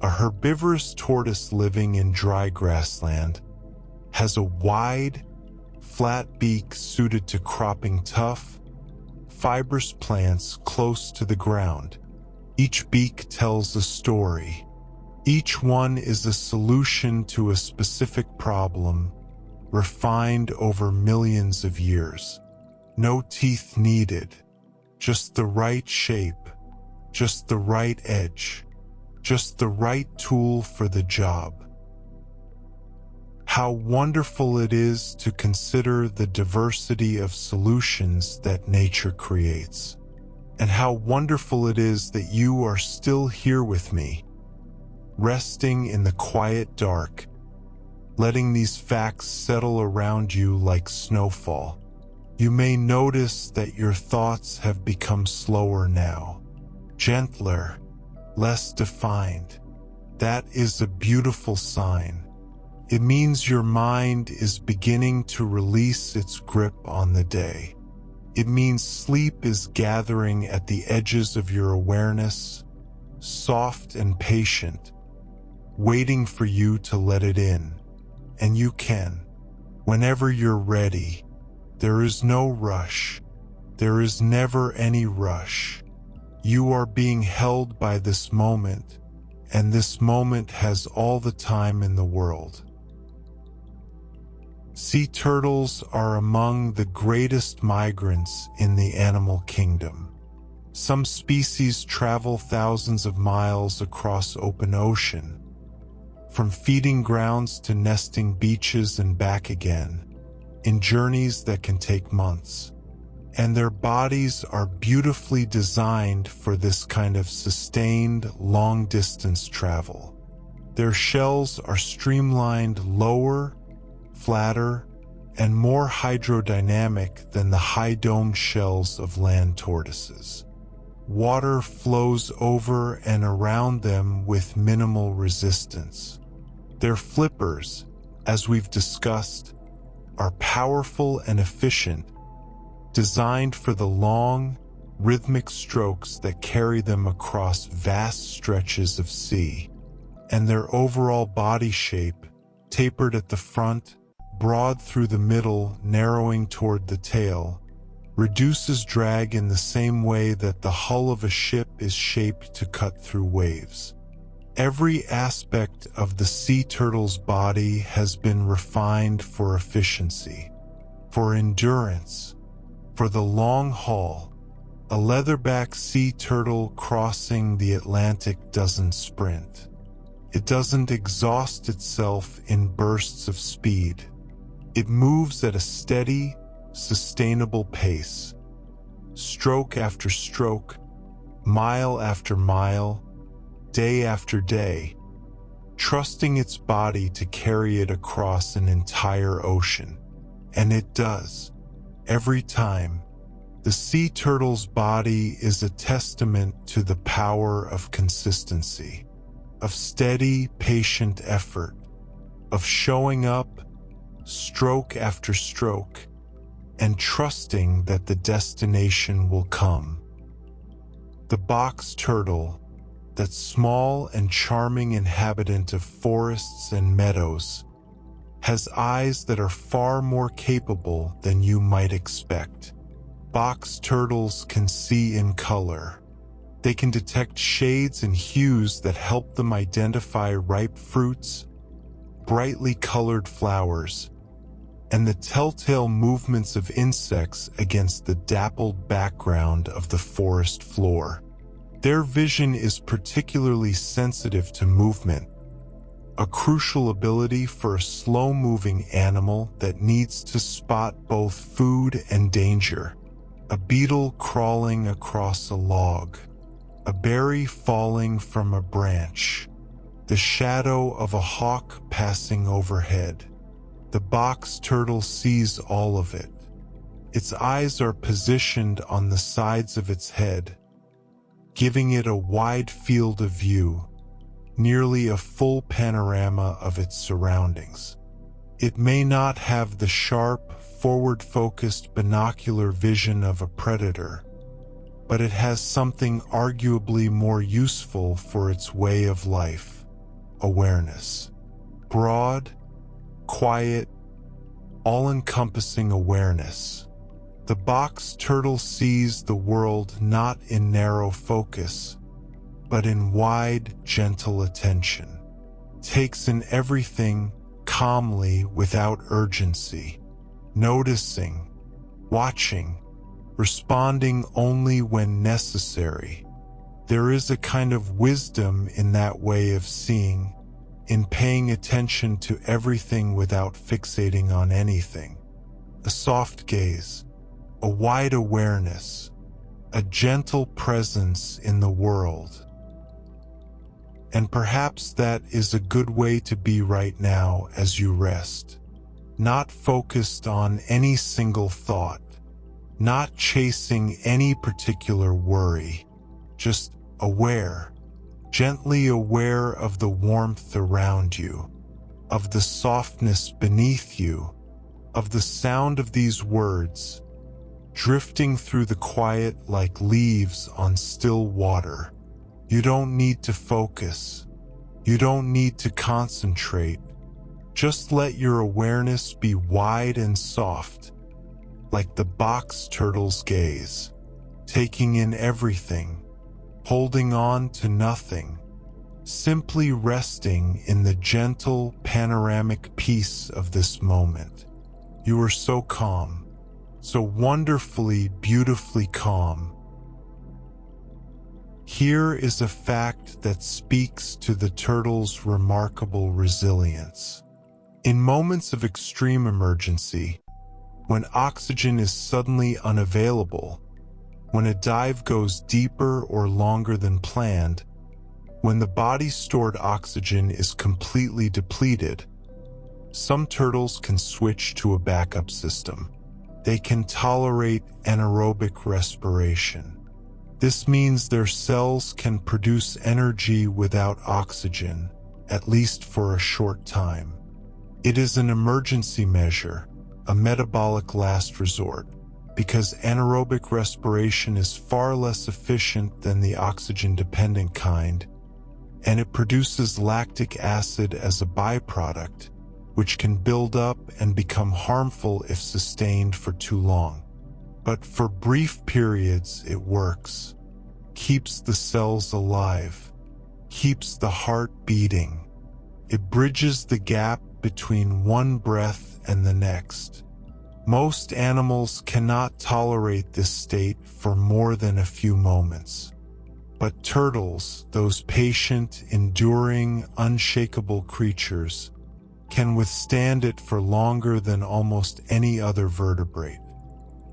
a herbivorous tortoise living in dry grassland, has a wide, flat beak suited to cropping tough, fibrous plants close to the ground. Each beak tells a story. Each one is a solution to a specific problem, refined over millions of years. No teeth needed, just the right shape, just the right edge, just the right tool for the job. How wonderful it is to consider the diversity of solutions that nature creates. And how wonderful it is that you are still here with me, resting in the quiet dark, letting these facts settle around you like snowfall. You may notice that your thoughts have become slower now, gentler, less defined. That is a beautiful sign. It means your mind is beginning to release its grip on the day. It means sleep is gathering at the edges of your awareness, soft and patient, waiting for you to let it in. And you can, whenever you're ready. There is no rush. There is never any rush. You are being held by this moment, and this moment has all the time in the world. Sea turtles are among the greatest migrants in the animal kingdom. Some species travel thousands of miles across open ocean, from feeding grounds to nesting beaches and back again, in journeys that can take months. And their bodies are beautifully designed for this kind of sustained, long-distance travel. Their shells are streamlined lower, flatter, and more hydrodynamic than the high-domed shells of land tortoises. Water flows over and around them with minimal resistance. Their flippers, as we've discussed, are powerful and efficient, designed for the long, rhythmic strokes that carry them across vast stretches of sea. And their overall body shape, tapered at the front, broad through the middle, narrowing toward the tail, reduces drag in the same way that the hull of a ship is shaped to cut through waves. Every aspect of the sea turtle's body has been refined for efficiency, for endurance, for the long haul. A leatherback sea turtle crossing the Atlantic doesn't sprint. It doesn't exhaust itself in bursts of speed. It moves at a steady, sustainable pace, stroke after stroke, mile after mile, day after day, trusting its body to carry it across an entire ocean. And it does, every time. The sea turtle's body is a testament to the power of consistency, of steady, patient effort, of showing up, stroke after stroke, and trusting that the destination will come. The box turtle, that small and charming inhabitant of forests and meadows, has eyes that are far more capable than you might expect. Box turtles can see in color. They can detect shades and hues that help them identify ripe fruits, brightly colored flowers, and the telltale movements of insects against the dappled background of the forest floor. Their vision is particularly sensitive to movement, a crucial ability for a slow-moving animal that needs to spot both food and danger. A beetle crawling across a log, a berry falling from a branch, the shadow of a hawk passing overhead. The box turtle sees all of it. Its eyes are positioned on the sides of its head, giving it a wide field of view, nearly a full panorama of its surroundings. It may not have the sharp, forward-focused binocular vision of a predator, but it has something arguably more useful for its way of life: awareness. Broad, quiet, all-encompassing awareness. The box turtle sees the world not in narrow focus, but in wide, gentle attention. Takes in everything, calmly without urgency, noticing, watching, responding only when necessary. There is a kind of wisdom in that way of seeing, in paying attention to everything without fixating on anything. A soft gaze, a wide awareness, a gentle presence in the world. And perhaps that is a good way to be right now as you rest. Not focused on any single thought, not chasing any particular worry, just aware, gently aware of the warmth around you, of the softness beneath you, of the sound of these words, drifting through the quiet like leaves on still water. You don't need to focus. You don't need to concentrate. Just let your awareness be wide and soft, like the box turtle's gaze, taking in everything, holding on to nothing, simply resting in the gentle, panoramic peace of this moment. You are so calm, so wonderfully, beautifully calm. Here is a fact that speaks to the turtle's remarkable resilience. In moments of extreme emergency, when oxygen is suddenly unavailable, when a dive goes deeper or longer than planned, when the body's stored oxygen is completely depleted, some turtles can switch to a backup system. They can tolerate anaerobic respiration. This means their cells can produce energy without oxygen, at least for a short time. It is an emergency measure, a metabolic last resort, because anaerobic respiration is far less efficient than the oxygen-dependent kind, and it produces lactic acid as a byproduct, which can build up and become harmful if sustained for too long. But for brief periods it works, keeps the cells alive, keeps the heart beating. It bridges the gap between one breath and the next. Most animals cannot tolerate this state for more than a few moments. But turtles, those patient, enduring, unshakable creatures, can withstand it for longer than almost any other vertebrate.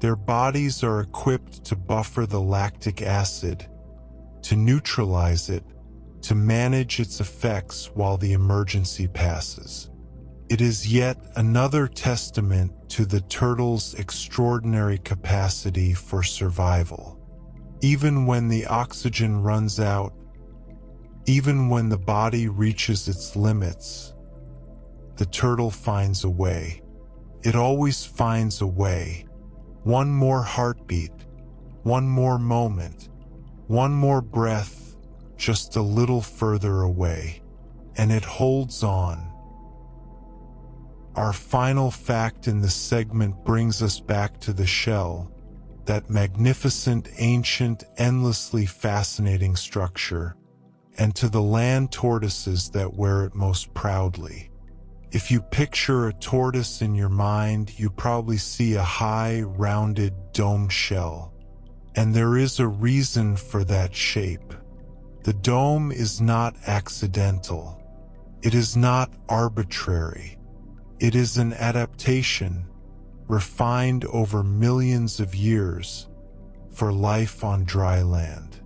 Their bodies are equipped to buffer the lactic acid, to neutralize it, to manage its effects while the emergency passes. It is yet another testament to the turtle's extraordinary capacity for survival. Even when the oxygen runs out, even when the body reaches its limits, the turtle finds a way. It always finds a way. One more heartbeat, one more moment, one more breath, just a little further away, and it holds on. Our final fact in this segment brings us back to the shell, that magnificent, ancient, endlessly fascinating structure, and to the land tortoises that wear it most proudly. If you picture a tortoise in your mind, you probably see a high, rounded, domed shell. And there is a reason for that shape. The dome is not accidental. It is not arbitrary. It is an adaptation, refined over millions of years, for life on dry land.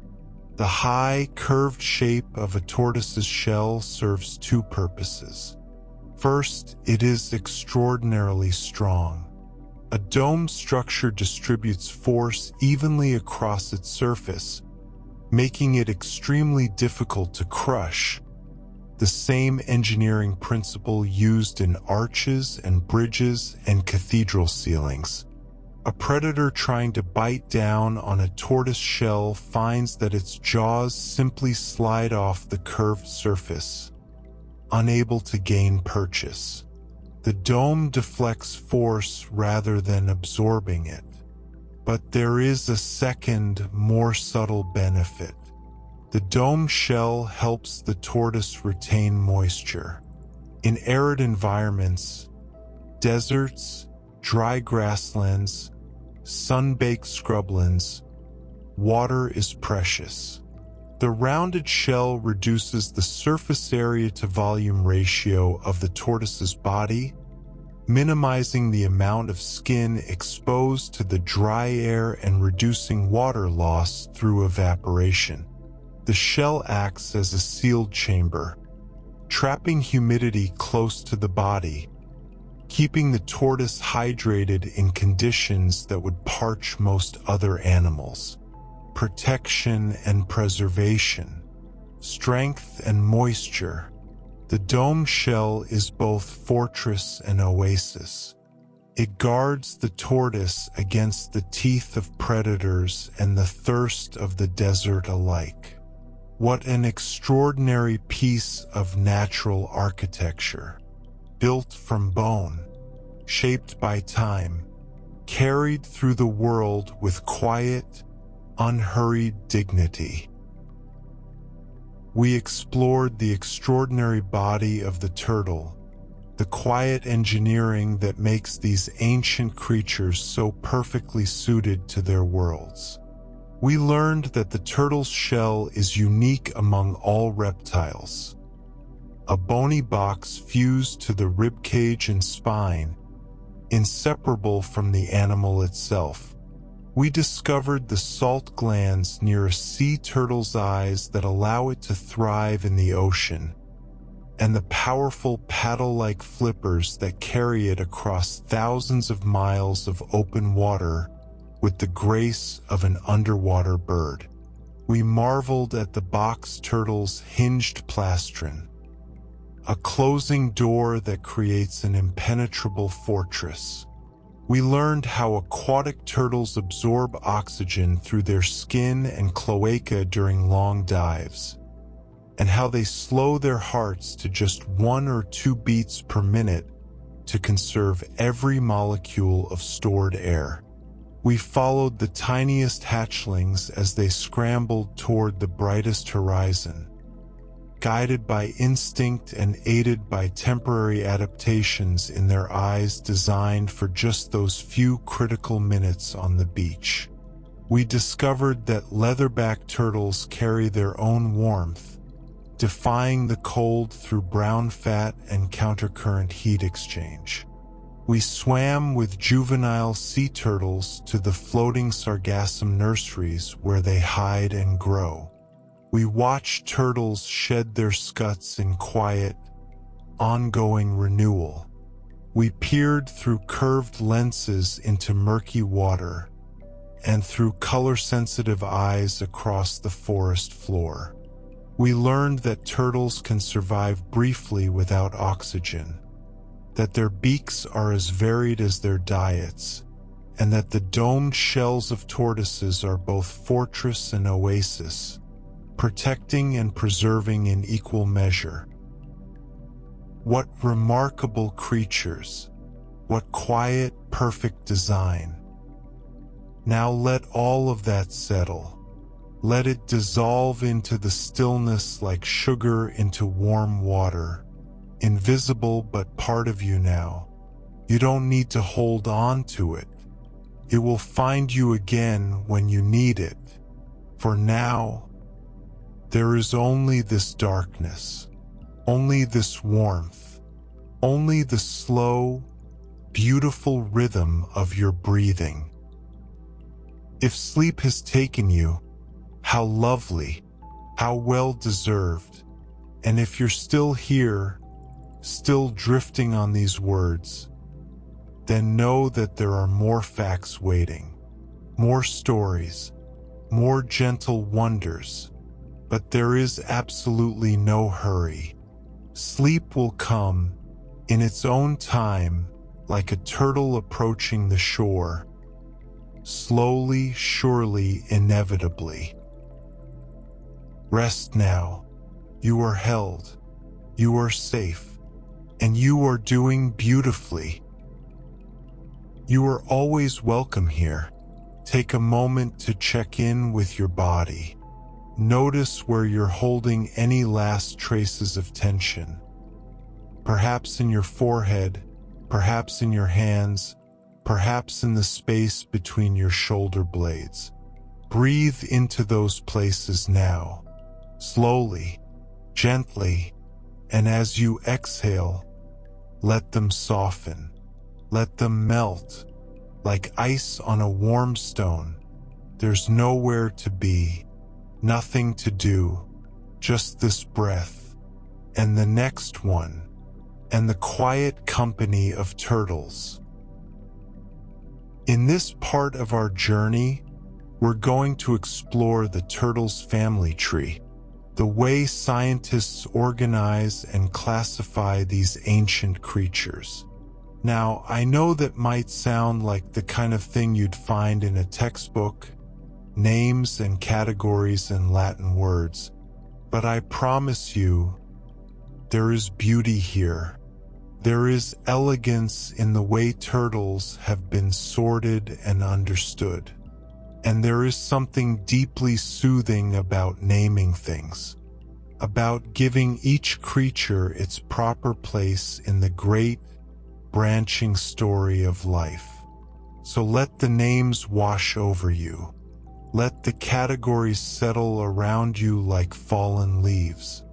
The high, curved shape of a tortoise's shell serves two purposes. First, it is extraordinarily strong. A dome structure distributes force evenly across its surface, making it extremely difficult to crush. The same engineering principle used in arches and bridges and cathedral ceilings. A predator trying to bite down on a tortoise shell finds that its jaws simply slide off the curved surface, unable to gain purchase. The dome deflects force rather than absorbing it. But there is a second, more subtle benefit. The dome shell helps the tortoise retain moisture. In arid environments, deserts, dry grasslands, sun-baked scrublands, water is precious. The rounded shell reduces the surface area to volume ratio of the tortoise's body, minimizing the amount of skin exposed to the dry air and reducing water loss through evaporation. The shell acts as a sealed chamber, trapping humidity close to the body, keeping the tortoise hydrated in conditions that would parch most other animals. Protection and preservation, strength and moisture. The dome shell is both fortress and oasis. It guards the tortoise against the teeth of predators and the thirst of the desert alike. What an extraordinary piece of natural architecture, built from bone, shaped by time, carried through the world with quiet, unhurried dignity. We explored the extraordinary body of the turtle, the quiet engineering that makes these ancient creatures so perfectly suited to their worlds. We learned that the turtle's shell is unique among all reptiles. A bony box fused to the ribcage and spine, inseparable from the animal itself. We discovered the salt glands near a sea turtle's eyes that allow it to thrive in the ocean, and the powerful paddle-like flippers that carry it across thousands of miles of open water with the grace of an underwater bird. We marveled at the box turtle's hinged plastron, a closing door that creates an impenetrable fortress. We learned how aquatic turtles absorb oxygen through their skin and cloaca during long dives, and how they slow their hearts to just 1 or 2 beats per minute to conserve every molecule of stored air. We followed the tiniest hatchlings as they scrambled toward the brightest horizon, guided by instinct and aided by temporary adaptations in their eyes designed for just those few critical minutes on the beach. We discovered that leatherback turtles carry their own warmth, defying the cold through brown fat and countercurrent heat exchange. We swam with juvenile sea turtles to the floating sargassum nurseries where they hide and grow. We watched turtles shed their scuts in quiet, ongoing renewal. We peered through curved lenses into murky water and through color-sensitive eyes across the forest floor. We learned that turtles can survive briefly without oxygen, that their beaks are as varied as their diets, and that the domed shells of tortoises are both fortress and oasis, protecting and preserving in equal measure. What remarkable creatures! What quiet, perfect design! Now let all of that settle. Let it dissolve into the stillness like sugar into warm water, invisible but part of you now. You don't need to hold on to it. It will find you again when you need it. For now, there is only this darkness, only this warmth, only the slow, beautiful rhythm of your breathing. If sleep has taken you, how lovely, how well deserved. And if you're still here, still drifting on these words, then know that there are more facts waiting, more stories, more gentle wonders. But there is absolutely no hurry. Sleep will come, in its own time, like a turtle approaching the shore, slowly, surely, inevitably. Rest now. You are held. You are safe. And you are doing beautifully. You are always welcome here. Take a moment to check in with your body. Notice where you're holding any last traces of tension. perhaps in your forehead, perhaps in your hands, perhaps in the space between your shoulder blades. Breathe into those places now, slowly, gently, and as you exhale, let them soften. Let them melt, like ice on a warm stone. There's nowhere to be, nothing to do, just this breath, and the next one, and the quiet company of turtles. In this part of our journey, we're going to explore the turtle's family tree, the way scientists organize and classify these ancient creatures. Now, I know that might sound like the kind of thing you'd find in a textbook, names and categories and Latin words, but I promise you, there is beauty here. There is elegance in the way turtles have been sorted and understood. And there is something deeply soothing about naming things, about giving each creature its proper place in the great, branching story of life. So let the names wash over you. Let the categories settle around you like fallen leaves.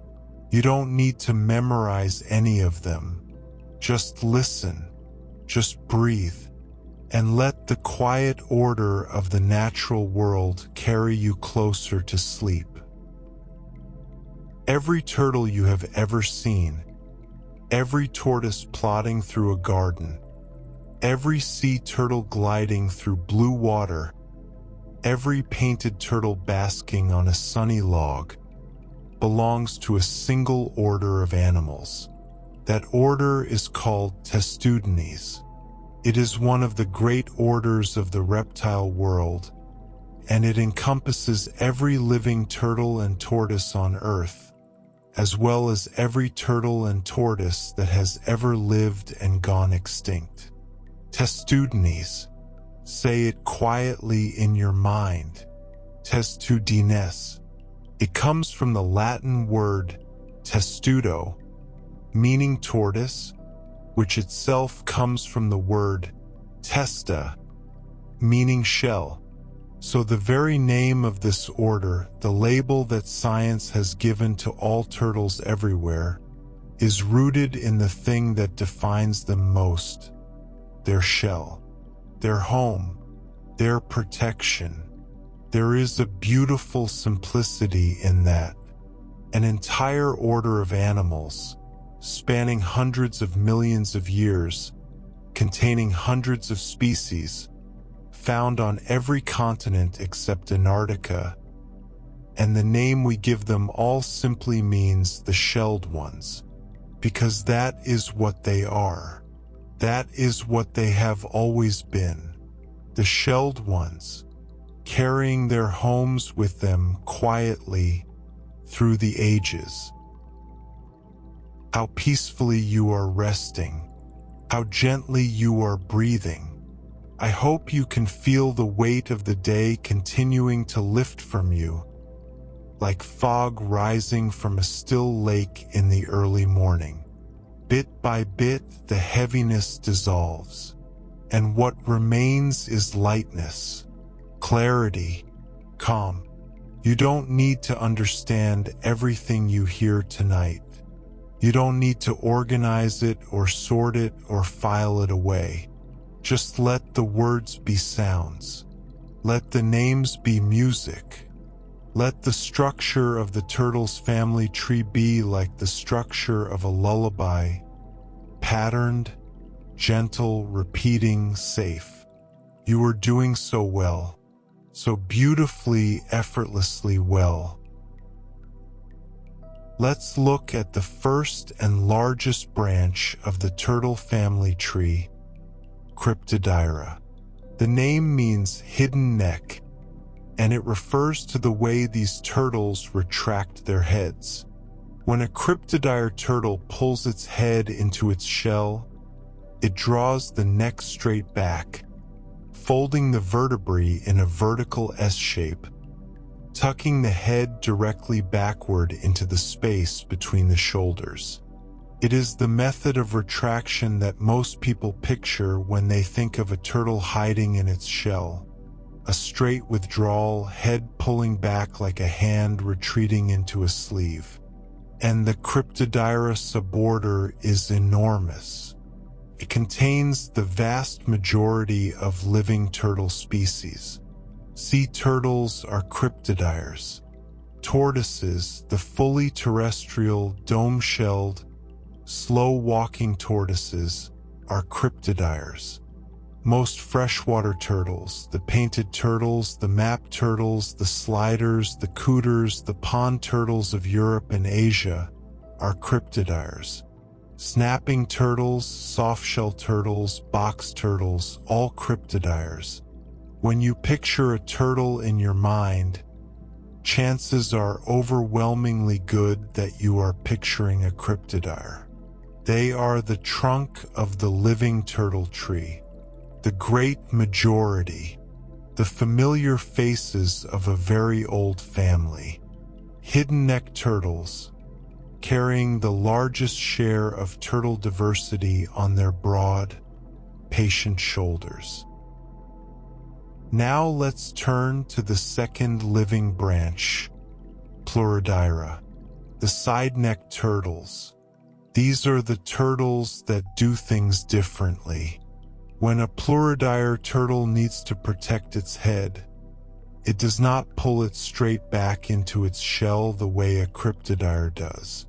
You don't need to memorize any of them. Just listen, just breathe, and let the quiet order of the natural world carry you closer to sleep. Every turtle you have ever seen, every tortoise plodding through a garden, every sea turtle gliding through blue water, every painted turtle basking on a sunny log, belongs to a single order of animals. That order is called Testudines. It is one of the great orders of the reptile world, and it encompasses every living turtle and tortoise on Earth, as well as every turtle and tortoise that has ever lived and gone extinct. Testudines. Say it quietly in your mind. Testudines. It comes from the Latin word testudo, meaning tortoise, which itself comes from the word testa, meaning shell. So the very name of this order, the label that science has given to all turtles everywhere, is rooted in the thing that defines them most: their shell, their home, their protection. There is a beautiful simplicity in that. An entire order of animals, spanning hundreds of millions of years, containing hundreds of species, found on every continent except Antarctica, and the name we give them all simply means the shelled ones, because that is what they are. That is what they have always been, the shelled ones, carrying their homes with them quietly through the ages. How peacefully you are resting, how gently you are breathing. I hope you can feel the weight of the day continuing to lift from you, like fog rising from a still lake in the early morning. Bit by bit, the heaviness dissolves, and what remains is lightness, clarity, calm. You don't need to understand everything you hear tonight. You don't need to organize it or sort it or file it away. Just let the words be sounds. Let the names be music. Let the structure of the turtle's family tree be like the structure of a lullaby, patterned, gentle, repeating, safe. You are doing so well, so beautifully, effortlessly well. Let's look at the first and largest branch of the turtle family tree, Cryptodyra. The name means hidden neck, and it refers to the way these turtles retract their heads. When a Cryptodyra turtle pulls its head into its shell, it draws the neck straight back, folding the vertebrae in a vertical S shape, tucking the head directly backward into the space between the shoulders. It is the method of retraction that most people picture when they think of a turtle hiding in its shell. A straight withdrawal, head pulling back like a hand retreating into a sleeve. And the Cryptodyra suborder is enormous. It contains the vast majority of living turtle species. Sea turtles are cryptodyres. Tortoises, the fully terrestrial, dome-shelled, slow-walking tortoises, are cryptodyres. Most freshwater turtles, the painted turtles, the map turtles, the sliders, the cooters, the pond turtles of Europe and Asia, are cryptodyres. Snapping turtles, soft-shell turtles, box turtles, all cryptodyres. When you picture a turtle in your mind, chances are overwhelmingly good that you are picturing a cryptodyre. They are the trunk of the living turtle tree. The great majority, the familiar faces of a very old family. Hidden-neck turtles, carrying the largest share of turtle diversity on their broad, patient shoulders. Now let's turn to the second living branch, Pluridyra, the side-neck turtles. These are the turtles that do things differently. When a pluridyre turtle needs to protect its head, it does not pull it straight back into its shell the way a cryptodyre does.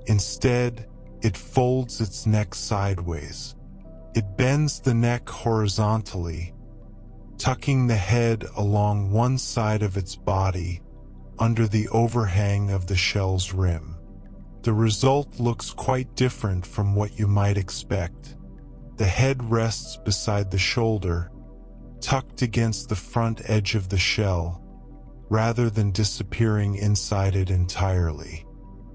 Instead, it folds its neck sideways. It bends the neck horizontally, tucking the head along one side of its body under the overhang of the shell's rim. The result looks quite different from what you might expect. The head rests beside the shoulder, tucked against the front edge of the shell, rather than disappearing inside it entirely.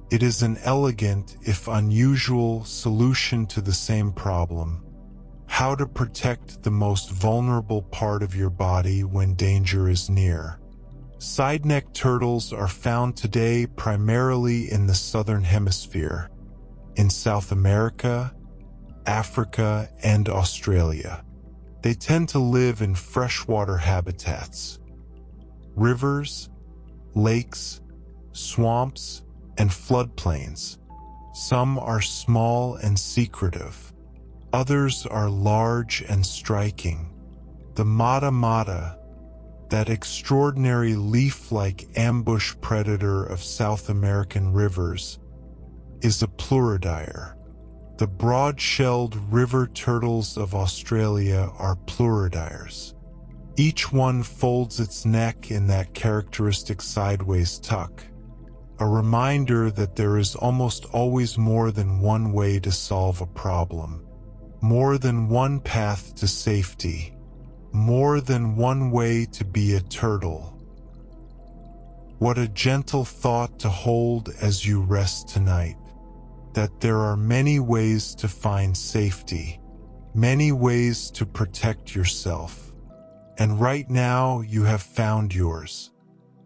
It is an elegant, if unusual, solution to the same problem: how to protect the most vulnerable part of your body when danger is near. Side-neck turtles are found today primarily in the southern hemisphere, in South America, Africa, and Australia. They tend to live in freshwater habitats, rivers, lakes, swamps, and floodplains. Some are small and secretive. Others are large and striking. The mata mata, that extraordinary leaf-like ambush predator of South American rivers, is a pluridyre. The broad-shelled river turtles of Australia are pluridyres. Each one folds its neck in that characteristic sideways tuck, a reminder that there is almost always more than one way to solve a problem, more than one path to safety, more than one way to be a turtle. What a gentle thought to hold as you rest tonight, that there are many ways to find safety, many ways to protect yourself. And right now you have found yours.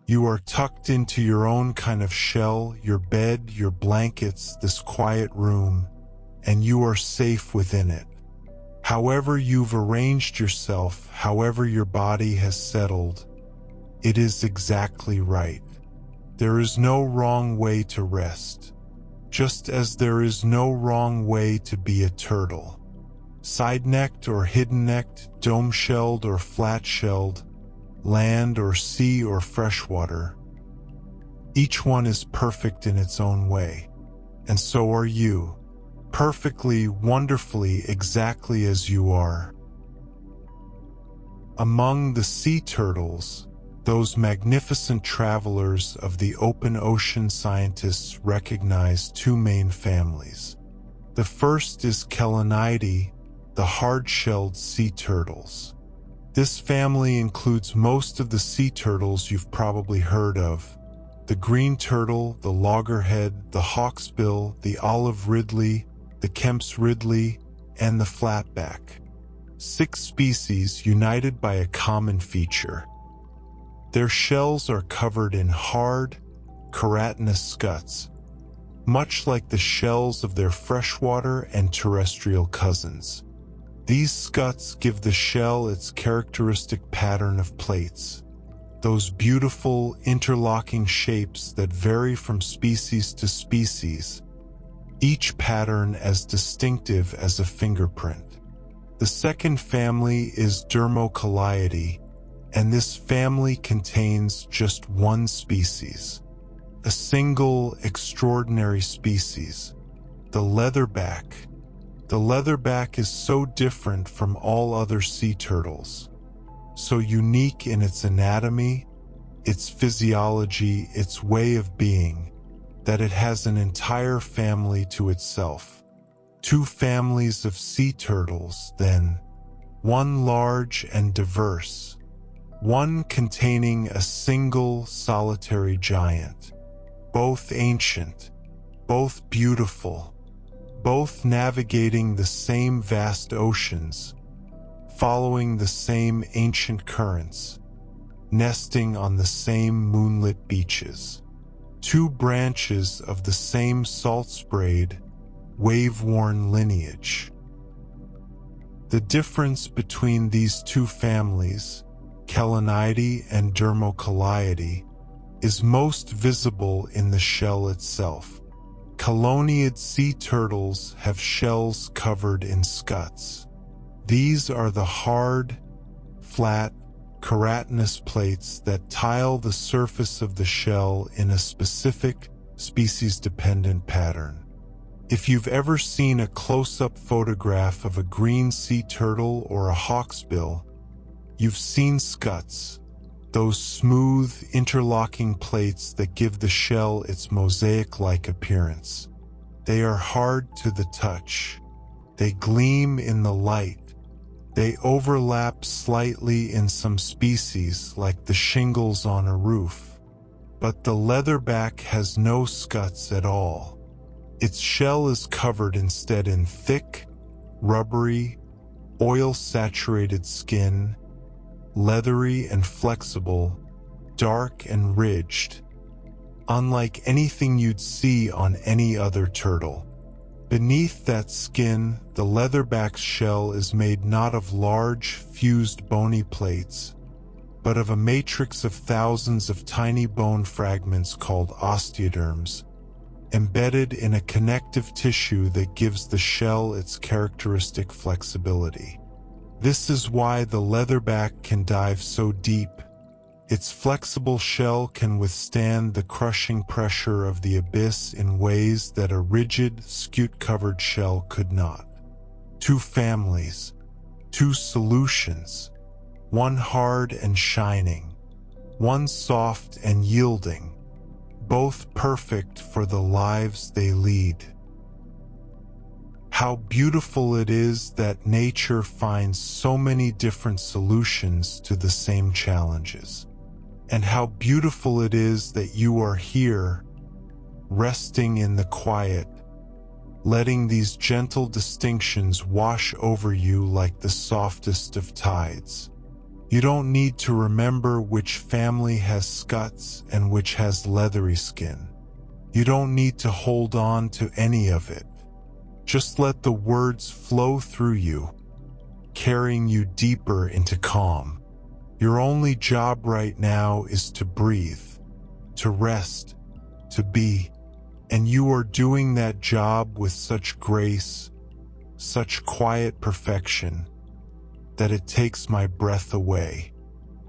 You are tucked into your own kind of shell, your bed, your blankets, this quiet room, and you are safe within it. However you've arranged yourself, however your body has settled, it is exactly right. There is no wrong way to rest, just as there is no wrong way to be a turtle. Side-necked or hidden-necked, dome-shelled or flat-shelled, land or sea or freshwater. Each one is perfect in its own way, and so are you, perfectly, wonderfully, exactly as you are. Among the sea turtles, those magnificent travelers of the open ocean, scientists recognize two main families. The first is Calmness, the hard-shelled sea turtles. This family includes most of the sea turtles you've probably heard of: the green turtle, the loggerhead, the hawksbill, the olive ridley, the Kemp's ridley, and the flatback. 6 species united by a common feature. Their shells are covered in hard, keratinous scuts, much like the shells of their freshwater and terrestrial cousins. These scuts give the shell its characteristic pattern of plates, those beautiful interlocking shapes that vary from species to species, each pattern as distinctive as a fingerprint. The second family is Dermocolidae, and this family contains just one species, a single extraordinary species, the leatherback. The leatherback is so different from all other sea turtles, so unique in its anatomy, its physiology, its way of being, that it has an entire family to itself. Two families of sea turtles, then, one large and diverse, one containing a single solitary giant, both ancient, both beautiful, both navigating the same vast oceans, following the same ancient currents, nesting on the same moonlit beaches. Two branches of the same salt-sprayed, wave-worn lineage. The difference between these two families, Calmness and Dermocolidae, is most visible in the shell itself. Calmnid sea turtles have shells covered in scuts. These are the hard, flat, keratinous plates that tile the surface of the shell in a specific, species-dependent pattern. If you've ever seen a close-up photograph of a green sea turtle or a hawksbill, you've seen scuts, those smooth, interlocking plates that give the shell its mosaic-like appearance. They are hard to the touch. They gleam in the light. They overlap slightly in some species, like the shingles on a roof. But the leatherback has no scuts at all. Its shell is covered instead in thick, rubbery, oil-saturated skin, leathery and flexible, dark and ridged, unlike anything you'd see on any other turtle. Beneath that skin, the leatherback's shell is made not of large, fused bony plates, but of a matrix of thousands of tiny bone fragments called osteoderms, embedded in a connective tissue that gives the shell its characteristic flexibility. This is why the leatherback can dive so deep. Its flexible shell can withstand the crushing pressure of the abyss in ways that a rigid, scute-covered shell could not. Two families, two solutions, one hard and shining, one soft and yielding, both perfect for the lives they lead. How beautiful it is that nature finds so many different solutions to the same challenges. And how beautiful it is that you are here, resting in the quiet, letting these gentle distinctions wash over you like the softest of tides. You don't need to remember which family has scuts and which has leathery skin. You don't need to hold on to any of it. Just let the words flow through you, carrying you deeper into calm. Your only job right now is to breathe, to rest, to be, and you are doing that job with such grace, such quiet perfection, that it takes my breath away.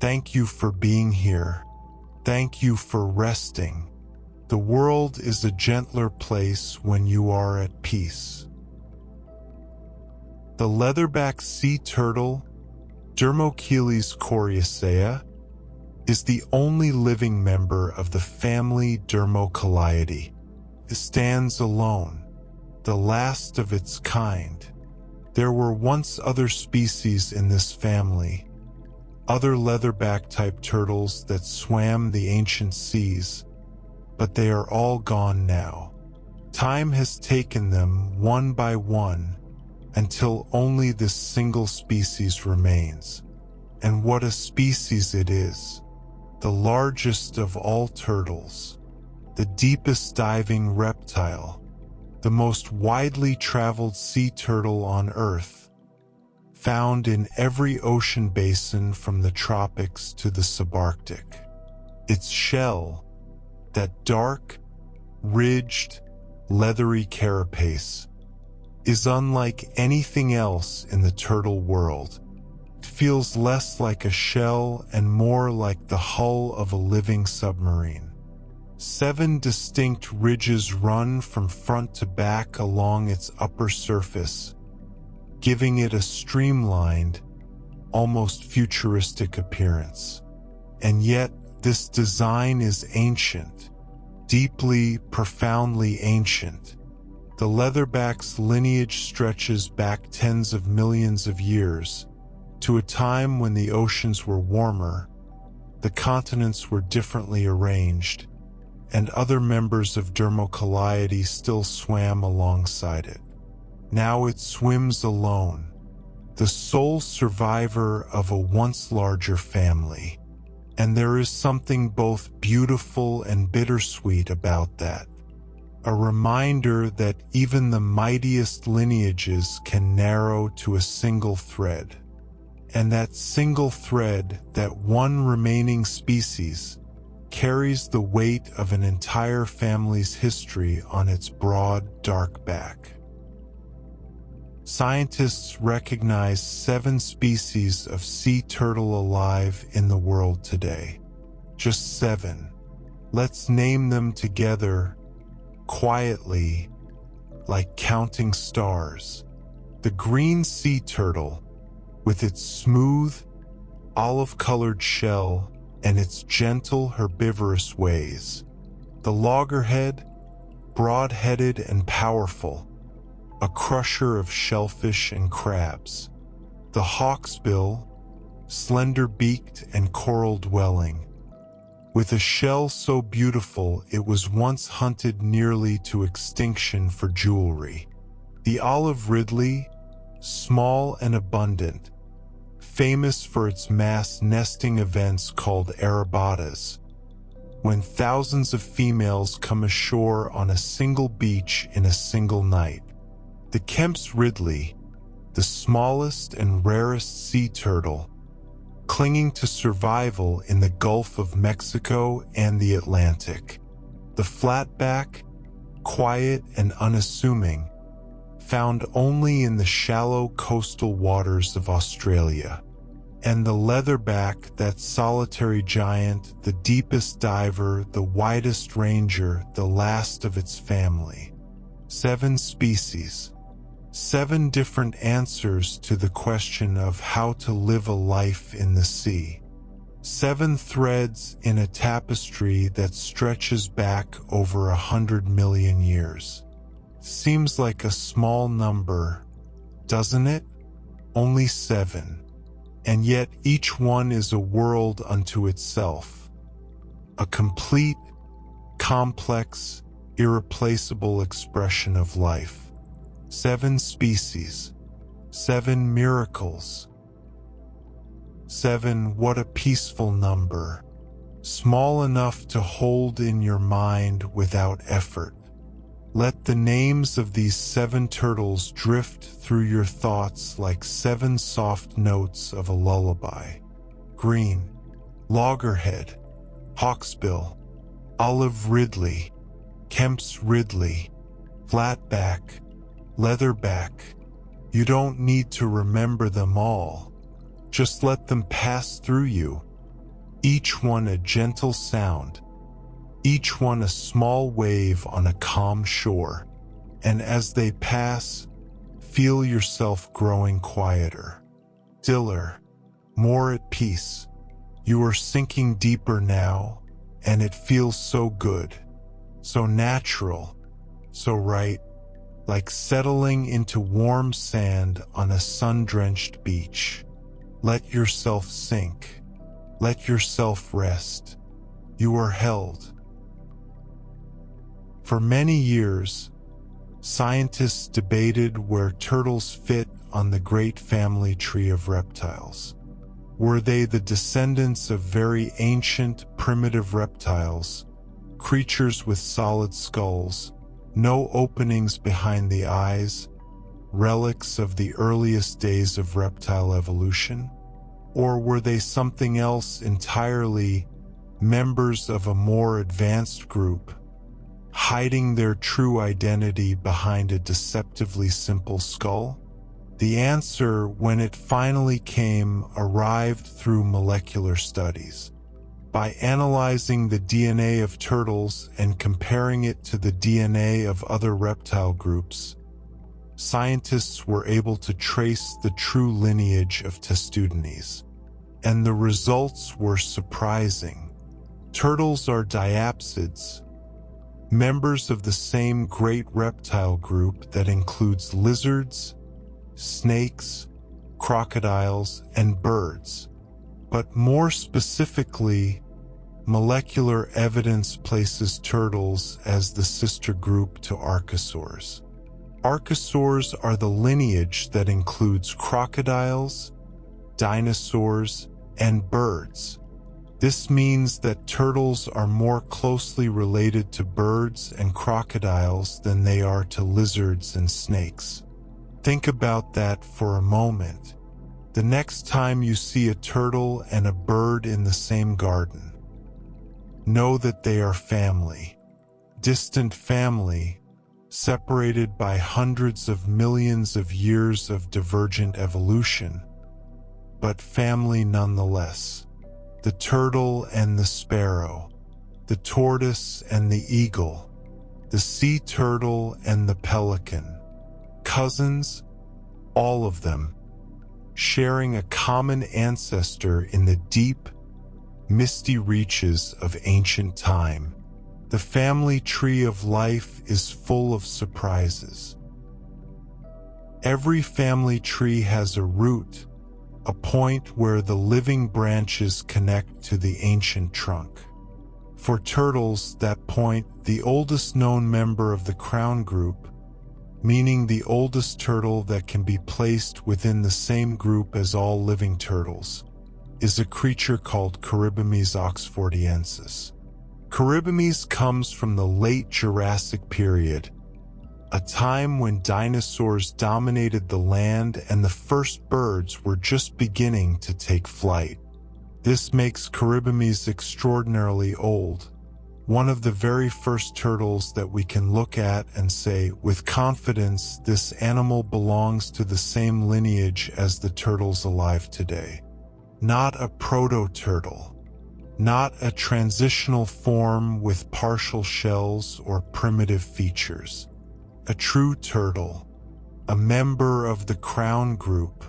Thank you for being here. Thank you for resting. The world is a gentler place when you are at peace. The leatherback sea turtle, Dermocheles coriacea, is the only living member of the family Dermocolidae. It stands alone, the last of its kind. There were once other species in this family, other leatherback-type turtles that swam the ancient seas, but they are all gone now. Time has taken them one by one, until only this single species remains. And what a species it is, the largest of all turtles. the deepest diving reptile, the most widely traveled sea turtle on Earth, found in every ocean basin from the tropics to the subarctic. Its shell, that dark, ridged, leathery carapace, is unlike anything else in the turtle world. It feels less like a shell and more like the hull of a living submarine. 7 distinct ridges run from front to back along its upper surface, giving it a streamlined, almost futuristic appearance. And yet, this design is ancient, deeply, profoundly ancient. The leatherback's lineage stretches back tens of millions of years, to a time when the oceans were warmer, the continents were differently arranged, and other members of Dermocolidae still swam alongside it. Now it swims alone, the sole survivor of a once larger family. And there is something both beautiful and bittersweet about that. A reminder that even the mightiest lineages can narrow to a single thread. And that single thread, that one remaining species, carries the weight of an entire family's history on its broad, dark back. Scientists recognize 7 species of sea turtle alive in the world today. Just 7. Let's name them together, quietly, like counting stars. The green sea turtle, with its smooth, olive-colored shell and its gentle, herbivorous ways. The loggerhead, broad-headed and powerful, a crusher of shellfish and crabs. The hawksbill, slender-beaked and coral-dwelling, with a shell so beautiful it was once hunted nearly to extinction for jewelry. The olive ridley, small and abundant, famous for its mass nesting events called arabatas, when thousands of females come ashore on a single beach in a single night. The Kemp's ridley, the smallest and rarest sea turtle, clinging to survival in the Gulf of Mexico and the Atlantic. The flatback, quiet and unassuming, found only in the shallow coastal waters of Australia. And the leatherback, that solitary giant, the deepest diver, the widest ranger, the last of its family. 7 species. 7 different answers to the question of how to live a life in the sea. 7 threads in a tapestry that stretches back over 100 million years. Seems like a small number, doesn't it? Only 7. And yet each one is a world unto itself. A complete, complex, irreplaceable expression of life. 7 species, 7 miracles. 7, what a peaceful number. Small enough to hold in your mind without effort. Let the names of these 7 turtles drift through your thoughts like 7 soft notes of a lullaby. Green, loggerhead, hawksbill, olive ridley, Kemp's ridley, flatback, leatherback. You don't need to remember them all. Just let them pass through you. Each one a gentle sound. Each one a small wave on a calm shore. And as they pass, feel yourself growing quieter, stiller, more at peace. You are sinking deeper now, and it feels so good, so natural, so right. Like settling into warm sand on a sun-drenched beach. Let yourself sink. Let yourself rest. You are held. For many years, scientists debated where turtles fit on the great family tree of reptiles. Were they the descendants of very ancient, primitive reptiles, creatures with solid skulls, no openings behind the eyes, relics of the earliest days of reptile evolution? Or were they something else entirely, members of a more advanced group, hiding their true identity behind a deceptively simple skull? The answer, when it finally came, arrived through molecular studies. By analyzing the DNA of turtles and comparing it to the DNA of other reptile groups, scientists were able to trace the true lineage of Testudines. And the results were surprising. Turtles are diapsids, members of the same great reptile group that includes lizards, snakes, crocodiles, and birds. But more specifically, molecular evidence places turtles as the sister group to archosaurs. Archosaurs are the lineage that includes crocodiles, dinosaurs, and birds. This means that turtles are more closely related to birds and crocodiles than they are to lizards and snakes. Think about that for a moment. The next time you see a turtle and a bird in the same garden, know that they are family. Distant family, separated by hundreds of millions of years of divergent evolution, but family nonetheless. The turtle and the sparrow, the tortoise and the eagle, the sea turtle and the pelican. Cousins, all of them, sharing a common ancestor in the deep, misty reaches of ancient time. The family tree of life is full of surprises. Every family tree has a root, a point where the living branches connect to the ancient trunk. For turtles, that point, the oldest known member of the crown group, meaning the oldest turtle that can be placed within the same group as all living turtles, is a creature called Caribomys oxfordiensis. Caribomys comes from the late Jurassic period, a time when dinosaurs dominated the land and the first birds were just beginning to take flight. This makes Caribomys extraordinarily old, one of the very first turtles that we can look at and say with confidence this animal belongs to the same lineage as the turtles alive today. Not a proto-turtle, not a transitional form with partial shells or primitive features. A true turtle, a member of the crown group,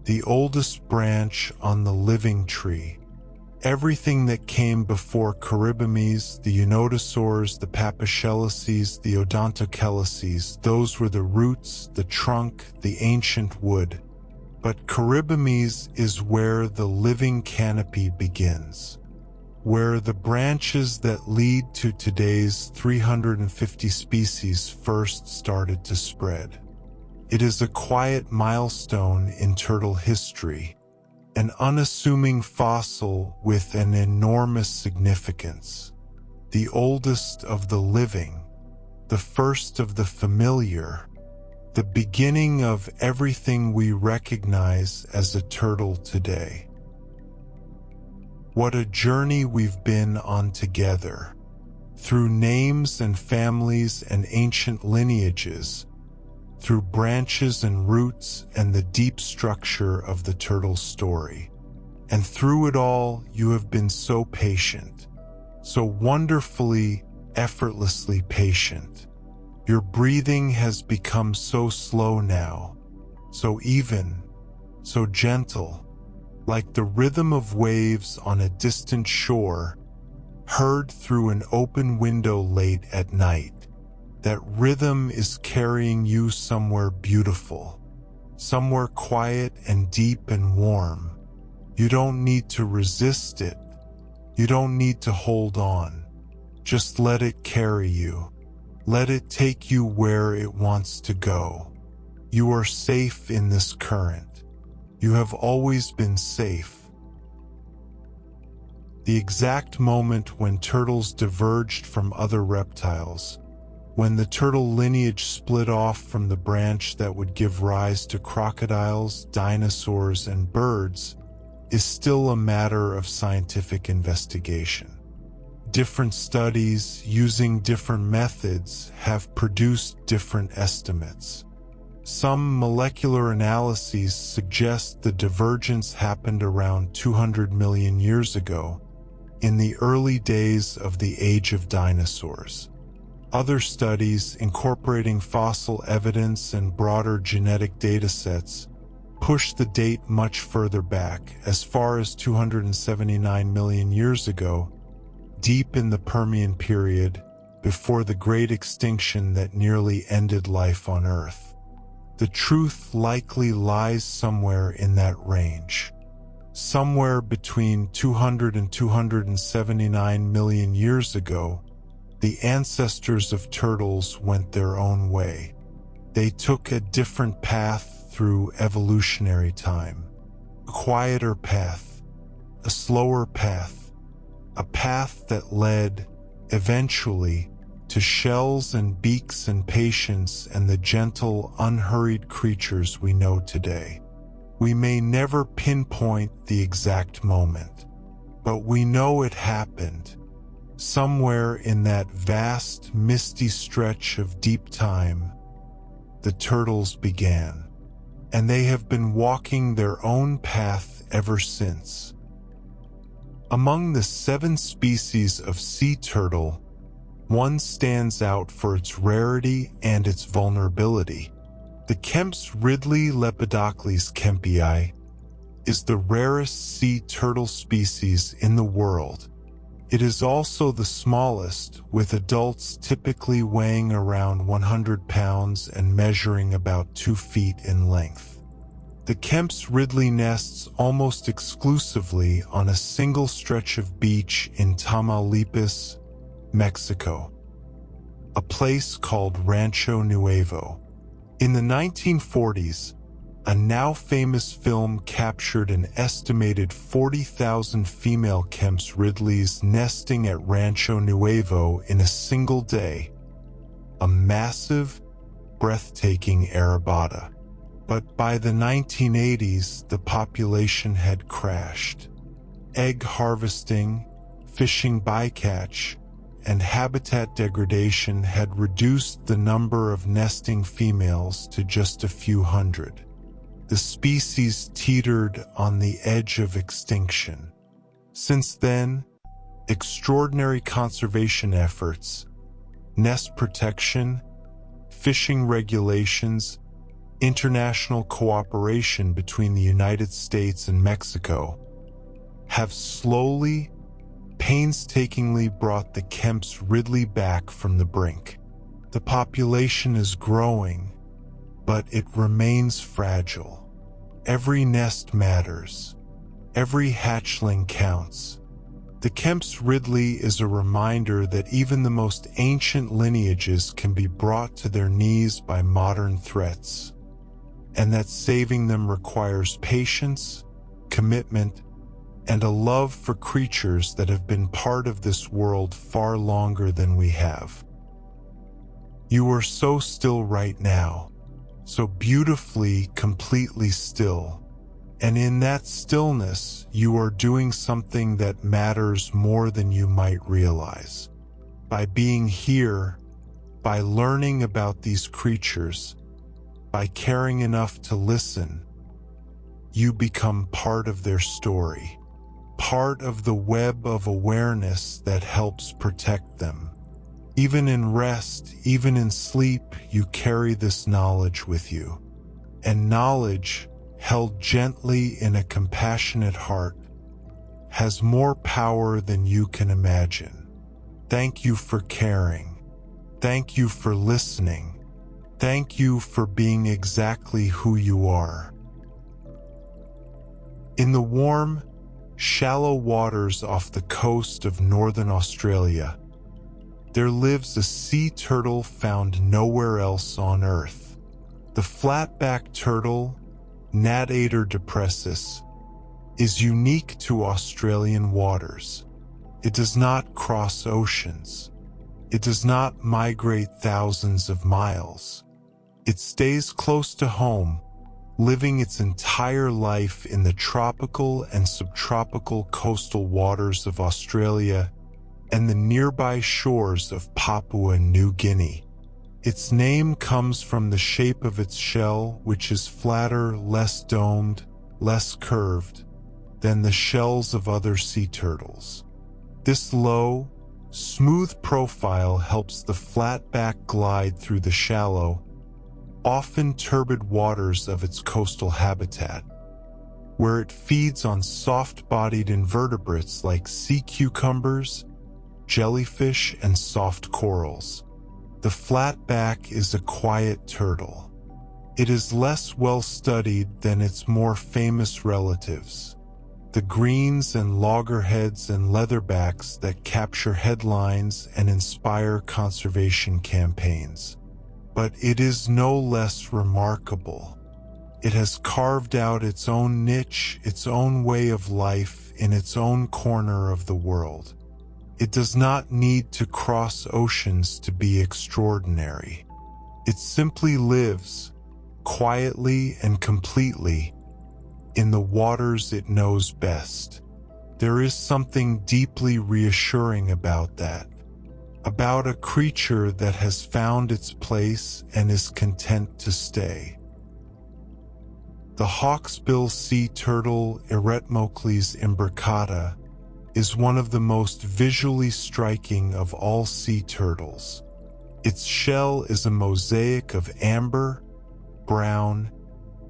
the oldest branch on the living tree. Everything that came before Caribomys, the Eunotosaurs, the Papachelices, the Odontochelices, those were the roots, the trunk, the ancient wood. But Caribomys is where the living canopy begins, where the branches that lead to today's 350 species first started to spread. It is a quiet milestone in turtle history, an unassuming fossil with an enormous significance, the oldest of the living, the first of the familiar, the beginning of everything we recognize as a turtle today. What a journey we've been on together, through names and families and ancient lineages, through branches and roots and the deep structure of the turtle story. And through it all, you have been so patient, so wonderfully, effortlessly patient. Your breathing has become so slow now, so even, so gentle, like the rhythm of waves on a distant shore, heard through an open window late at night. That rhythm is carrying you somewhere beautiful, somewhere quiet and deep and warm. You don't need to resist it. You don't need to hold on. Just let it carry you. Let it take you where it wants to go. You are safe in this current. You have always been safe. the exact moment when turtles diverged from other reptiles, when the turtle lineage split off from the branch that would give rise to crocodiles, dinosaurs, and birds, is still a matter of scientific investigation. Different studies using different methods have produced different estimates. Some molecular analyses suggest the divergence happened around 200 million years ago, in the early days of the age of dinosaurs. Other studies incorporating fossil evidence and broader genetic datasets push the date much further back, as far as 279 million years ago, deep in the Permian period, before the great extinction that nearly ended life on Earth. The truth likely lies somewhere in that range. Somewhere between 200 and 279 million years ago, the ancestors of turtles went their own way. They took a different path through evolutionary time. A quieter path, a slower path, a path that led, eventually, to shells and beaks and patience and the gentle, unhurried creatures we know today. We may never pinpoint the exact moment, but we know it happened. Somewhere in that vast, misty stretch of deep time, the turtles began, and they have been walking their own path ever since. Among the 7 species of sea turtle, one stands out for its rarity and its vulnerability. The Kemp's Ridley Lepidocles kempii is the rarest sea turtle species in the world. It is also the smallest, with adults typically weighing around 100 pounds and measuring about 2 feet in length. The Kemp's Ridley nests almost exclusively on a single stretch of beach in Tamaulipas, Mexico, a place called Rancho Nuevo. In the 1940s, a now famous film captured an estimated 40,000 female Kemp's Ridleys nesting at Rancho Nuevo in a single day. A massive, breathtaking arrabata. But by the 1980s, the population had crashed. Egg harvesting, fishing bycatch, and habitat degradation had reduced the number of nesting females to just a few hundred. The species teetered on the edge of extinction. Since then, extraordinary conservation efforts, nest protection, fishing regulations, international cooperation between the United States and Mexico have slowly, painstakingly brought the Kemp's Ridley back from the brink. The population is growing, but it remains fragile. Every nest matters. Every hatchling counts. The Kemp's Ridley is a reminder that even the most ancient lineages can be brought to their knees by modern threats, and that saving them requires patience, commitment, and a love for creatures that have been part of this world far longer than we have. You are so still right now, so beautifully, completely still. And in that stillness, you are doing something that matters more than you might realize. By being here, by learning about these creatures, by caring enough to listen, you become part of their story, part of the web of awareness that helps protect them. Even in rest, even in sleep, you carry this knowledge with you. And knowledge, held gently in a compassionate heart, has more power than you can imagine. Thank you for caring. Thank you for listening. Thank you for being exactly who you are. In the warm, shallow waters off the coast of northern Australia, there lives a sea turtle found nowhere else on Earth. The flatback turtle, Narrated depressus, is unique to Australian waters. It does not cross oceans. It does not migrate thousands of miles. It stays close to home, living its entire life in the tropical and subtropical coastal waters of Australia and the nearby shores of Papua New Guinea. Its name comes from the shape of its shell, which is flatter, less domed, less curved than the shells of other sea turtles. This low, smooth profile helps the flatback glide through the shallow, often turbid waters of its coastal habitat, where it feeds on soft-bodied invertebrates like sea cucumbers, jellyfish, and soft corals. The flatback is a quiet turtle. It is less well-studied than its more famous relatives, the greens and loggerheads and leatherbacks that capture headlines and inspire conservation campaigns. But it is no less remarkable. It has carved out its own niche, its own way of life in its own corner of the world. It does not need to cross oceans to be extraordinary. It simply lives, quietly and completely, in the waters it knows best. There is something deeply reassuring about that, about a creature that has found its place and is content to stay. The hawksbill sea turtle, Eretmocles imbricata, is one of the most visually striking of all sea turtles. Its shell is a mosaic of amber, brown,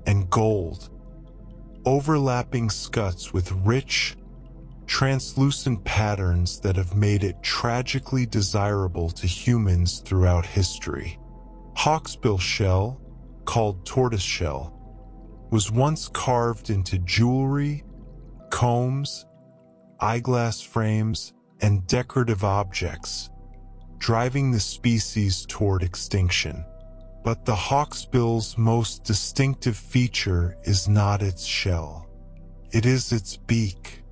and gold, overlapping scuts with rich, translucent patterns that have made it tragically desirable to humans throughout history. Hawksbill shell, called tortoiseshell, was once carved into jewelry, combs, eyeglass frames, and decorative objects, driving the species toward extinction. But the hawksbill's most distinctive feature is not its shell. It is its beak.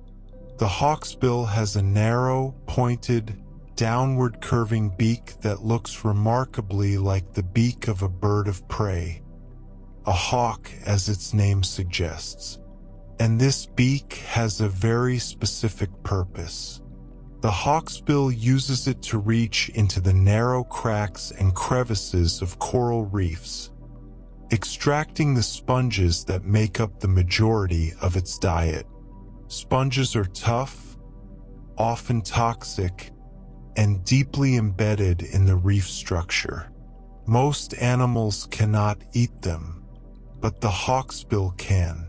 The hawksbill has a narrow, pointed, downward curving beak that looks remarkably like the beak of a bird of prey, a hawk as its name suggests. And this beak has a very specific purpose. The hawksbill uses it to reach into the narrow cracks and crevices of coral reefs, extracting the sponges that make up the majority of its diet. Sponges are tough, often toxic, and deeply embedded in the reef structure. Most animals cannot eat them, but the hawksbill can.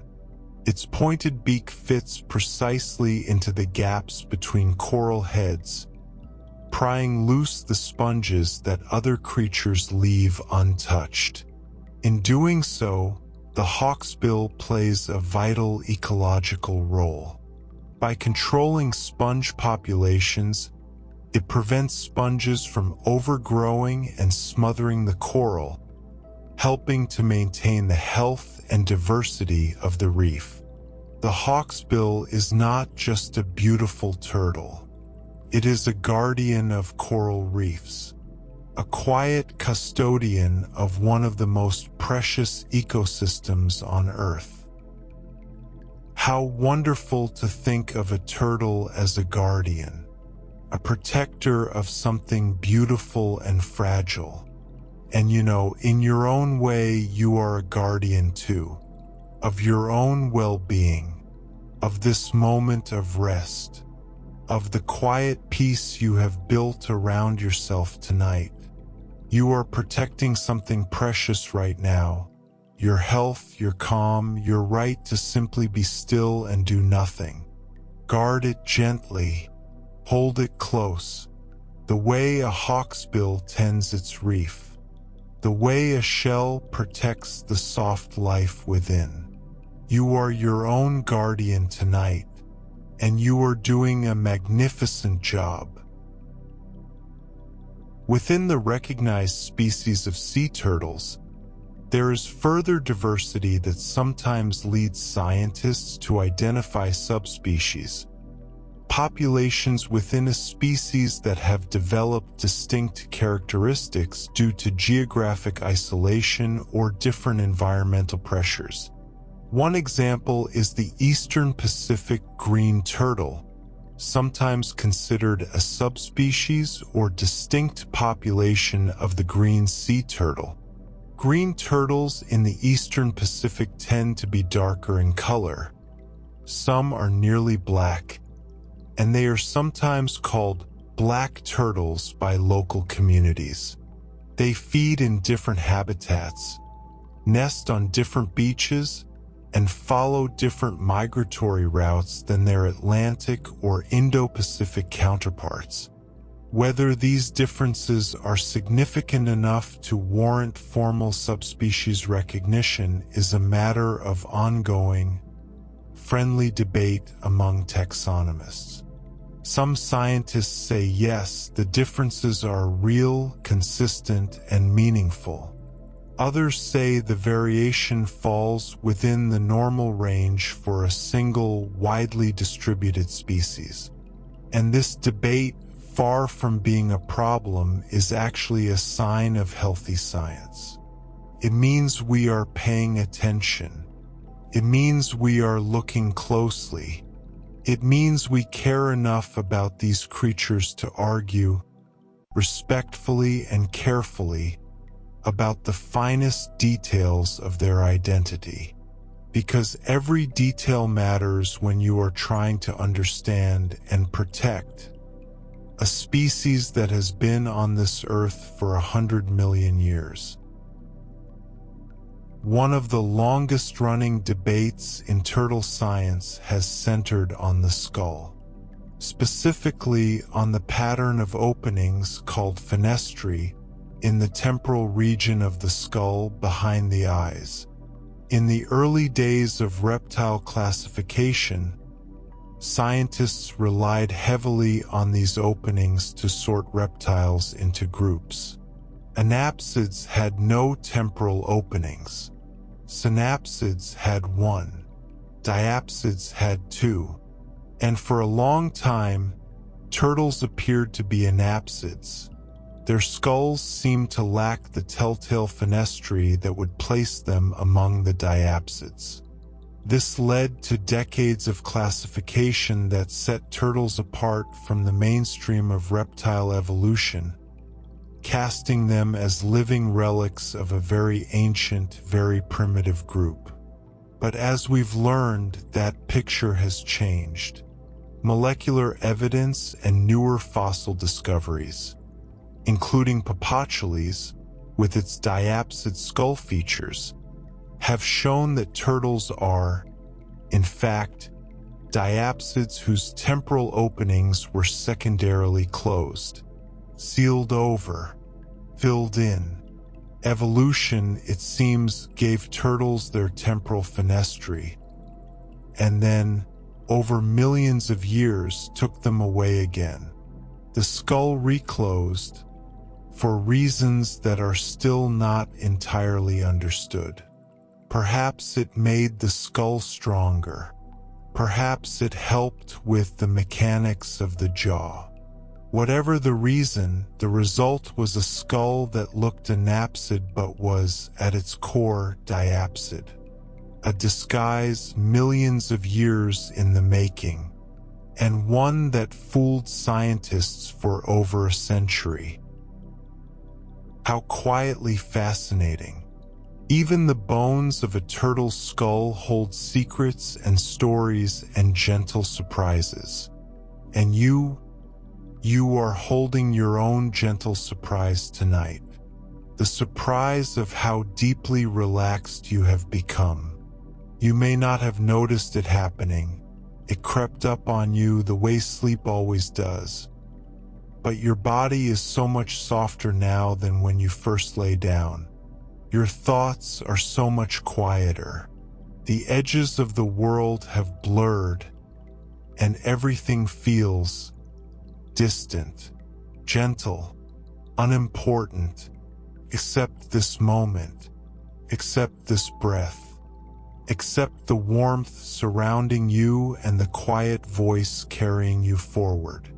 Its pointed beak fits precisely into the gaps between coral heads, prying loose the sponges that other creatures leave untouched. In doing so, the hawksbill plays a vital ecological role. By controlling sponge populations, it prevents sponges from overgrowing and smothering the coral, helping to maintain the health and diversity of the reef. The hawksbill is not just a beautiful turtle. It is a guardian of coral reefs, a quiet custodian of one of the most precious ecosystems on Earth. How wonderful to think of a turtle as a guardian, a protector of something beautiful and fragile. And in your own way, you are a guardian too, of your own well-being, of this moment of rest, of the quiet peace you have built around yourself tonight. You are protecting something precious right now, your health, your calm, your right to simply be still and do nothing. Guard it gently, hold it close, the way a hawksbill tends its reef, the way a shell protects the soft life within. You are your own guardian tonight, and you are doing a magnificent job. Within the recognized species of sea turtles, there is further diversity that sometimes leads scientists to identify subspecies, populations within a species that have developed distinct characteristics due to geographic isolation or different environmental pressures. One example is the Eastern Pacific green turtle, sometimes considered a subspecies or distinct population of the green sea turtle. Green turtles in the Eastern Pacific tend to be darker in color. Some are nearly black, and they are sometimes called black turtles by local communities. They feed in different habitats, nest on different beaches, and follow different migratory routes than their Atlantic or Indo-Pacific counterparts. Whether these differences are significant enough to warrant formal subspecies recognition is a matter of ongoing, friendly debate among taxonomists. Some scientists say yes, the differences are real, consistent, and meaningful. Others say the variation falls within the normal range for a single, widely distributed species. And this debate, far from being a problem, is actually a sign of healthy science. It means we are paying attention. It means we are looking closely. It means we care enough about these creatures to argue, respectfully and carefully, about the finest details of their identity. Because every detail matters when you are trying to understand and protect a species that has been on this earth for 100 million years. One of the longest-running debates in turtle science has centered on the skull, specifically on the pattern of openings called fenestrae in the temporal region of the skull behind the eyes. In the early days of reptile classification, scientists relied heavily on these openings to sort reptiles into groups. Anapsids had no temporal openings. Synapsids had one. Diapsids had two. And for a long time, turtles appeared to be anapsids. Their skulls seemed to lack the telltale fenestrae that would place them among the diapsids. This led to decades of classification that set turtles apart from the mainstream of reptile evolution, casting them as living relics of a very ancient, very primitive group. But as we've learned, that picture has changed. Molecular evidence and newer fossil discoveries, including Papachules, with its diapsid skull features, have shown that turtles are, in fact, diapsids whose temporal openings were secondarily closed, sealed over, filled in. Evolution, it seems, gave turtles their temporal fenestrae, and then, over millions of years, took them away again. The skull reclosed, for reasons that are still not entirely understood. Perhaps it made the skull stronger. Perhaps it helped with the mechanics of the jaw. Whatever the reason, the result was a skull that looked anapsid but was, at its core, diapsid. A disguise millions of years in the making, and one that fooled scientists for over a century. How quietly fascinating. Even the bones of a turtle's skull hold secrets and stories and gentle surprises. And you are holding your own gentle surprise tonight. The surprise of how deeply relaxed you have become. You may not have noticed it happening. It crept up on you the way sleep always does. But your body is so much softer now than when you first lay down. Your thoughts are so much quieter. The edges of the world have blurred, and everything feels distant, gentle, unimportant, except this moment, except this breath. Accept the warmth surrounding you and the quiet voice carrying you forward.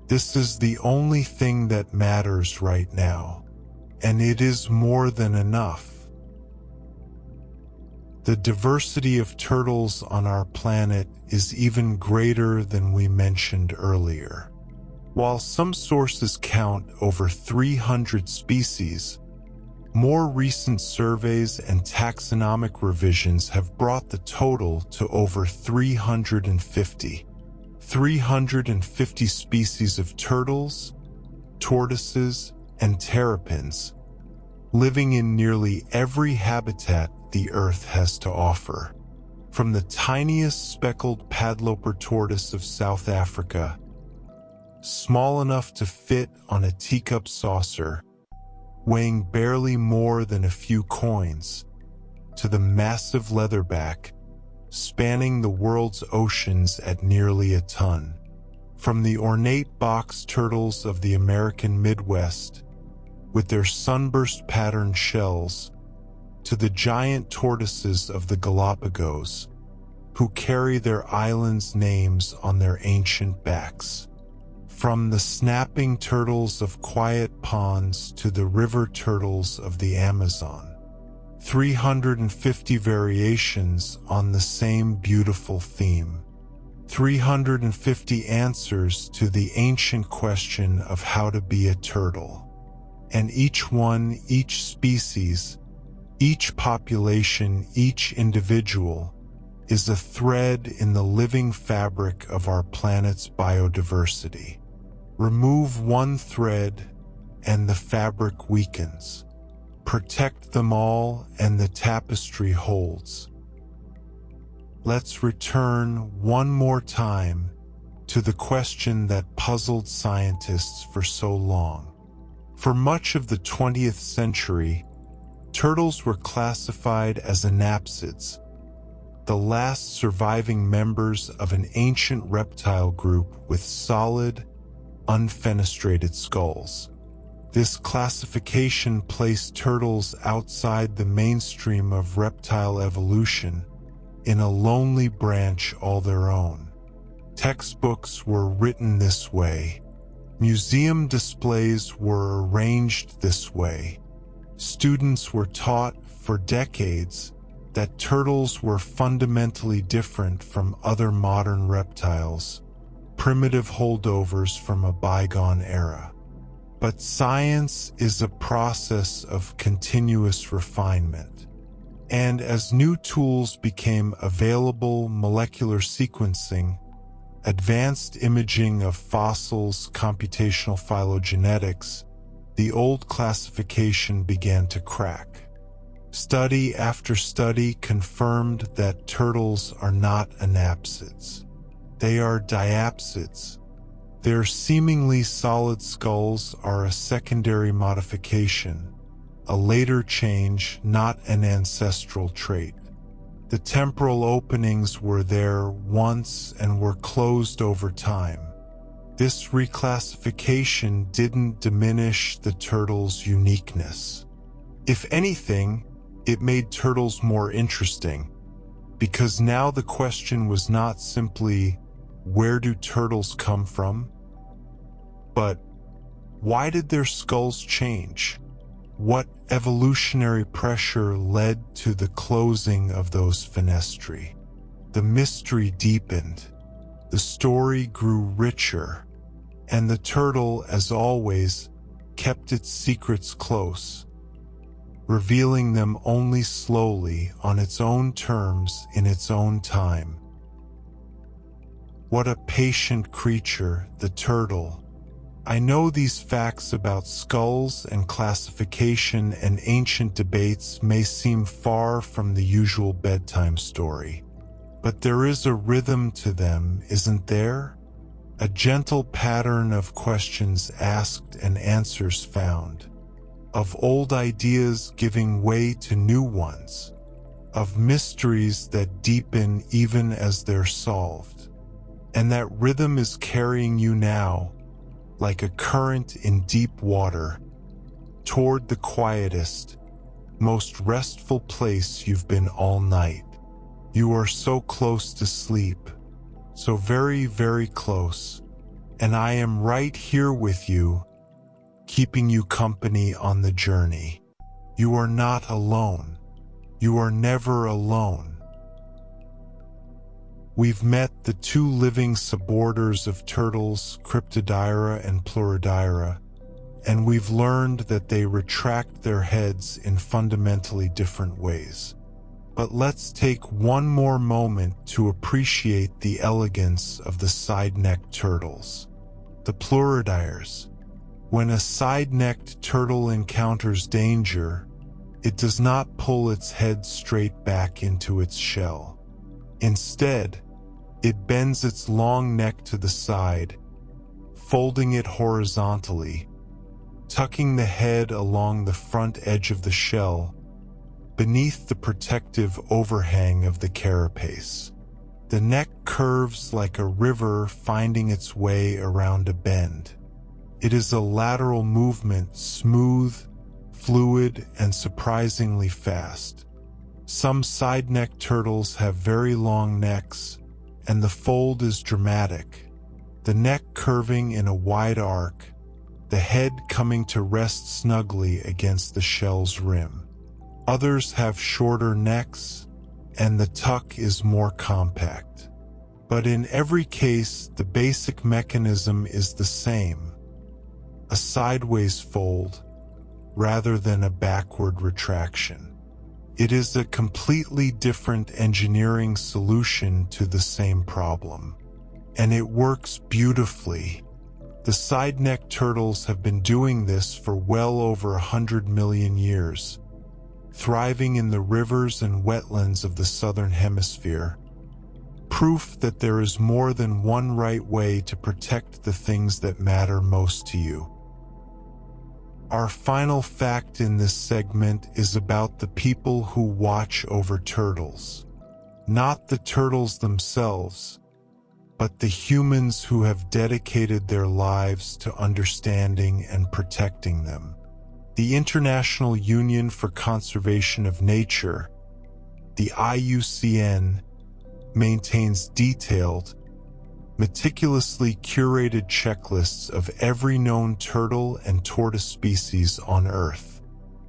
This is the only thing that matters right now, and it is more than enough. The diversity of turtles on our planet is even greater than we mentioned earlier. While some sources count over 300 species, more recent surveys and taxonomic revisions have brought the total to over 350. 350 species of turtles, tortoises, and terrapins, living in nearly every habitat the Earth has to offer. From the tiniest speckled padloper tortoise of South Africa, small enough to fit on a teacup saucer, weighing barely more than a few coins, to the massive leatherback, spanning the world's oceans at nearly a ton. From the ornate box turtles of the American Midwest, with their sunburst-patterned shells, to the giant tortoises of the Galapagos, who carry their islands' names on their ancient backs. From the snapping turtles of quiet ponds to the river turtles of the Amazon. 350 variations on the same beautiful theme. 350 answers to the ancient question of how to be a turtle. And each one, each species, each population, each individual, is a thread in the living fabric of our planet's biodiversity. Remove one thread, and the fabric weakens. Protect them all, and the tapestry holds. Let's return one more time to the question that puzzled scientists for so long. For much of the 20th century, turtles were classified as anapsids, the last surviving members of an ancient reptile group with solid, unfenestrated skulls. This classification placed turtles outside the mainstream of reptile evolution, in a lonely branch all their own. Textbooks were written this way. Museum displays were arranged this way. Students were taught for decades that turtles were fundamentally different from other modern reptiles, primitive holdovers from a bygone era. But science is a process of continuous refinement. And as new tools became available, molecular sequencing, advanced imaging of fossils, computational phylogenetics, the old classification began to crack. Study after study confirmed that turtles are not anapsids. They are diapsids. Their seemingly solid skulls are a secondary modification, a later change, not an ancestral trait. The temporal openings were there once and were closed over time. This reclassification didn't diminish the turtle's uniqueness. If anything, it made turtles more interesting, because now the question was not simply, where do turtles come from? But why did their skulls change? What evolutionary pressure led to the closing of those fenestrae? The mystery deepened, the story grew richer, and the turtle, as always, kept its secrets close, revealing them only slowly on its own terms in its own time. What a patient creature, the turtle. I know these facts about skulls and classification and ancient debates may seem far from the usual bedtime story, but there is a rhythm to them, isn't there? A gentle pattern of questions asked and answers found, of old ideas giving way to new ones, of mysteries that deepen even as they're solved. And that rhythm is carrying you now, like a current in deep water, toward the quietest, most restful place you've been all night. You are so close to sleep, so very, very close, and I am right here with you, keeping you company on the journey. You are not alone. You are never alone. We've met the two living suborders of turtles, Cryptodyra and Pluridyra, and we've learned that they retract their heads in fundamentally different ways. But let's take one more moment to appreciate the elegance of the side-necked turtles. The Pluridyrs. When a side-necked turtle encounters danger, it does not pull its head straight back into its shell. Instead, it bends its long neck to the side, folding it horizontally, tucking the head along the front edge of the shell, beneath the protective overhang of the carapace. The neck curves like a river finding its way around a bend. It is a lateral movement, smooth, fluid, and surprisingly fast. Some side-neck turtles have very long necks, and the fold is dramatic, the neck curving in a wide arc, the head coming to rest snugly against the shell's rim. Others have shorter necks, and the tuck is more compact. But in every case, the basic mechanism is the same: a sideways fold, rather than a backward retraction. It is a completely different engineering solution to the same problem. And it works beautifully. The side-neck turtles have been doing this for well over 100 million years, thriving in the rivers and wetlands of the southern hemisphere. Proof that there is more than one right way to protect the things that matter most to you. Our final fact in this segment is about the people who watch over turtles. Not the turtles themselves, but the humans who have dedicated their lives to understanding and protecting them. The International Union for Conservation of Nature, the IUCN, maintains detailed, meticulously curated checklists of every known turtle and tortoise species on Earth.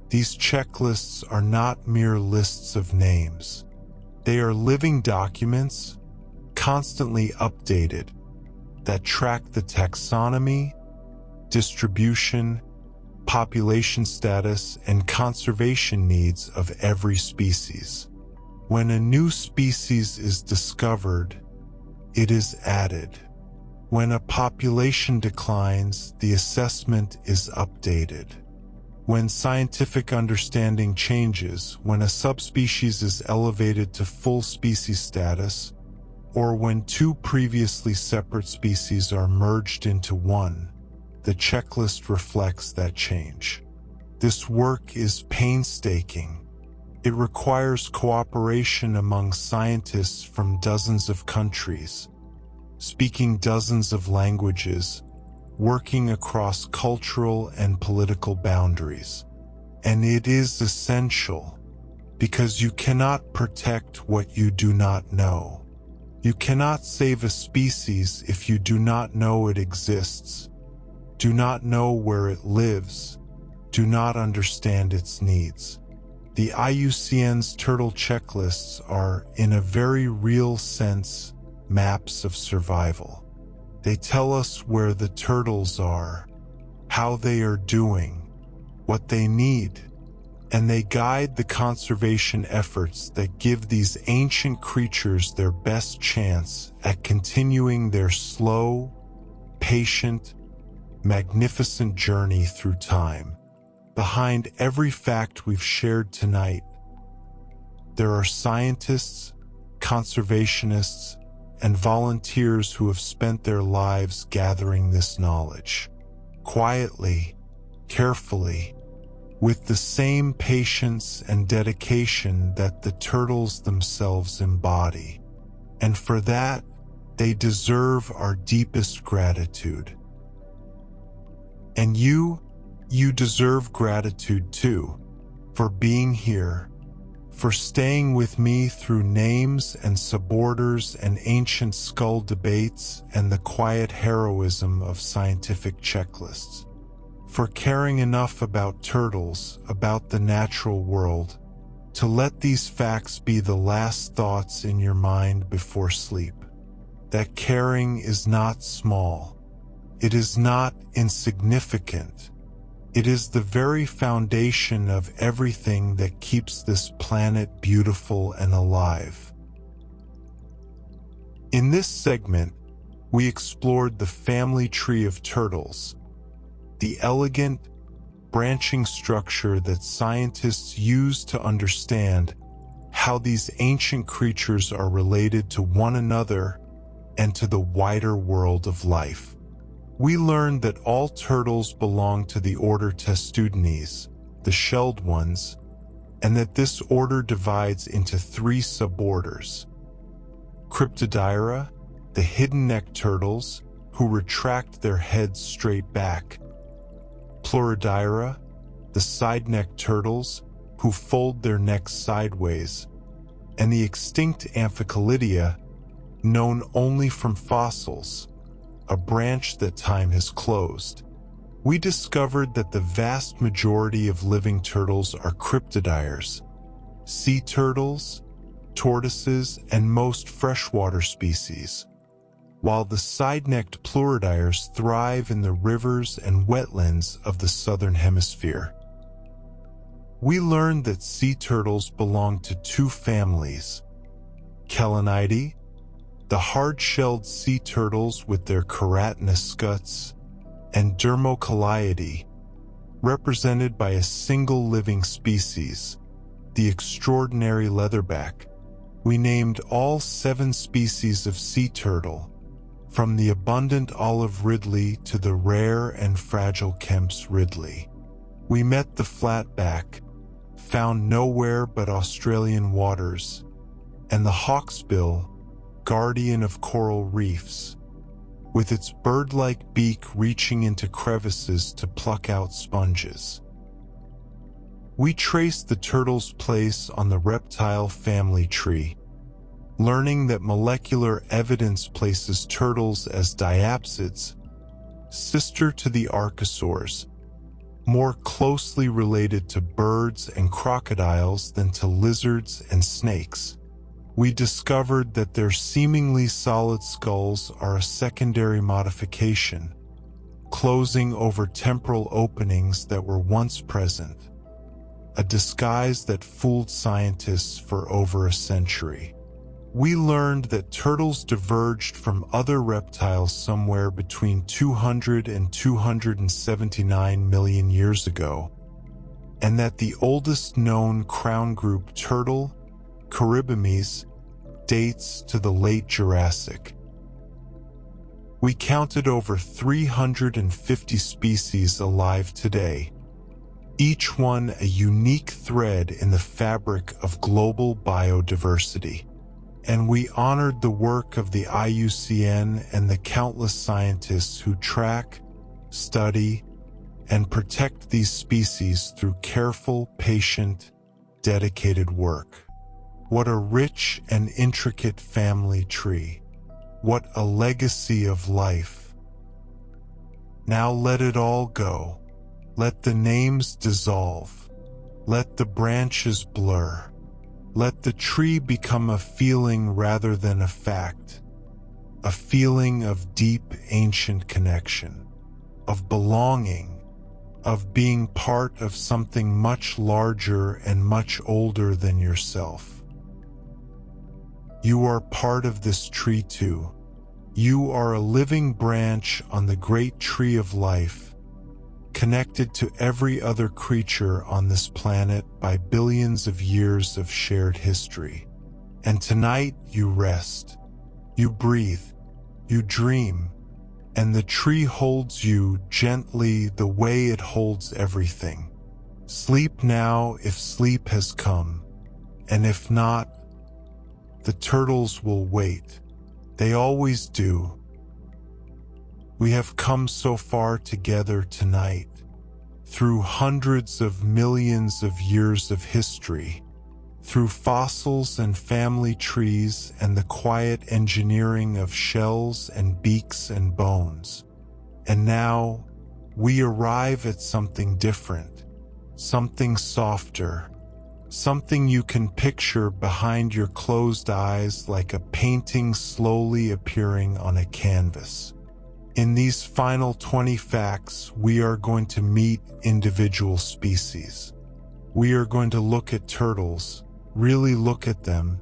These checklists are not mere lists of names. They are living documents, constantly updated, that track the taxonomy, distribution, population status, and conservation needs of every species. When a new species is discovered, it is added. When a population declines, the assessment is updated. When scientific understanding changes, when a subspecies is elevated to full species status, or when two previously separate species are merged into one, the checklist reflects that change. This work is painstaking. It requires cooperation among scientists from dozens of countries, speaking dozens of languages, working across cultural and political boundaries. And it is essential, because you cannot protect what you do not know. You cannot save a species if you do not know it exists, do not know where it lives, do not understand its needs. The IUCN's turtle checklists are, in a very real sense, maps of survival. They tell us where the turtles are, how they are doing, what they need, and they guide the conservation efforts that give these ancient creatures their best chance at continuing their slow, patient, magnificent journey through time. Behind every fact we've shared tonight, there are scientists, conservationists, and volunteers who have spent their lives gathering this knowledge. Quietly, carefully, with the same patience and dedication that the turtles themselves embody. And for that, they deserve our deepest gratitude. And you deserve gratitude too, for being here, for staying with me through names and suborders and ancient skull debates and the quiet heroism of scientific checklists, for caring enough about turtles, about the natural world, to let these facts be the last thoughts in your mind before sleep. That caring is not small. It is not insignificant. It is the very foundation of everything that keeps this planet beautiful and alive. In this segment, we explored the family tree of turtles, the elegant, branching structure that scientists use to understand how these ancient creatures are related to one another and to the wider world of life. We learned that all turtles belong to the order Testudines, the shelled ones, and that this order divides into 3 suborders. Cryptodyra, the hidden-neck turtles, who retract their heads straight back. Pluridyra, the side-neck turtles, who fold their necks sideways. And the extinct Amphicalidia, known only from fossils, a branch that time has closed. We discovered that the vast majority of living turtles are cryptodyres, sea turtles, tortoises, and most freshwater species, while the side-necked pluridyres thrive in the rivers and wetlands of the southern hemisphere. We learned that sea turtles belong to 2 families: Calanidae, the hard-shelled sea turtles with their keratinous scutes, and Dermocaliidae, represented by a single living species, the extraordinary leatherback. We named all 7 species of sea turtle, from the abundant olive ridley to the rare and fragile Kemp's ridley. We met the flatback, found nowhere but Australian waters, and the hawksbill, guardian of coral reefs, with its bird-like beak reaching into crevices to pluck out sponges. We traced the turtle's place on the reptile family tree, learning that molecular evidence places turtles as diapsids, sister to the archosaurs, more closely related to birds and crocodiles than to lizards and snakes. We discovered that their seemingly solid skulls are a secondary modification, closing over temporal openings that were once present, a disguise that fooled scientists for over a century. We learned that turtles diverged from other reptiles somewhere between 200 and 279 million years ago, and that the oldest known crown group turtle, Caribemes, dates to the late Jurassic. We counted over 350 species alive today, each one a unique thread in the fabric of global biodiversity. And we honored the work of the IUCN and the countless scientists who track, study, and protect these species through careful, patient, dedicated work. What a rich and intricate family tree. What a legacy of life. Now let it all go. Let the names dissolve. Let the branches blur. Let the tree become a feeling rather than a fact. A feeling of deep, ancient connection, of belonging, of being part of something much larger and much older than yourself. You are part of this tree too. You are a living branch on the great tree of life, connected to every other creature on this planet by billions of years of shared history. And tonight you rest, you breathe, you dream, and the tree holds you gently the way it holds everything. Sleep now if sleep has come, and if not, the turtles will wait. They always do. We have come so far together tonight, through hundreds of millions of years of history, through fossils and family trees and the quiet engineering of shells and beaks and bones. And now, we arrive at something different, something softer, something you can picture behind your closed eyes like a painting slowly appearing on a canvas. In these final 20 facts, we are going to meet individual species. We are going to look at turtles, really look at them,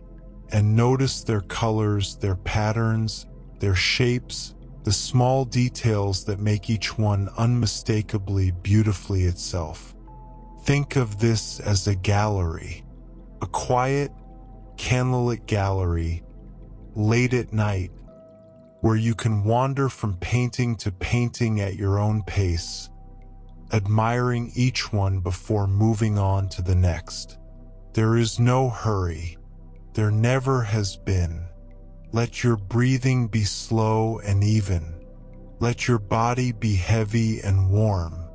and notice their colors, their patterns, their shapes, the small details that make each one unmistakably beautifully itself. Think of this as a gallery, a quiet, candlelit gallery, late at night, where you can wander from painting to painting at your own pace, admiring each one before moving on to the next. There is no hurry. There never has been. Let your breathing be slow and even. Let your body be heavy and warm.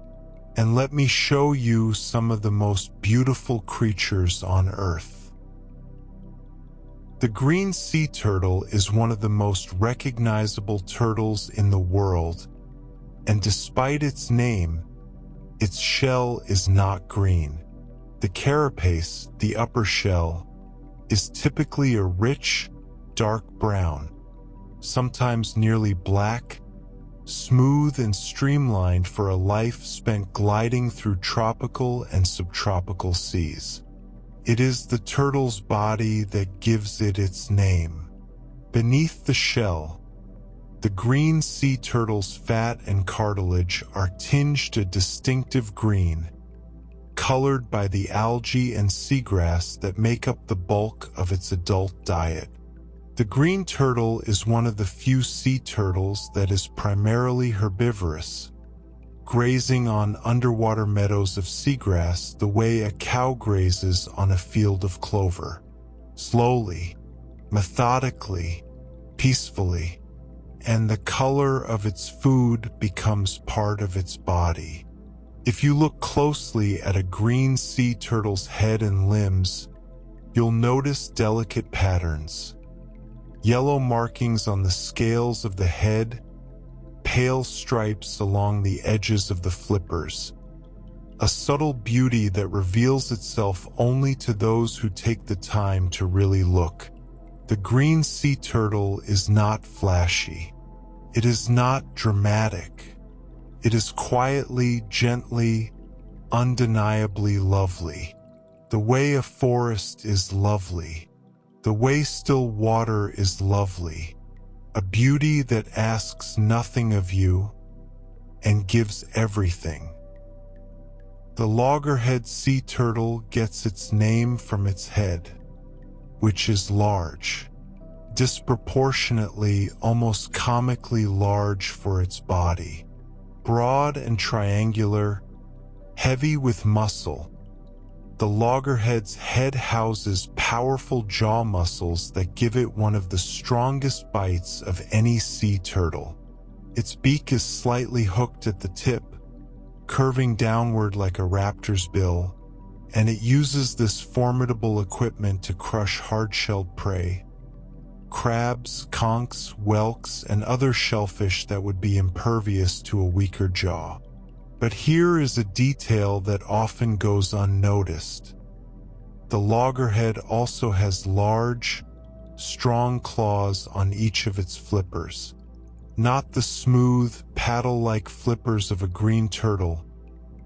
And let me show you some of the most beautiful creatures on Earth. The green sea turtle is one of the most recognizable turtles in the world, and despite its name, its shell is not green. The carapace, the upper shell, is typically a rich, dark brown, sometimes nearly black, smooth and streamlined for a life spent gliding through tropical and subtropical seas. It is the turtle's body that gives it its name. Beneath the shell, the green sea turtle's fat and cartilage are tinged a distinctive green, colored by the algae and seagrass that make up the bulk of its adult diet. The green turtle is one of the few sea turtles that is primarily herbivorous, grazing on underwater meadows of seagrass the way a cow grazes on a field of clover. Slowly, methodically, peacefully, and the color of its food becomes part of its body. If you look closely at a green sea turtle's head and limbs, you'll notice delicate patterns. Yellow markings on the scales of the head, pale stripes along the edges of the flippers. A subtle beauty that reveals itself only to those who take the time to really look. The green sea turtle is not flashy. It is not dramatic. It is quietly, gently, undeniably lovely. The way a forest is lovely. The way still water is lovely. A beauty that asks nothing of you and gives everything. The loggerhead sea turtle gets its name from its head, which is large, disproportionately, almost comically large for its body. Broad and triangular, heavy with muscle, the loggerhead's head houses powerful jaw muscles that give it one of the strongest bites of any sea turtle. Its beak is slightly hooked at the tip, curving downward like a raptor's bill, and it uses this formidable equipment to crush hard-shelled prey. Crabs, conchs, whelks, and other shellfish that would be impervious to a weaker jaw. But here is a detail that often goes unnoticed. The loggerhead also has large, strong claws on each of its flippers. Not the smooth, paddle-like flippers of a green turtle,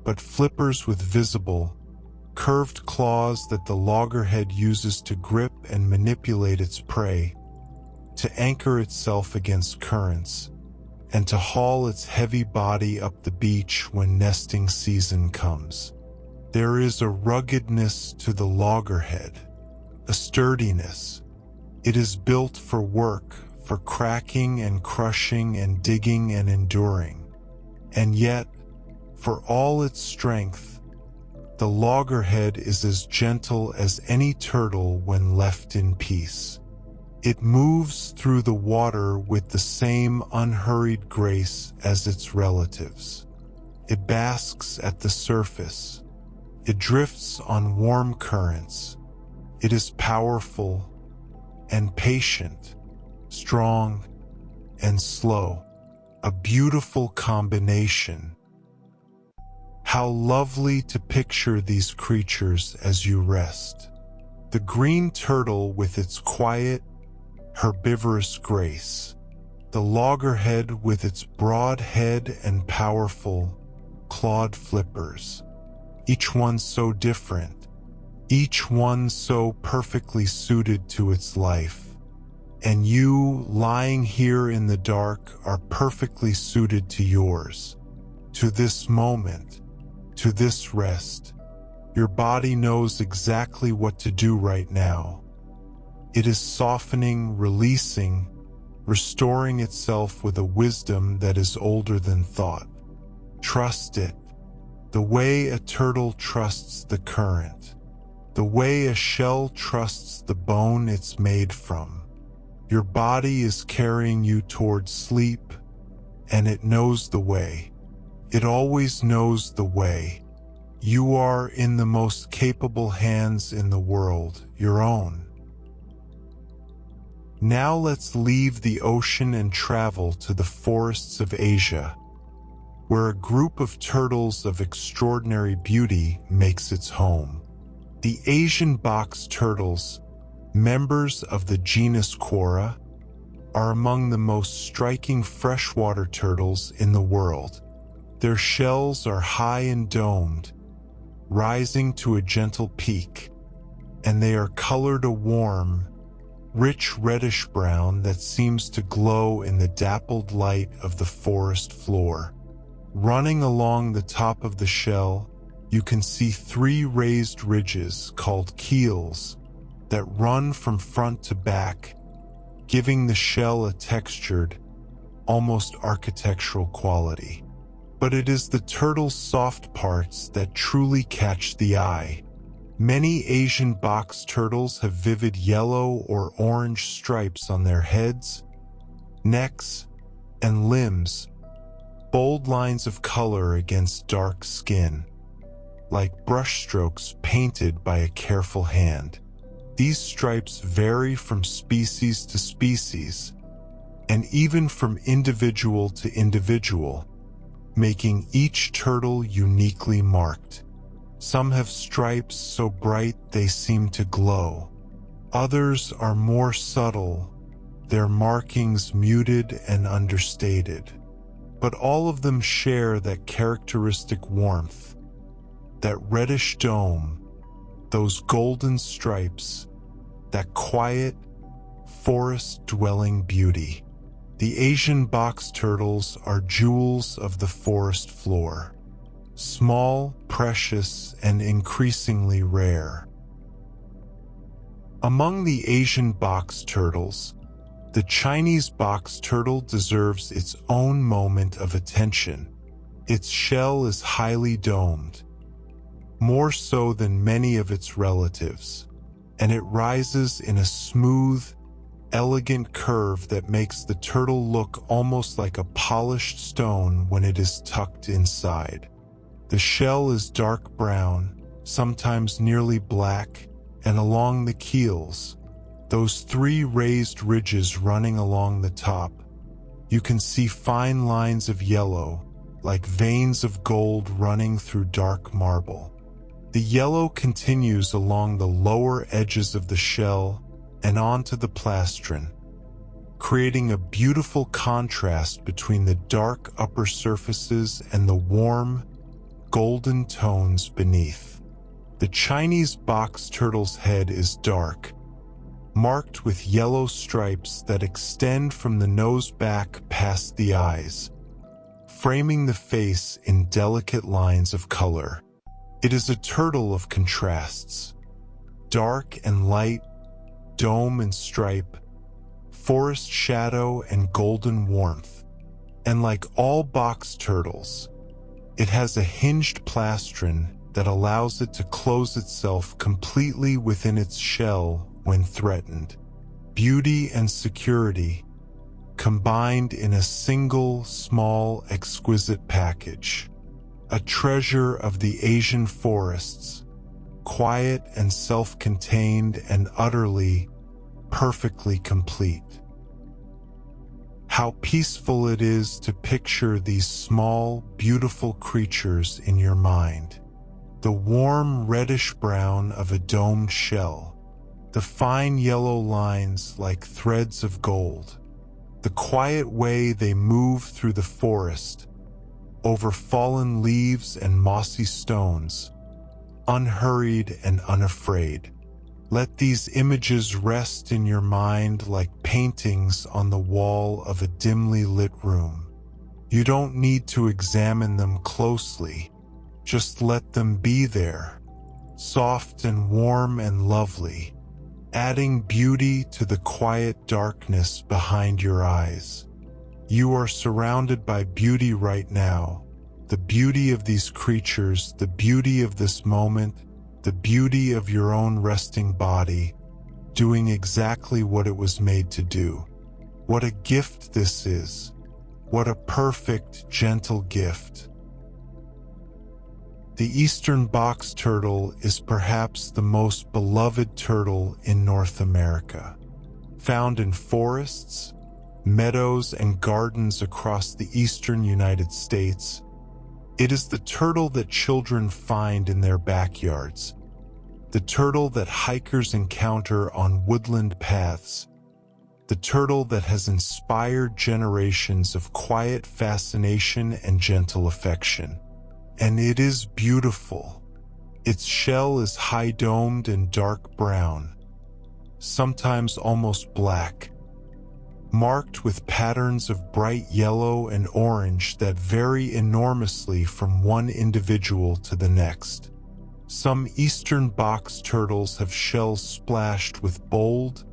but flippers with visible, curved claws that the loggerhead uses to grip and manipulate its prey, to anchor itself against currents, and to haul its heavy body up the beach when nesting season comes. There is a ruggedness to the loggerhead, a sturdiness. It is built for work, for cracking and crushing and digging and enduring. And yet, for all its strength, the loggerhead is as gentle as any turtle when left in peace. It moves through the water with the same unhurried grace as its relatives. It basks at the surface. It drifts on warm currents. It is powerful and patient, strong and slow, a beautiful combination. How lovely to picture these creatures as you rest. The green turtle with its quiet, herbivorous grace. The loggerhead with its broad head and powerful, clawed flippers. Each one so different, each one so perfectly suited to its life. And you, lying here in the dark, are perfectly suited to yours, to this moment, to this rest. Your body knows exactly what to do right now. It is softening, releasing, restoring itself with a wisdom that is older than thought. Trust it, the way a turtle trusts the current, the way a shell trusts the bone it's made from. Your body is carrying you towards sleep, and it knows the way. It always knows the way. You are in the most capable hands in the world, your own. Now let's leave the ocean and travel to the forests of Asia, where a group of turtles of extraordinary beauty makes its home. The Asian box turtles, members of the genus Quora, are among the most striking freshwater turtles in the world. Their shells are high and domed, rising to a gentle peak, and they are colored a warm, rich reddish-brown that seems to glow in the dappled light of the forest floor. Running along the top of the shell, you can see 3 raised ridges called keels that run from front to back, giving the shell a textured, almost architectural quality. But it is the turtle's soft parts that truly catch the eye. Many Asian box turtles have vivid yellow or orange stripes on their heads, necks, and limbs, bold lines of color against dark skin, like brushstrokes painted by a careful hand. These stripes vary from species to species, and even from individual to individual, making each turtle uniquely marked. Some have stripes so bright they seem to glow. Others are more subtle, their markings muted and understated. But all of them share that characteristic warmth, that reddish dome, those golden stripes, that quiet, forest-dwelling beauty. The Asian box turtles are jewels of the forest floor. Small, precious, and increasingly rare. Among the Asian box turtles, the Chinese box turtle deserves its own moment of attention. Its shell is highly domed, more so than many of its relatives, and it rises in a smooth, elegant curve that makes the turtle look almost like a polished stone when it is tucked inside. The shell is dark brown, sometimes nearly black, and along the keels, those 3 raised ridges running along the top, you can see fine lines of yellow, like veins of gold running through dark marble. The yellow continues along the lower edges of the shell and onto the plastron, creating a beautiful contrast between the dark upper surfaces and the warm, golden tones beneath. The Chinese box turtle's head is dark, marked with yellow stripes that extend from the nose back past the eyes, framing the face in delicate lines of color. It is a turtle of contrasts, dark and light, dome and stripe, forest shadow and golden warmth. And like all box turtles, it has a hinged plastron that allows it to close itself completely within its shell when threatened. Beauty and security combined in a single, small, exquisite package. A treasure of the Asian forests, quiet and self-contained and utterly, perfectly complete. How peaceful it is to picture these small, beautiful creatures in your mind. The warm reddish-brown of a domed shell, the fine yellow lines like threads of gold, the quiet way they move through the forest, over fallen leaves and mossy stones, unhurried and unafraid. Let these images rest in your mind like paintings on the wall of a dimly lit room. You don't need to examine them closely, just let them be there, soft and warm and lovely, adding beauty to the quiet darkness behind your eyes. You are surrounded by beauty right now, the beauty of these creatures, the beauty of this moment, the beauty of your own resting body, doing exactly what it was made to do. What a gift this is. What a perfect, gentle gift. The eastern box turtle is perhaps the most beloved turtle in North America. Found in forests, meadows, and gardens across the eastern United States, it is the turtle that children find in their backyards, the turtle that hikers encounter on woodland paths, the turtle that has inspired generations of quiet fascination and gentle affection. And it is beautiful. Its shell is high-domed and dark brown, sometimes almost black, marked with patterns of bright yellow and orange that vary enormously from one individual to the next. Some eastern box turtles have shells splashed with bold,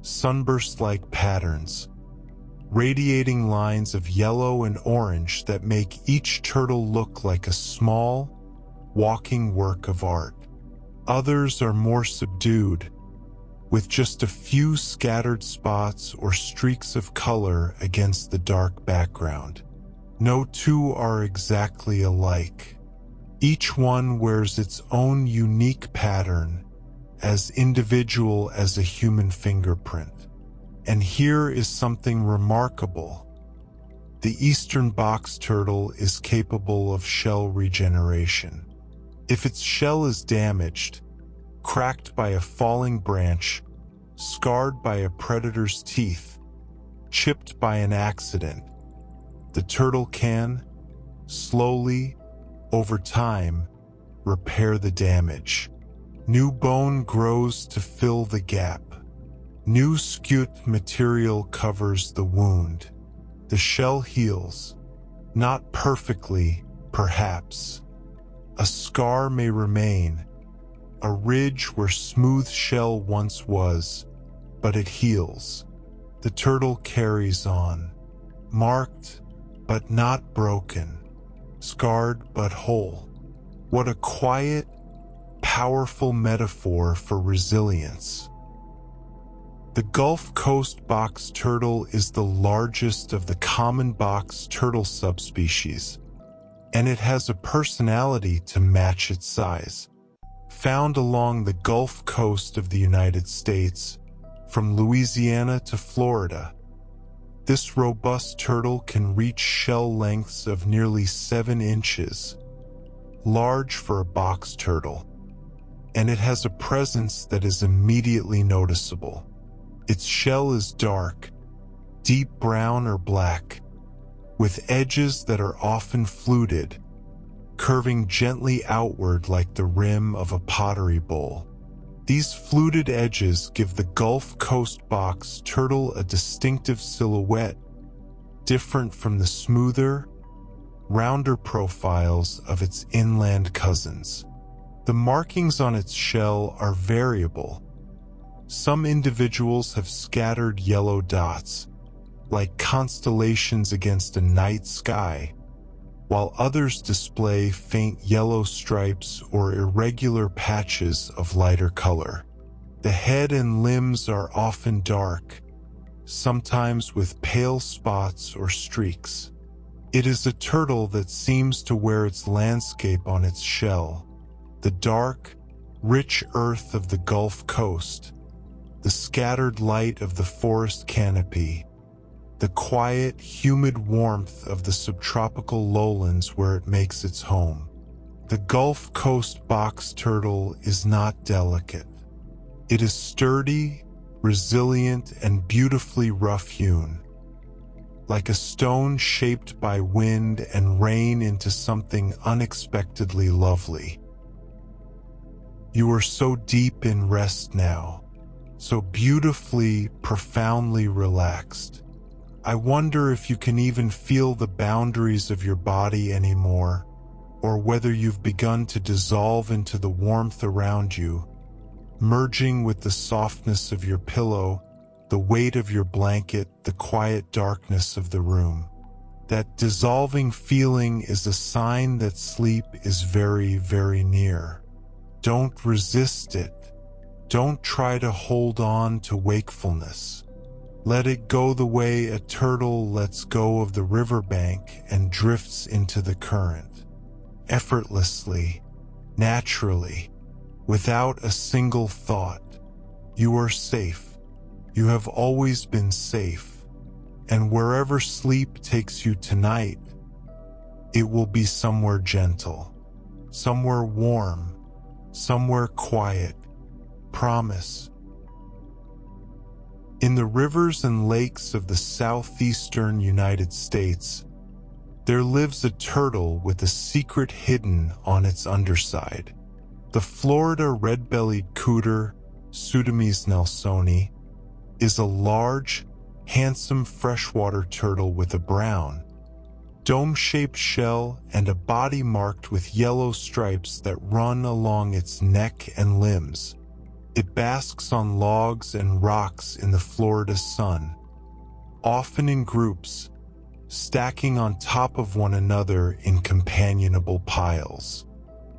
sunburst-like patterns, radiating lines of yellow and orange that make each turtle look like a small, walking work of art. Others are more subdued, with just a few scattered spots or streaks of color against the dark background. No two are exactly alike. Each one wears its own unique pattern, as individual as a human fingerprint. And here is something remarkable. The eastern box turtle is capable of shell regeneration. If its shell is damaged, cracked by a falling branch, scarred by a predator's teeth, chipped by an accident, the turtle can, slowly, over time, repair the damage. New bone grows to fill the gap. New scute material covers the wound. The shell heals, not perfectly, perhaps. A scar may remain, a ridge where smooth shell once was, but it heals. The turtle carries on, marked but not broken, scarred but whole. What a quiet, powerful metaphor for resilience. The Gulf Coast box turtle is the largest of the common box turtle subspecies, and it has a personality to match its size. Found along the Gulf Coast of the United States, from Louisiana to Florida, this robust turtle can reach shell lengths of nearly 7 inches, large for a box turtle, and it has a presence that is immediately noticeable. Its shell is dark, deep brown or black, with edges that are often fluted, curving gently outward like the rim of a pottery bowl. These fluted edges give the Gulf Coast box turtle a distinctive silhouette, different from the smoother, rounder profiles of its inland cousins. The markings on its shell are variable. Some individuals have scattered yellow dots, like constellations against a night sky, while others display faint yellow stripes or irregular patches of lighter color. The head and limbs are often dark, sometimes with pale spots or streaks. It is a turtle that seems to wear its landscape on its shell, the dark, rich earth of the Gulf Coast, the scattered light of the forest canopy, the quiet, humid warmth of the subtropical lowlands where it makes its home. The Gulf Coast box turtle is not delicate. It is sturdy, resilient, and beautifully rough-hewn, like a stone shaped by wind and rain into something unexpectedly lovely. You are so deep in rest now, so beautifully, profoundly relaxed. I wonder if you can even feel the boundaries of your body anymore, or whether you've begun to dissolve into the warmth around you, merging with the softness of your pillow, the weight of your blanket, the quiet darkness of the room. That dissolving feeling is a sign that sleep is very, very near. Don't resist it. Don't try to hold on to wakefulness. Let it go the way a turtle lets go of the riverbank and drifts into the current. Effortlessly, naturally, without a single thought. You are safe. You have always been safe. And wherever sleep takes you tonight, it will be somewhere gentle, somewhere warm, somewhere quiet. Promise. In the rivers and lakes of the southeastern United States, there lives a turtle with a secret hidden on its underside. The Florida red-bellied cooter, Pseudomys nelsoni, is a large, handsome freshwater turtle with a brown, dome-shaped shell and a body marked with yellow stripes that run along its neck and limbs. It basks on logs and rocks in the Florida sun, often in groups, stacking on top of one another in companionable piles.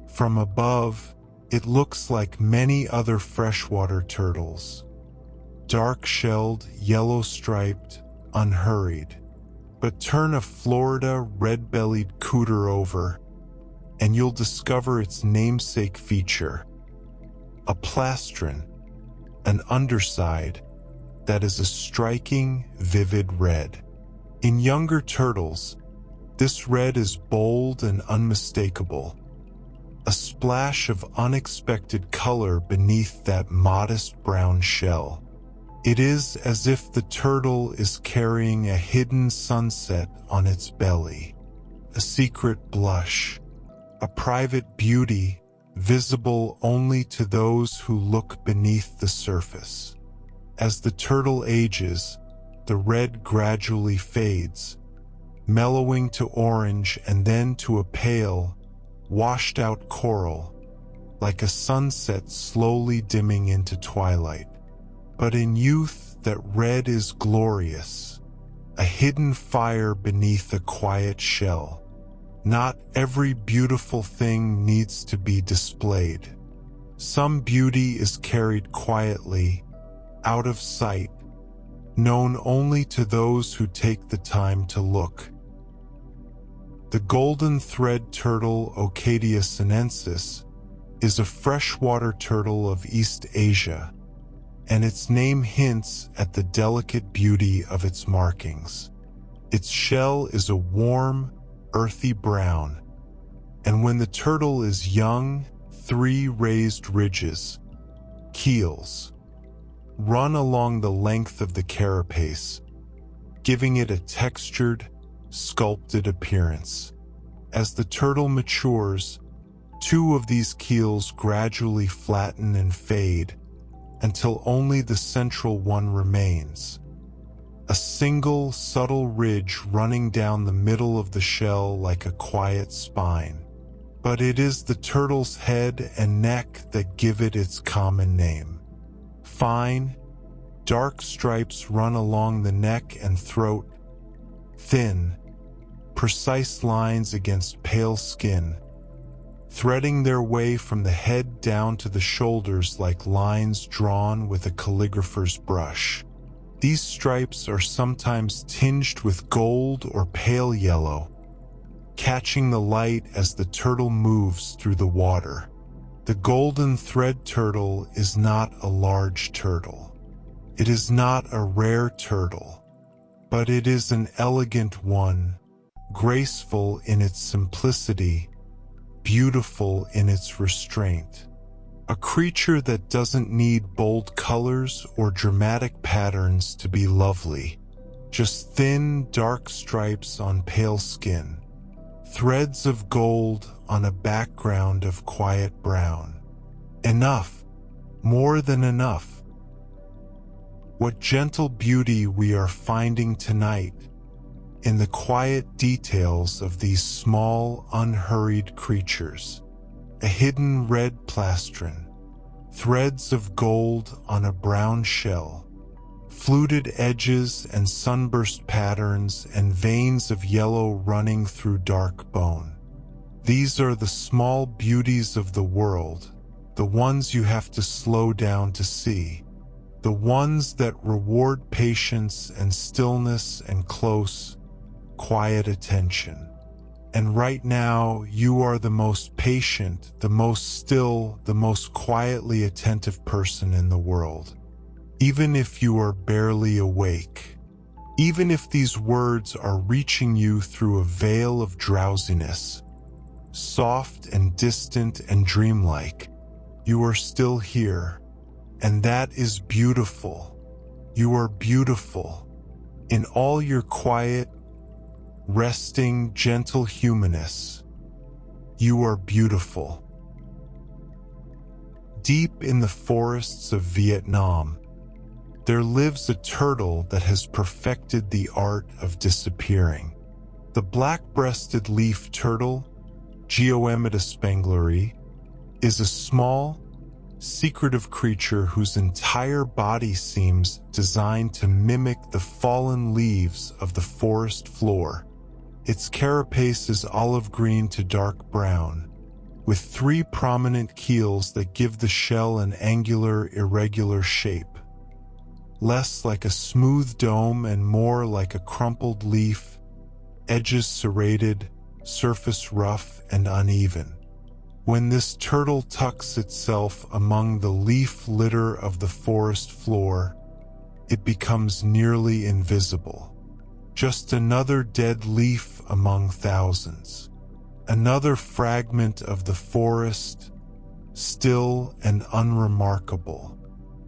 From above, it looks like many other freshwater turtles, dark-shelled, yellow-striped, unhurried. But turn a Florida red-bellied cooter over, and you'll discover its namesake feature, a plastron, an underside that is a striking, vivid red. In younger turtles, this red is bold and unmistakable, a splash of unexpected color beneath that modest brown shell. It is as if the turtle is carrying a hidden sunset on its belly, a secret blush, a private beauty visible only to those who look beneath the surface. As the turtle ages, the red gradually fades, mellowing to orange and then to a pale, washed-out coral, like a sunset slowly dimming into twilight. But in youth, that red is glorious, a hidden fire beneath a quiet shell. Not every beautiful thing needs to be displayed. Some beauty is carried quietly, out of sight, known only to those who take the time to look. The golden thread turtle Ocadia sinensis is a freshwater turtle of East Asia, and its name hints at the delicate beauty of its markings. Its shell is a warm, earthy brown, and when the turtle is young, 3 raised ridges, keels, run along the length of the carapace, giving it a textured, sculpted appearance. As the turtle matures, 2 of these keels gradually flatten and fade until only the central one remains. A single, subtle ridge running down the middle of the shell like a quiet spine. But it is the turtle's head and neck that give it its common name. Fine, dark stripes run along the neck and throat, thin, precise lines against pale skin, threading their way from the head down to the shoulders like lines drawn with a calligrapher's brush. These stripes are sometimes tinged with gold or pale yellow, catching the light as the turtle moves through the water. The golden thread turtle is not a large turtle. It is not a rare turtle, but it is an elegant one, graceful in its simplicity, beautiful in its restraint. A creature that doesn't need bold colors or dramatic patterns to be lovely. Just thin, dark stripes on pale skin. Threads of gold on a background of quiet brown. Enough, more than enough. What gentle beauty we are finding tonight in the quiet details of these small, unhurried creatures. A hidden red plastron, threads of gold on a brown shell, fluted edges and sunburst patterns and veins of yellow running through dark bone. These are the small beauties of the world, the ones you have to slow down to see, the ones that reward patience and stillness and close, quiet attention. And right now, you are the most patient, the most still, the most quietly attentive person in the world. Even if you are barely awake, even if these words are reaching you through a veil of drowsiness, soft and distant and dreamlike, you are still here. And that is beautiful. You are beautiful. In all your quiet, resting, gentle humanness, you are beautiful. Deep in the forests of Vietnam, there lives a turtle that has perfected the art of disappearing. The black-breasted leaf turtle, Geoemeta spengleri, is a small, secretive creature whose entire body seems designed to mimic the fallen leaves of the forest floor. Its carapace is olive green to dark brown, with 3 prominent keels that give the shell an angular, irregular shape, less like a smooth dome and more like a crumpled leaf, edges serrated, surface rough and uneven. When this turtle tucks itself among the leaf litter of the forest floor, it becomes nearly invisible. Just another dead leaf among thousands. Another fragment of the forest, still and unremarkable.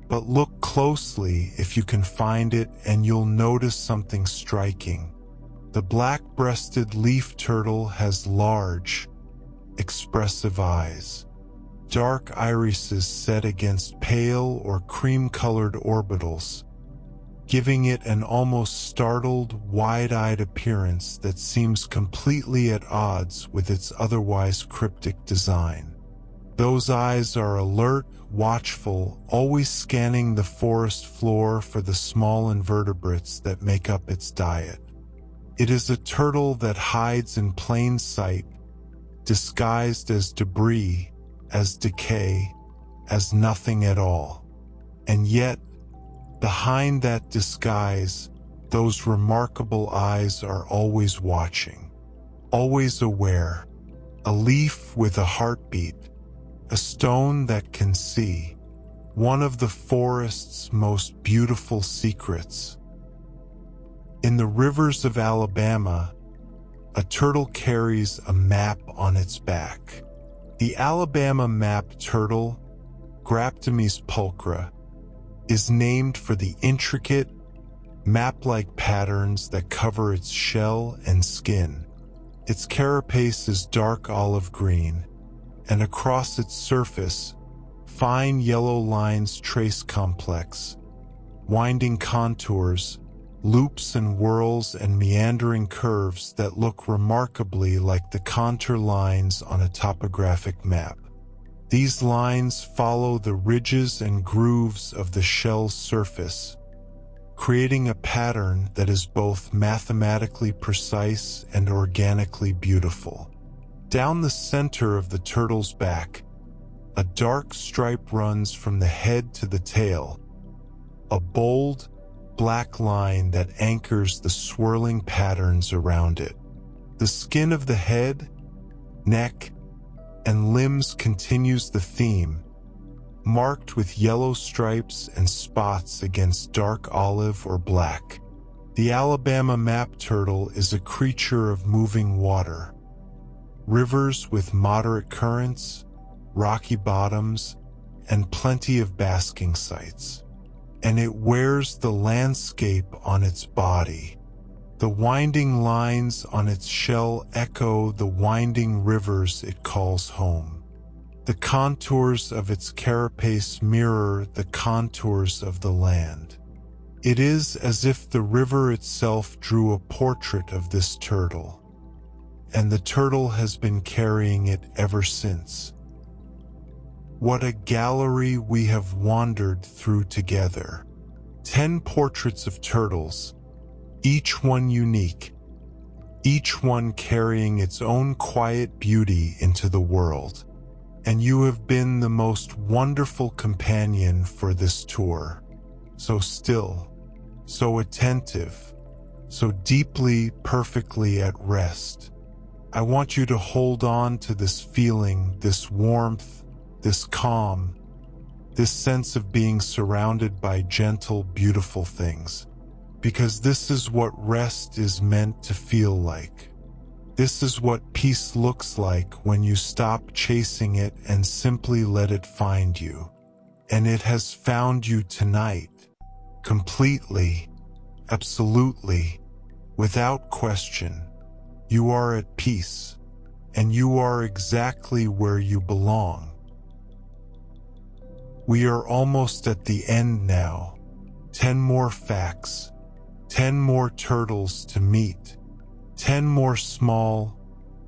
But look closely if you can find it and you'll notice something striking. The black-breasted leaf turtle has large, expressive eyes. Dark irises set against pale or cream-colored orbitals, giving it an almost startled, wide-eyed appearance that seems completely at odds with its otherwise cryptic design. Those eyes are alert, watchful, always scanning the forest floor for the small invertebrates that make up its diet. It is a turtle that hides in plain sight, disguised as debris, as decay, as nothing at all. And yet, behind that disguise, those remarkable eyes are always watching, always aware. A leaf with a heartbeat, a stone that can see, one of the forest's most beautiful secrets. In the rivers of Alabama, a turtle carries a map on its back. The Alabama map turtle, Graptomys pulchra, is named for the intricate, map-like patterns that cover its shell and skin. Its carapace is dark olive green, and across its surface, fine yellow lines trace complex, winding contours, loops and whirls and meandering curves that look remarkably like the contour lines on a topographic map. These lines follow the ridges and grooves of the shell's surface, creating a pattern that is both mathematically precise and organically beautiful. Down the center of the turtle's back, a dark stripe runs from the head to the tail, a bold, black line that anchors the swirling patterns around it. The skin of the head, neck, and limbs continues the theme, marked with yellow stripes and spots against dark olive or black. The Alabama map turtle is a creature of moving water. Rivers with moderate currents, rocky bottoms, and plenty of basking sites. And it wears the landscape on its body. The winding lines on its shell echo the winding rivers it calls home. The contours of its carapace mirror the contours of the land. It is as if the river itself drew a portrait of this turtle, and the turtle has been carrying it ever since. What a gallery we have wandered through together. 10 portraits of turtles, each one unique, each one carrying its own quiet beauty into the world. And you have been the most wonderful companion for this tour. So still, so attentive, so deeply, perfectly at rest. I want you to hold on to this feeling, this warmth, this calm, this sense of being surrounded by gentle, beautiful things. Because this is what rest is meant to feel like. This is what peace looks like when you stop chasing it and simply let it find you. And it has found you tonight. Completely, absolutely, without question. You are at peace, and you are exactly where you belong. We are almost at the end now. 10 more facts, 10 more turtles to meet, 10 more small,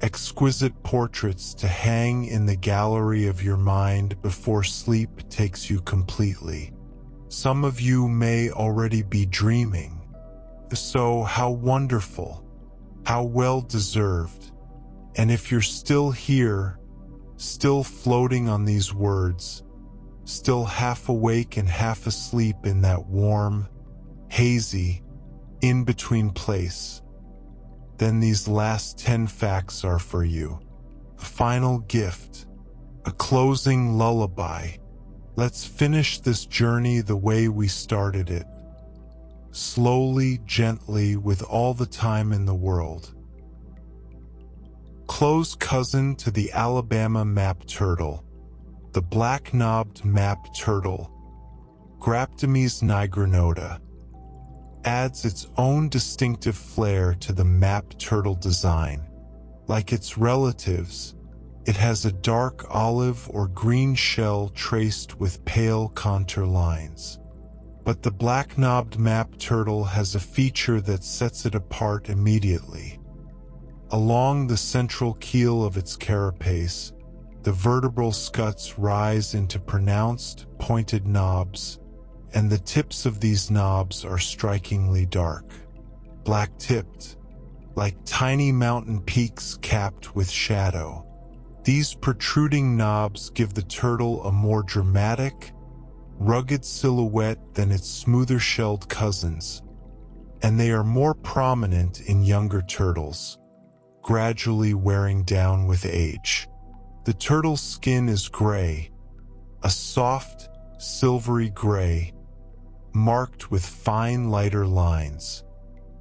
exquisite portraits to hang in the gallery of your mind before sleep takes you completely. Some of you may already be dreaming. So how wonderful, how well deserved. And if you're still here, still floating on these words, still half awake and half asleep in that warm, hazy, in-between place, then these last 10 facts are for you. A final gift, a closing lullaby. Let's finish this journey the way we started it. Slowly, gently, with all the time in the world. Close cousin to the Alabama map turtle, the black-knobbed map turtle, Graptomys nigrinota, adds its own distinctive flair to the map turtle design. Like its relatives, it has a dark olive or green shell traced with pale contour lines. But the black-knobbed map turtle has a feature that sets it apart immediately. Along the central keel of its carapace, the vertebral scuts rise into pronounced, pointed knobs, and the tips of these knobs are strikingly dark, black-tipped, like tiny mountain peaks capped with shadow. These protruding knobs give the turtle a more dramatic, rugged silhouette than its smoother-shelled cousins, and they are more prominent in younger turtles, gradually wearing down with age. The turtle's skin is gray, a soft, silvery gray, marked with fine, lighter lines,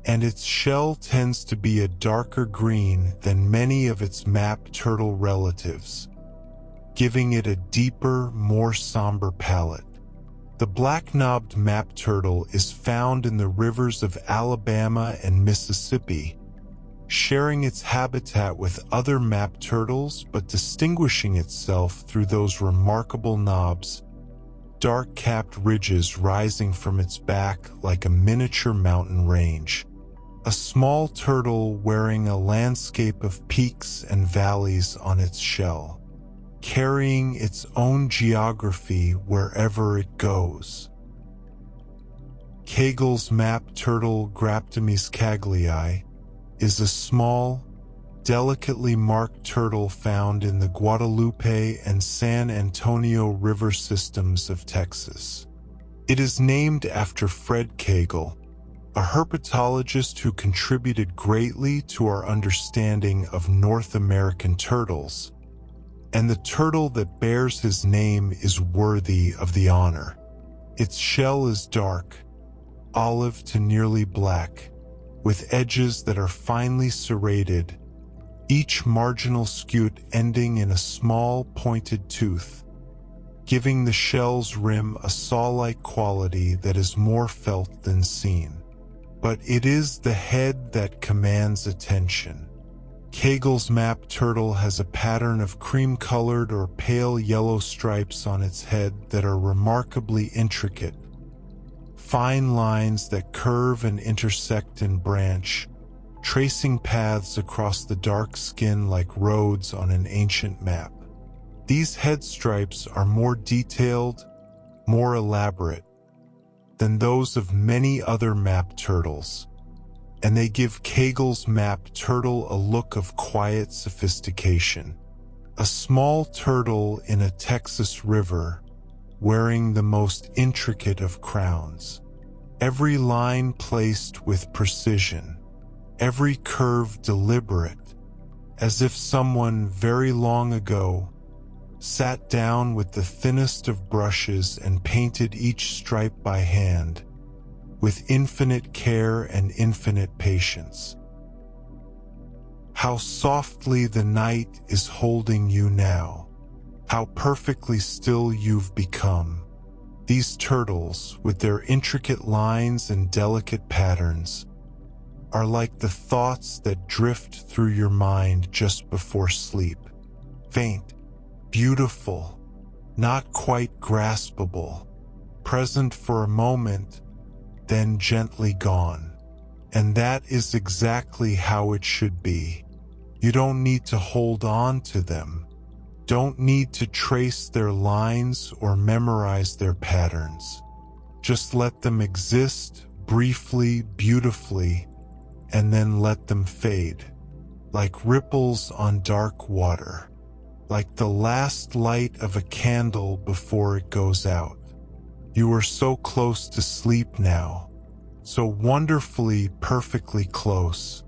and its shell tends to be a darker green than many of its map turtle relatives, giving it a deeper, more somber palette. The black-knobbed map turtle is found in the rivers of Alabama and Mississippi, sharing its habitat with other map turtles but distinguishing itself through those remarkable knobs, dark-capped ridges rising from its back like a miniature mountain range. A small turtle wearing a landscape of peaks and valleys on its shell, carrying its own geography wherever it goes. Kegel's map turtle Graptomys caglii is a small, delicately marked turtle found in the Guadalupe and San Antonio river systems of Texas. It is named after Fred Kegel, a herpetologist who contributed greatly to our understanding of North American turtles. and the turtle that bears his name is worthy of the honor. Its shell is dark, olive to nearly black, with edges that are finely serrated, each marginal scute ending in a small pointed tooth, giving the shell's rim a saw-like quality that is more felt than seen. But it is the head that commands attention. Kegel's map turtle has a pattern of cream-colored or pale yellow stripes on its head that are remarkably intricate, fine lines that curve and intersect and branch, tracing paths across the dark skin like roads on an ancient map. These head stripes are more detailed, more elaborate than those of many other map turtles, and they give Kegel's map turtle a look of quiet sophistication. A small turtle in a Texas river, wearing the most intricate of crowns. Every line placed with precision, every curve deliberate, as if someone very long ago sat down with the thinnest of brushes and painted each stripe by hand, with infinite care and infinite patience. How softly the night is holding you now. How perfectly still you've become. These turtles, with their intricate lines and delicate patterns, are like the thoughts that drift through your mind just before sleep. Faint, beautiful, not quite graspable, present for a moment, then gently gone. And that is exactly how it should be. You don't need to hold on to them, don't need to trace their lines or memorize their patterns. Just let them exist briefly, beautifully, and then let them fade, like ripples on dark water, like the last light of a candle before it goes out. You are so close to sleep now, so wonderfully, perfectly close,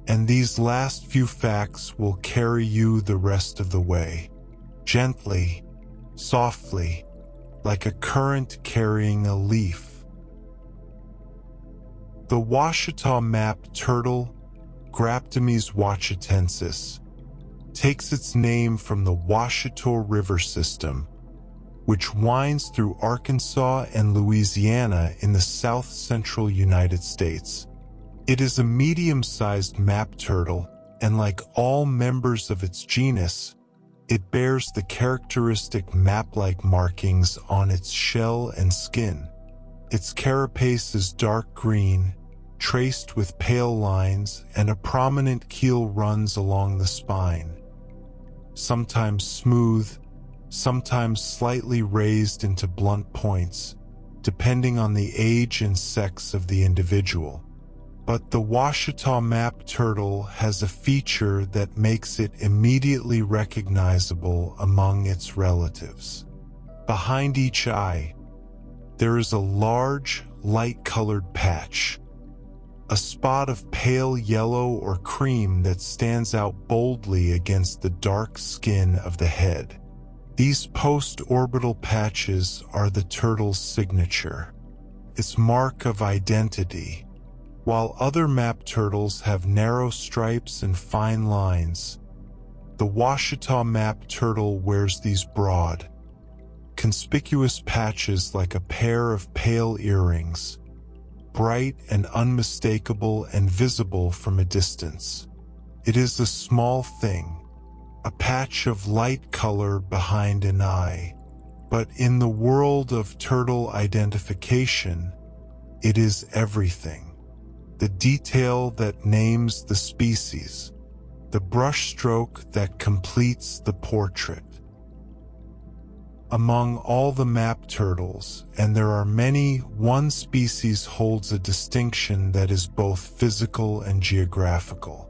and these last few facts will carry you the rest of the way, gently, softly, like a current carrying a leaf. The Ouachita map turtle, Graptomys ouachitensis, takes its name from the Ouachita River system, which winds through Arkansas and Louisiana in the south-central United States. It is a medium-sized map turtle, and like all members of its genus, it bears the characteristic map-like markings on its shell and skin. Its carapace is dark green, traced with pale lines, and a prominent keel runs along the spine. Sometimes smooth, sometimes slightly raised into blunt points, depending on the age and sex of the individual. But the Ouachita map turtle has a feature that makes it immediately recognizable among its relatives. Behind each eye, there is a large, light-colored patch, a spot of pale yellow or cream that stands out boldly against the dark skin of the head. These post-orbital patches are the turtle's signature, its mark of identity. While other map turtles have narrow stripes and fine lines, the Ouachita map turtle wears these broad, conspicuous patches like a pair of pale earrings, bright and unmistakable and visible from a distance. It is a small thing, a patch of light color behind an eye, but in the world of turtle identification, it is everything. The detail that names the species, the brushstroke that completes the portrait. Among all the map turtles, and there are many, one species holds a distinction that is both physical and geographical.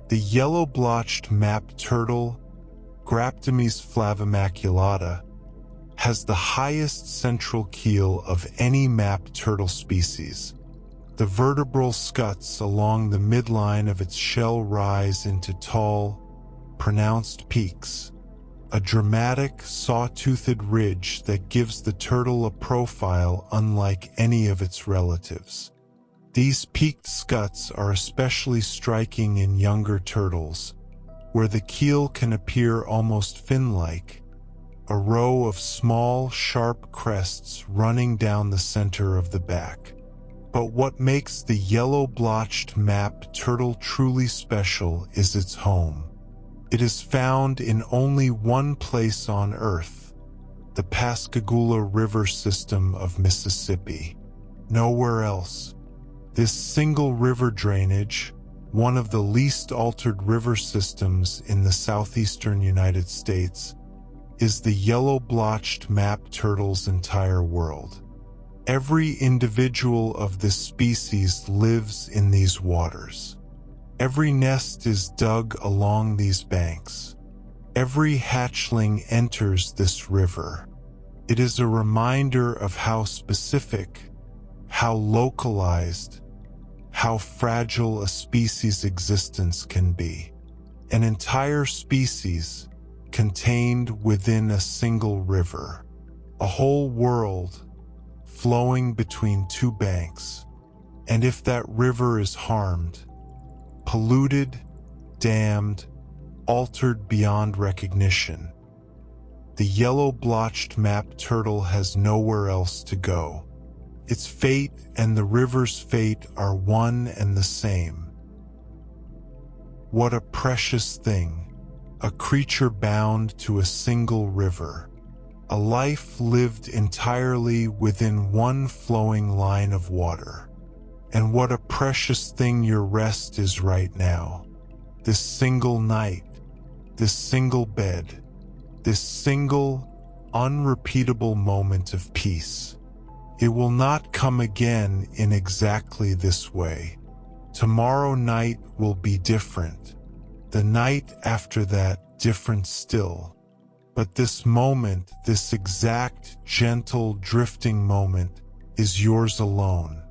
The yellow-blotched map turtle, Graptomys flavimaculata, has the highest central keel of any map turtle species. The vertebral scuts along the midline of its shell rise into tall, pronounced peaks, a dramatic, saw-toothed ridge that gives the turtle a profile unlike any of its relatives. These peaked scuts are especially striking in younger turtles, where the keel can appear almost fin-like, a row of small, sharp crests running down the center of the back. But what makes the yellow-blotched map turtle truly special is its home. It is found in only one place on Earth, the Pascagoula River system of Mississippi. Nowhere else. This single river drainage, one of the least altered river systems in the southeastern United States, is the yellow-blotched map turtle's entire world. Every individual of this species lives in these waters. Every nest is dug along these banks. Every hatchling enters this river. It is a reminder of how specific, how localized, how fragile a species' existence can be. An entire species contained within a single river. A whole world flowing between two banks. And if that river is harmed, polluted, dammed, altered beyond recognition, the yellow-blotched map turtle has nowhere else to go. Its fate and the river's fate are one and the same. What a precious thing, a creature bound to a single river, a life lived entirely within one flowing line of water. And what a precious thing your rest is right now. This single night, this single bed, this single, unrepeatable moment of peace. It will not come again in exactly this way. Tomorrow night will be different. The night after that, different still. But this moment, this exact, gentle, drifting moment, is yours alone.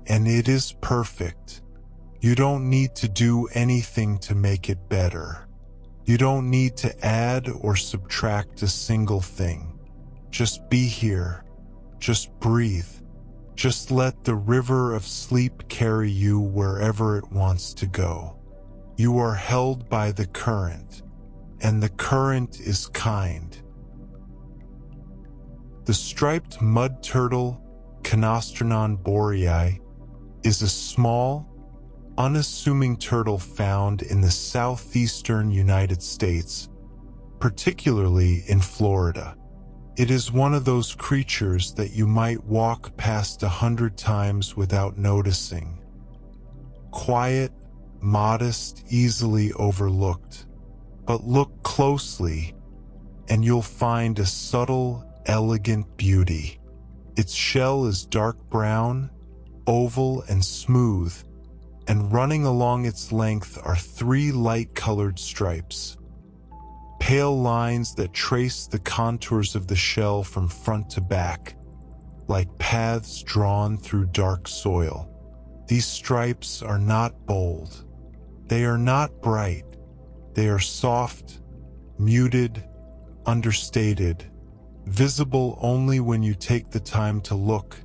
And it is perfect. You don't need to do anything to make it better. You don't need to add or subtract a single thing. Just be here. Just breathe. Just let the river of sleep carry you wherever it wants to go. You are held by the current, and the current is kind. The striped mud turtle, Canostrenon boreae, is a small, unassuming turtle found in the southeastern United States, particularly in Florida. It is one of those creatures that you might walk past 100 times without noticing. Quiet, modest, easily overlooked. But look closely, and you'll find a subtle, elegant beauty. Its shell is dark brown, oval and smooth, and running along its length are 3 light-colored stripes. Pale lines that trace the contours of the shell from front to back, like paths drawn through dark soil. These stripes are not bold. They are not bright. They are soft, muted, understated, visible only when you take the time to look,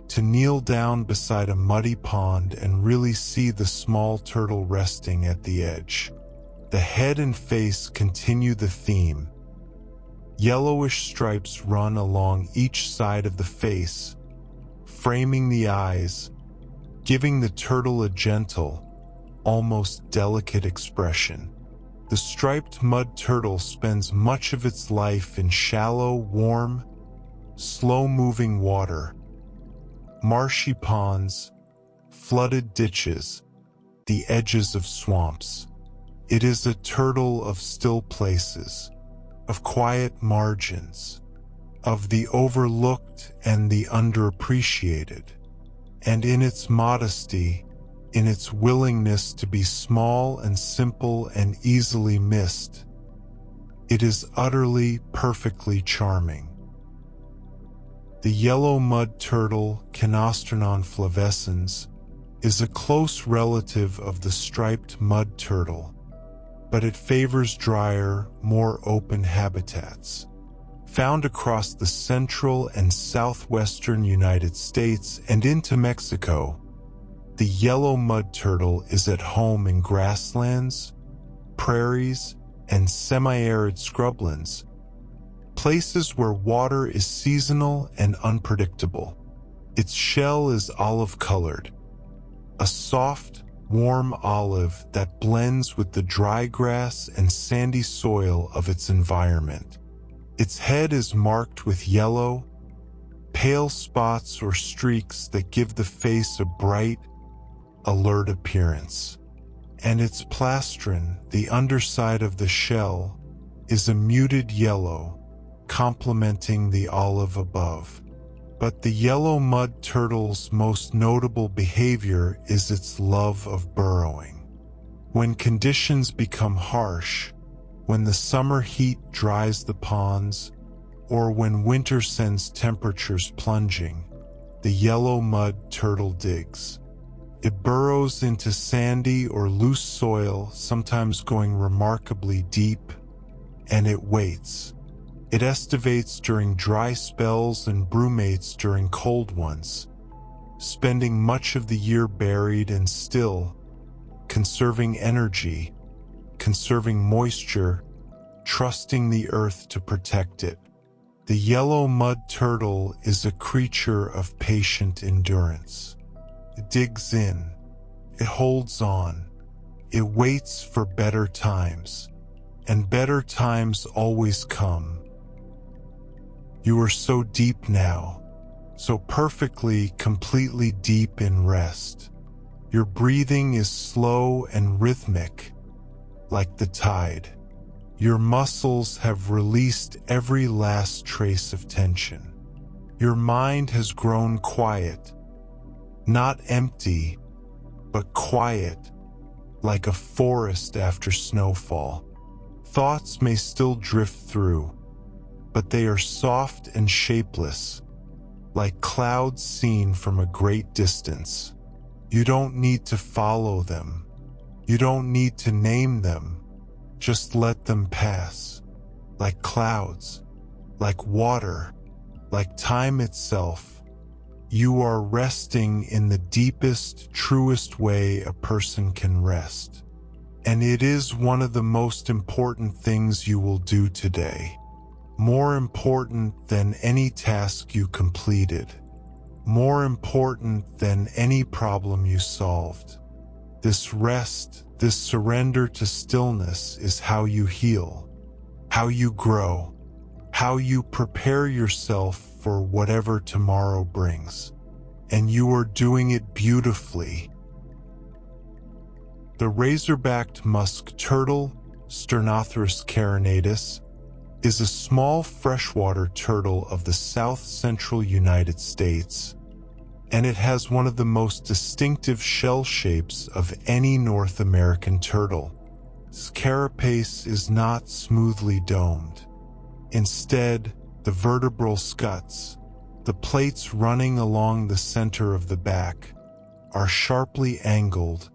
to kneel down beside a muddy pond and really see the small turtle resting at the edge. The head and face continue the theme. Yellowish stripes run along each side of the face, framing the eyes, giving the turtle a gentle, almost delicate expression. The striped mud turtle spends much of its life in shallow, warm, slow-moving water, marshy ponds, flooded ditches, the edges of swamps. It is a turtle of still places, of quiet margins, of the overlooked and the underappreciated. And in its modesty, in its willingness to be small and simple and easily missed, it is utterly, perfectly charming. The yellow mud turtle, Canostrenon flavescens, is a close relative of the striped mud turtle. but it favors drier, more open habitats. Found across the central and southwestern United States and into Mexico, the yellow mud turtle is at home in grasslands, prairies, and semi-arid scrublands, places where water is seasonal and unpredictable. Its shell is olive-colored, a soft, warm olive that blends with the dry grass and sandy soil of its environment. Its head is marked with yellow, pale spots or streaks that give the face a bright, alert appearance. And its plastron, the underside of the shell, is a muted yellow, complementing the olive above. But the yellow mud turtle's most notable behavior is its love of burrowing. When conditions become harsh, when the summer heat dries the ponds, or when winter sends temperatures plunging, the yellow mud turtle digs. It burrows into sandy or loose soil, sometimes going remarkably deep, and it waits. It estivates during dry spells and brumates during cold ones, spending much of the year buried and still, conserving energy, conserving moisture, trusting the earth to protect it. The yellow mud turtle is a creature of patient endurance. It digs in, it holds on, it waits for better times, and better times always come. You are so deep now, so perfectly, completely deep in rest. Your breathing is slow and rhythmic, like the tide. Your muscles have released every last trace of tension. Your mind has grown quiet, not empty, but quiet, like a forest after snowfall. Thoughts may still drift through, but they are soft and shapeless, like clouds seen from a great distance. You don't need to follow them. You don't need to name them. Just let them pass, like clouds, like water, like time itself. You are resting in the deepest, truest way a person can rest. And it is one of the most important things you will do today. More important than any task you completed. More important than any problem you solved. This rest, this surrender to stillness is how you heal, how you grow, how you prepare yourself for whatever tomorrow brings. And you are doing it beautifully. The razor-backed musk turtle, Sternothrus carinatus, is a small freshwater turtle of the south-central United States, and it has one of the most distinctive shell shapes of any North American turtle. Its carapace is not smoothly domed. Instead, the vertebral scuts, the plates running along the center of the back, are sharply angled,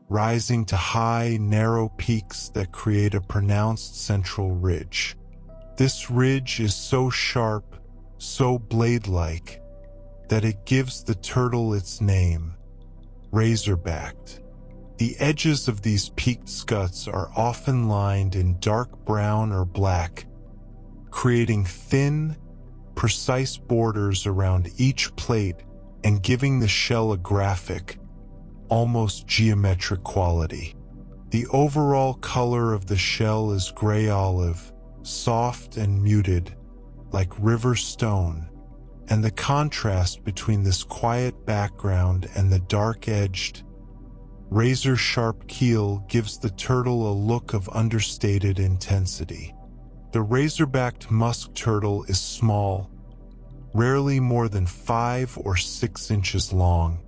rising to high, narrow peaks that create a pronounced central ridge. This ridge is so sharp, so blade-like, that it gives the turtle its name, razor-backed. The edges of these peaked scuts are often lined in dark brown or black, creating thin, precise borders around each plate and giving the shell a graphic, almost geometric quality. The overall color of the shell is gray-olive, soft and muted, like river stone, and the contrast between this quiet background and the dark-edged, razor-sharp keel gives the turtle a look of understated intensity. The razor-backed musk turtle is small, rarely more than 5 or 6 inches long,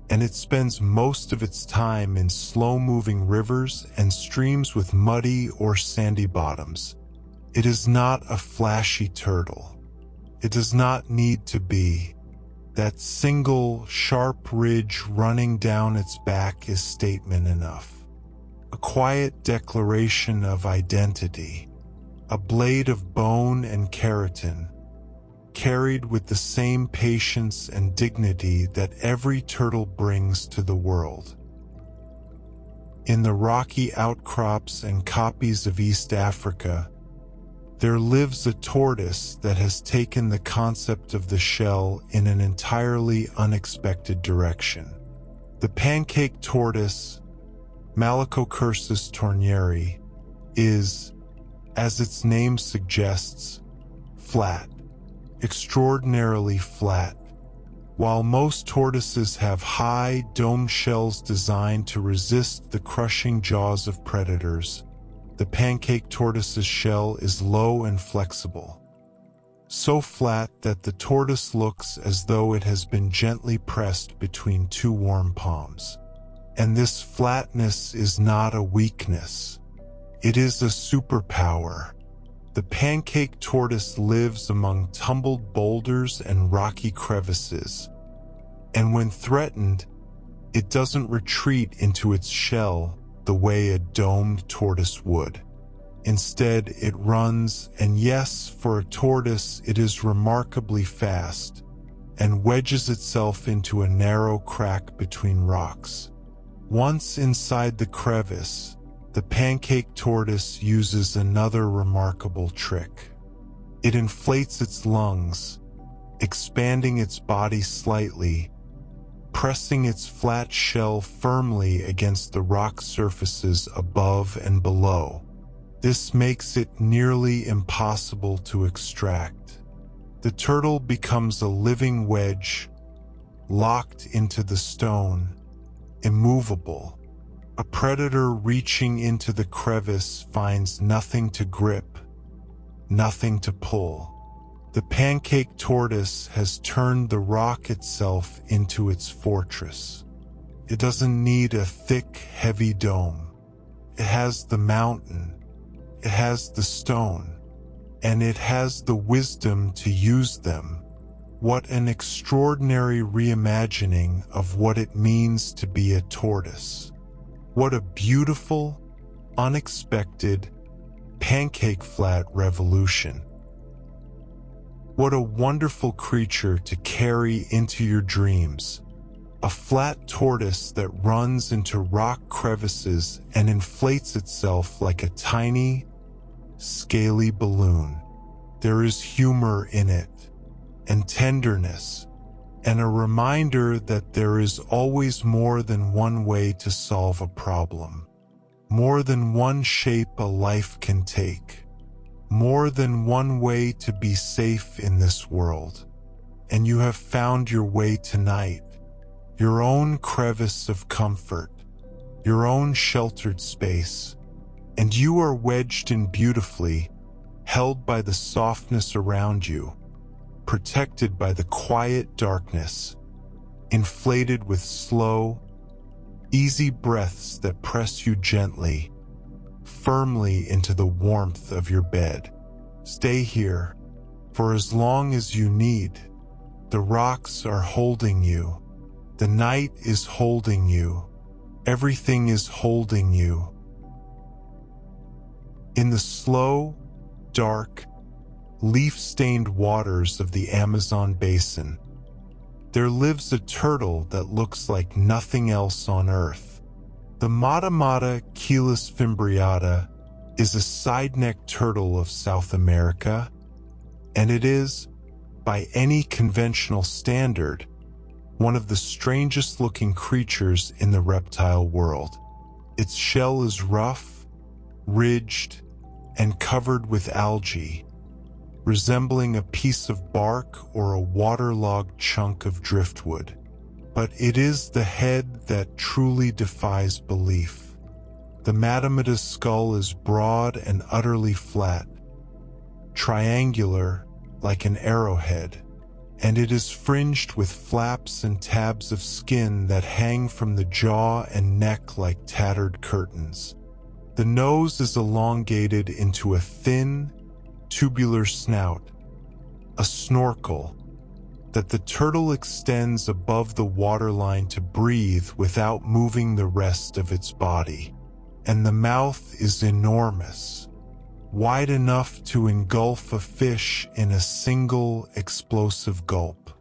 and it spends most of its time in slow-moving rivers and streams with muddy or sandy bottoms. It is not a flashy turtle. It does not need to be. That single, sharp ridge running down its back is statement enough. a quiet declaration of identity, a blade of bone and keratin, carried with the same patience and dignity that every turtle brings to the world. In the rocky outcrops and kopjes of East Africa, there lives a tortoise that has taken the concept of the shell in an entirely unexpected direction. The pancake tortoise, Malacocursus tornieri, is, as its name suggests, flat, extraordinarily flat. While most tortoises have high, domed shells designed to resist the crushing jaws of predators, the pancake tortoise's shell is low and flexible, so flat that the tortoise looks as though it has been gently pressed between two warm palms. And this flatness is not a weakness. It is a superpower. The pancake tortoise lives among tumbled boulders and rocky crevices, and when threatened, it doesn't retreat into its shell the way a domed tortoise would. Instead, it runs, and yes, for a tortoise, it is remarkably fast, and wedges itself into a narrow crack between rocks. Once inside the crevice, the pancake tortoise uses another remarkable trick. It inflates its lungs, expanding its body slightly, pressing its flat shell firmly against the rock surfaces above and below. This makes it nearly impossible to extract. The turtle becomes a living wedge, locked into the stone, immovable. A predator reaching into the crevice finds nothing to grip, nothing to pull. The pancake tortoise has turned the rock itself into its fortress. It doesn't need a thick, heavy dome. It has the mountain, it has the stone, and it has the wisdom to use them. What an extraordinary reimagining of what it means to be a tortoise. What a beautiful, unexpected, pancake flat revolution. What a wonderful creature to carry into your dreams. A flat tortoise that runs into rock crevices and inflates itself like a tiny, scaly balloon. There is humor in it, and tenderness, and a reminder that there is always more than one way to solve a problem, more than one shape a life can take, more than one way to be safe in this world. And you have found your way tonight, your own crevice of comfort, your own sheltered space, and you are wedged in beautifully, held by the softness around you, protected by the quiet darkness, inflated with slow, easy breaths that press you gently, firmly into the warmth of your bed. Stay here, for as long as you need. The rocks are holding you. The night is holding you. Everything is holding you. In the slow, dark, leaf-stained waters of the Amazon basin, there lives a turtle that looks like nothing else on Earth. The Matamata Keyless fimbriata is a side-necked turtle of South America, and it is, by any conventional standard, one of the strangest-looking creatures in the reptile world. Its shell is rough, ridged, and covered with algae, resembling a piece of bark or a waterlogged chunk of driftwood. But it is the head that truly defies belief. The Matamata's skull is broad and utterly flat, triangular like an arrowhead, and it is fringed with flaps and tabs of skin that hang from the jaw and neck like tattered curtains. The nose is elongated into a thin, tubular snout, a snorkel, that the turtle extends above the waterline to breathe without moving the rest of its body. and the mouth is enormous, wide enough to engulf a fish in a single explosive gulp.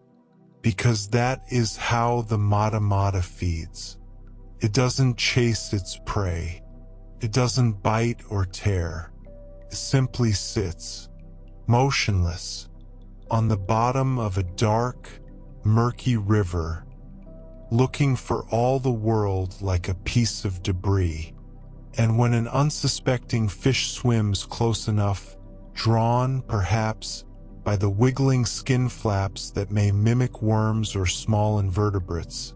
Because that is how the mata mata feeds. It doesn't chase its prey. It doesn't bite or tear. It simply sits, motionless, on the bottom of a dark, murky river, looking for all the world like a piece of debris. And when an unsuspecting fish swims close enough, drawn, perhaps, by the wiggling skin flaps that may mimic worms or small invertebrates,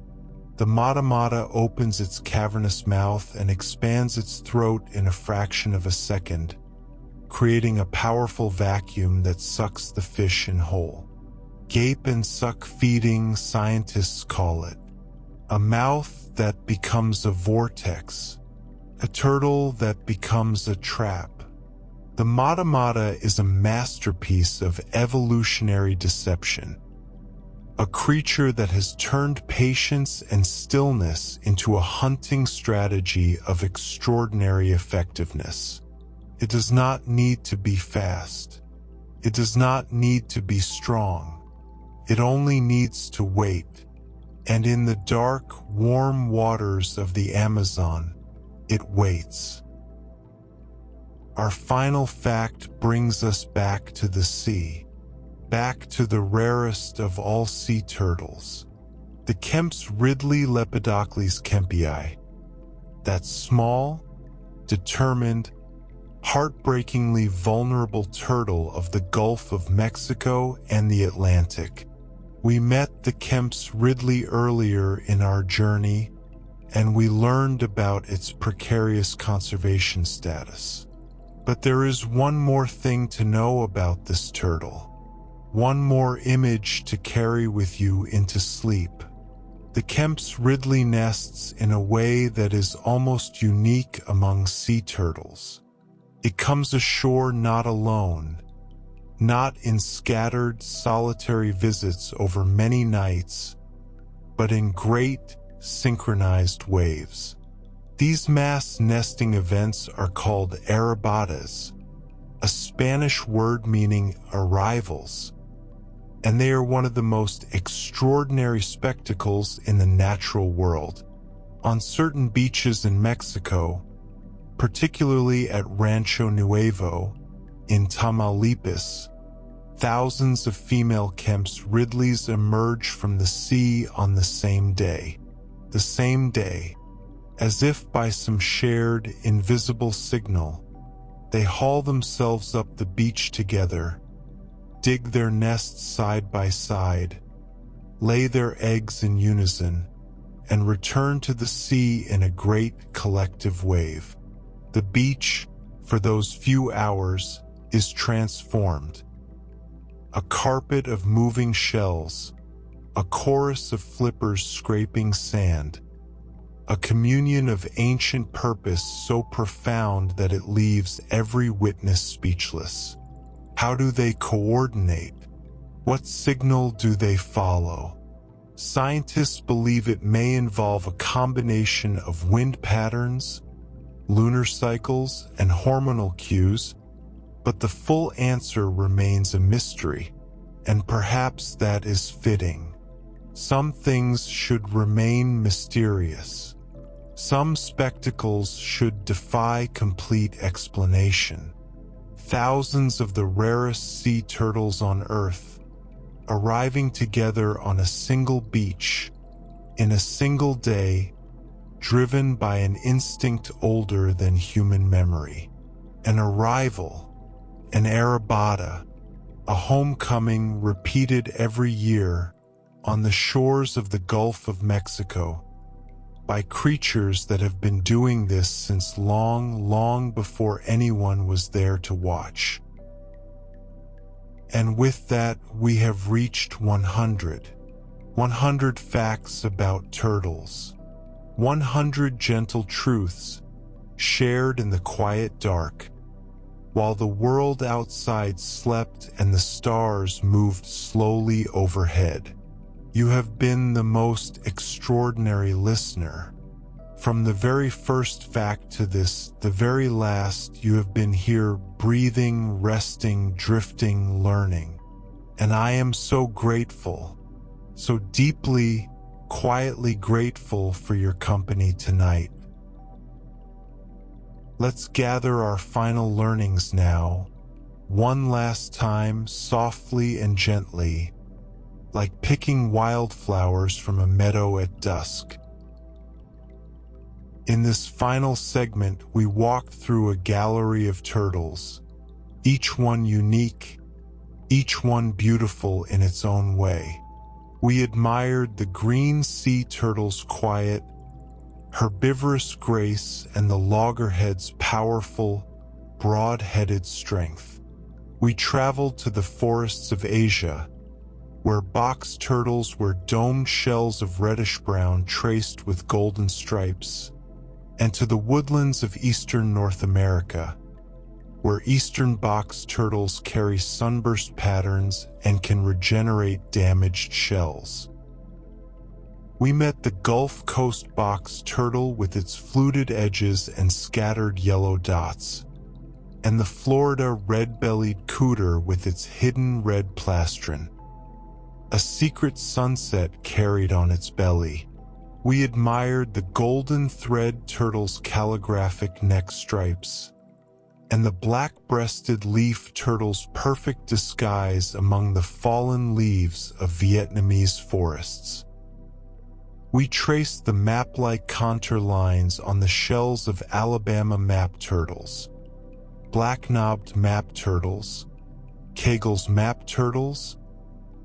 the mata mata opens its cavernous mouth and expands its throat in a fraction of a second, creating a powerful vacuum that sucks the fish in whole. Gape and suck feeding, scientists call it. A mouth that becomes a vortex. A turtle that becomes a trap. The mata mata is a masterpiece of evolutionary deception. A creature that has turned patience and stillness into a hunting strategy of extraordinary effectiveness. It does not need to be fast. It does not need to be strong. It only needs to wait. And in the dark, warm waters of the Amazon, it waits. Our final fact brings us back to the sea, back to the rarest of all sea turtles, the Kemp's Ridley Lepidocles kempii. That small, determined, heartbreakingly vulnerable turtle of the Gulf of Mexico and the Atlantic. We met the Kemp's Ridley earlier in our journey, and we learned about its precarious conservation status. But there is one more thing to know about this turtle. One more image to carry with you into sleep. The Kemp's Ridley nests in a way that is almost unique among sea turtles. It comes ashore not alone, not in scattered, solitary visits over many nights, but in great, synchronized waves. These mass nesting events are called arribadas, a Spanish word meaning arrivals, and they are one of the most extraordinary spectacles in the natural world. On certain beaches in Mexico, particularly at Rancho Nuevo in Tamaulipas, thousands of female Kemp's Ridleys emerge from the sea on the same day. The same day, as if by some shared, invisible signal, they haul themselves up the beach together, dig their nests side by side, lay their eggs in unison, and return to the sea in a great collective wave. The beach, for those few hours, is transformed. A carpet of moving shells, a chorus of flippers scraping sand, a communion of ancient purpose so profound that it leaves every witness speechless. How do they coordinate? What signal do they follow? Scientists believe it may involve a combination of wind patterns, lunar cycles, and hormonal cues, but the full answer remains a mystery, and perhaps that is fitting. Some things should remain mysterious. Some spectacles should defy complete explanation. Thousands of the rarest sea turtles on Earth, arriving together on a single beach, in a single day, driven by an instinct older than human memory. An arrival, an arribada, a homecoming repeated every year on the shores of the Gulf of Mexico, by creatures that have been doing this since long, long before anyone was there to watch. And with that, we have reached 100. 100 facts about turtles. 100 gentle truths, shared in the quiet dark, while the world outside slept and the stars moved slowly overhead. You have been the most extraordinary listener. From the very first fact to this, the very last, you have been here breathing, resting, drifting, learning. And I am so grateful, so deeply, quietly grateful for your company tonight. Let's gather our final learnings now, one last time, softly and gently, like picking wildflowers from a meadow at dusk. In this final segment, we walked through a gallery of turtles, each one unique, each one beautiful in its own way. We admired the green sea turtle's quiet, herbivorous grace and the loggerhead's powerful, broad-headed strength. We traveled to the forests of Asia, where box turtles were domed shells of reddish-brown traced with golden stripes, and to the woodlands of eastern North America, where eastern box turtles carry sunburst patterns and can regenerate damaged shells. We met the Gulf Coast box turtle with its fluted edges and scattered yellow dots, and the Florida red-bellied cooter with its hidden red plastron, a secret sunset carried on its belly. We admired the golden thread turtle's calligraphic neck stripes, and the black-breasted leaf turtle's perfect disguise among the fallen leaves of Vietnamese forests. We traced the map-like contour lines on the shells of Alabama map turtles, black-knobbed map turtles, Kegel's map turtles,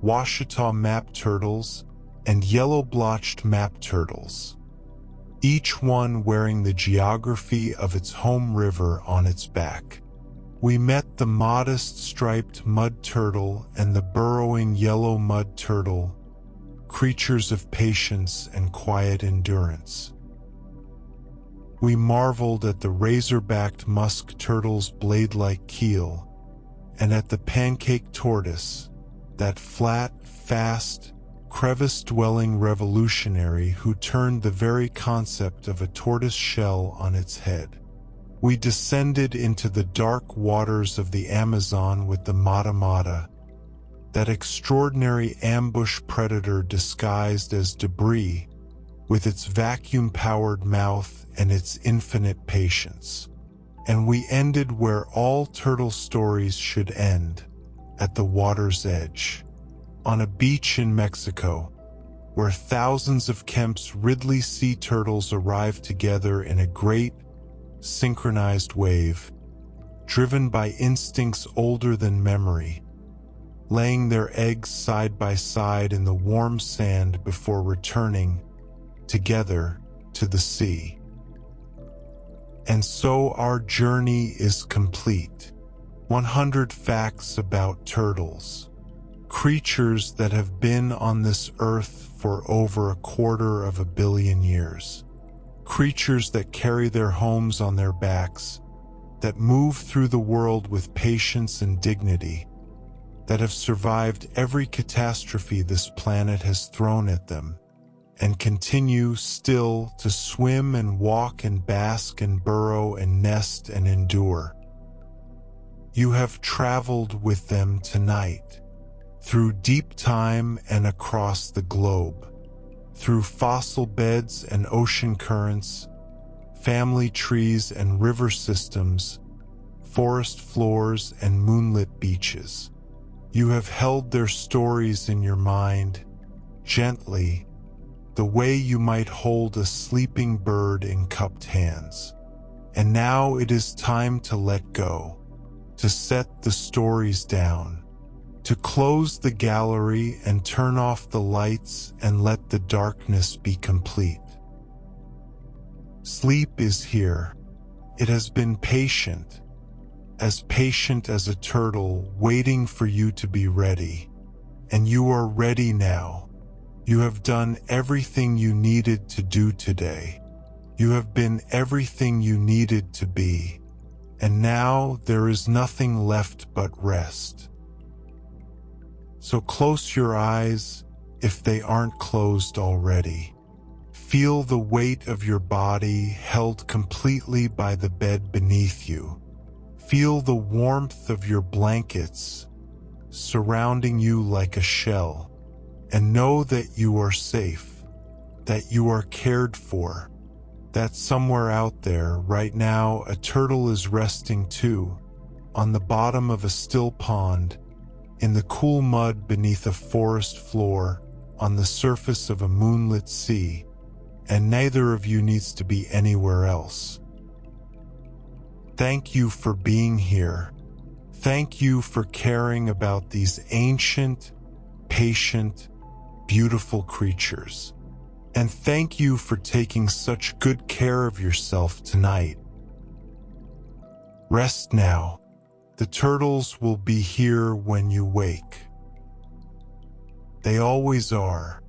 Washita map turtles, and yellow-blotched map turtles, each one wearing the geography of its home river on its back. We met the modest striped mud turtle and the burrowing yellow mud turtle, creatures of patience and quiet endurance. We marveled at the razor-backed musk turtle's blade-like keel, and at the pancake tortoise, that flat, fast, crevice-dwelling revolutionary who turned the very concept of a tortoise shell on its head. We descended into the dark waters of the Amazon with the mata mata, that extraordinary ambush predator disguised as debris, with its vacuum-powered mouth and its infinite patience. And we ended where all turtle stories should end, at the water's edge. On a beach in Mexico, where thousands of Kemp's Ridley sea turtles arrived together in a great, synchronized wave, driven by instincts older than memory, laying their eggs side by side in the warm sand before returning, together, to the sea. And so our journey is complete. 100 facts about turtles. Creatures that have been on this earth for over 250 million years. Creatures that carry their homes on their backs, that move through the world with patience and dignity, that have survived every catastrophe this planet has thrown at them, and continue still to swim and walk and bask and burrow and nest and endure. You have traveled with them tonight, through deep time and across the globe, through fossil beds and ocean currents, family trees and river systems, forest floors and moonlit beaches. You have held their stories in your mind, gently, the way you might hold a sleeping bird in cupped hands. And now it is time to let go, to set the stories down, to close the gallery and turn off the lights and let the darkness be complete. Sleep is here. It has been patient as a turtle, waiting for you to be ready. And you are ready now. You have done everything you needed to do today. You have been everything you needed to be. And now there is nothing left but rest. So close your eyes, if they aren't closed already. Feel the weight of your body held completely by the bed beneath you. Feel the warmth of your blankets surrounding you like a shell, and know that you are safe, that you are cared for, that somewhere out there right now a turtle is resting too, on the bottom of a still pond, in the cool mud beneath a forest floor, on the surface of a moonlit sea, and neither of you needs to be anywhere else. Thank you for being here. Thank you for caring about these ancient, patient, beautiful creatures. And thank you for taking such good care of yourself tonight. Rest now. The turtles will be here when you wake. They always are.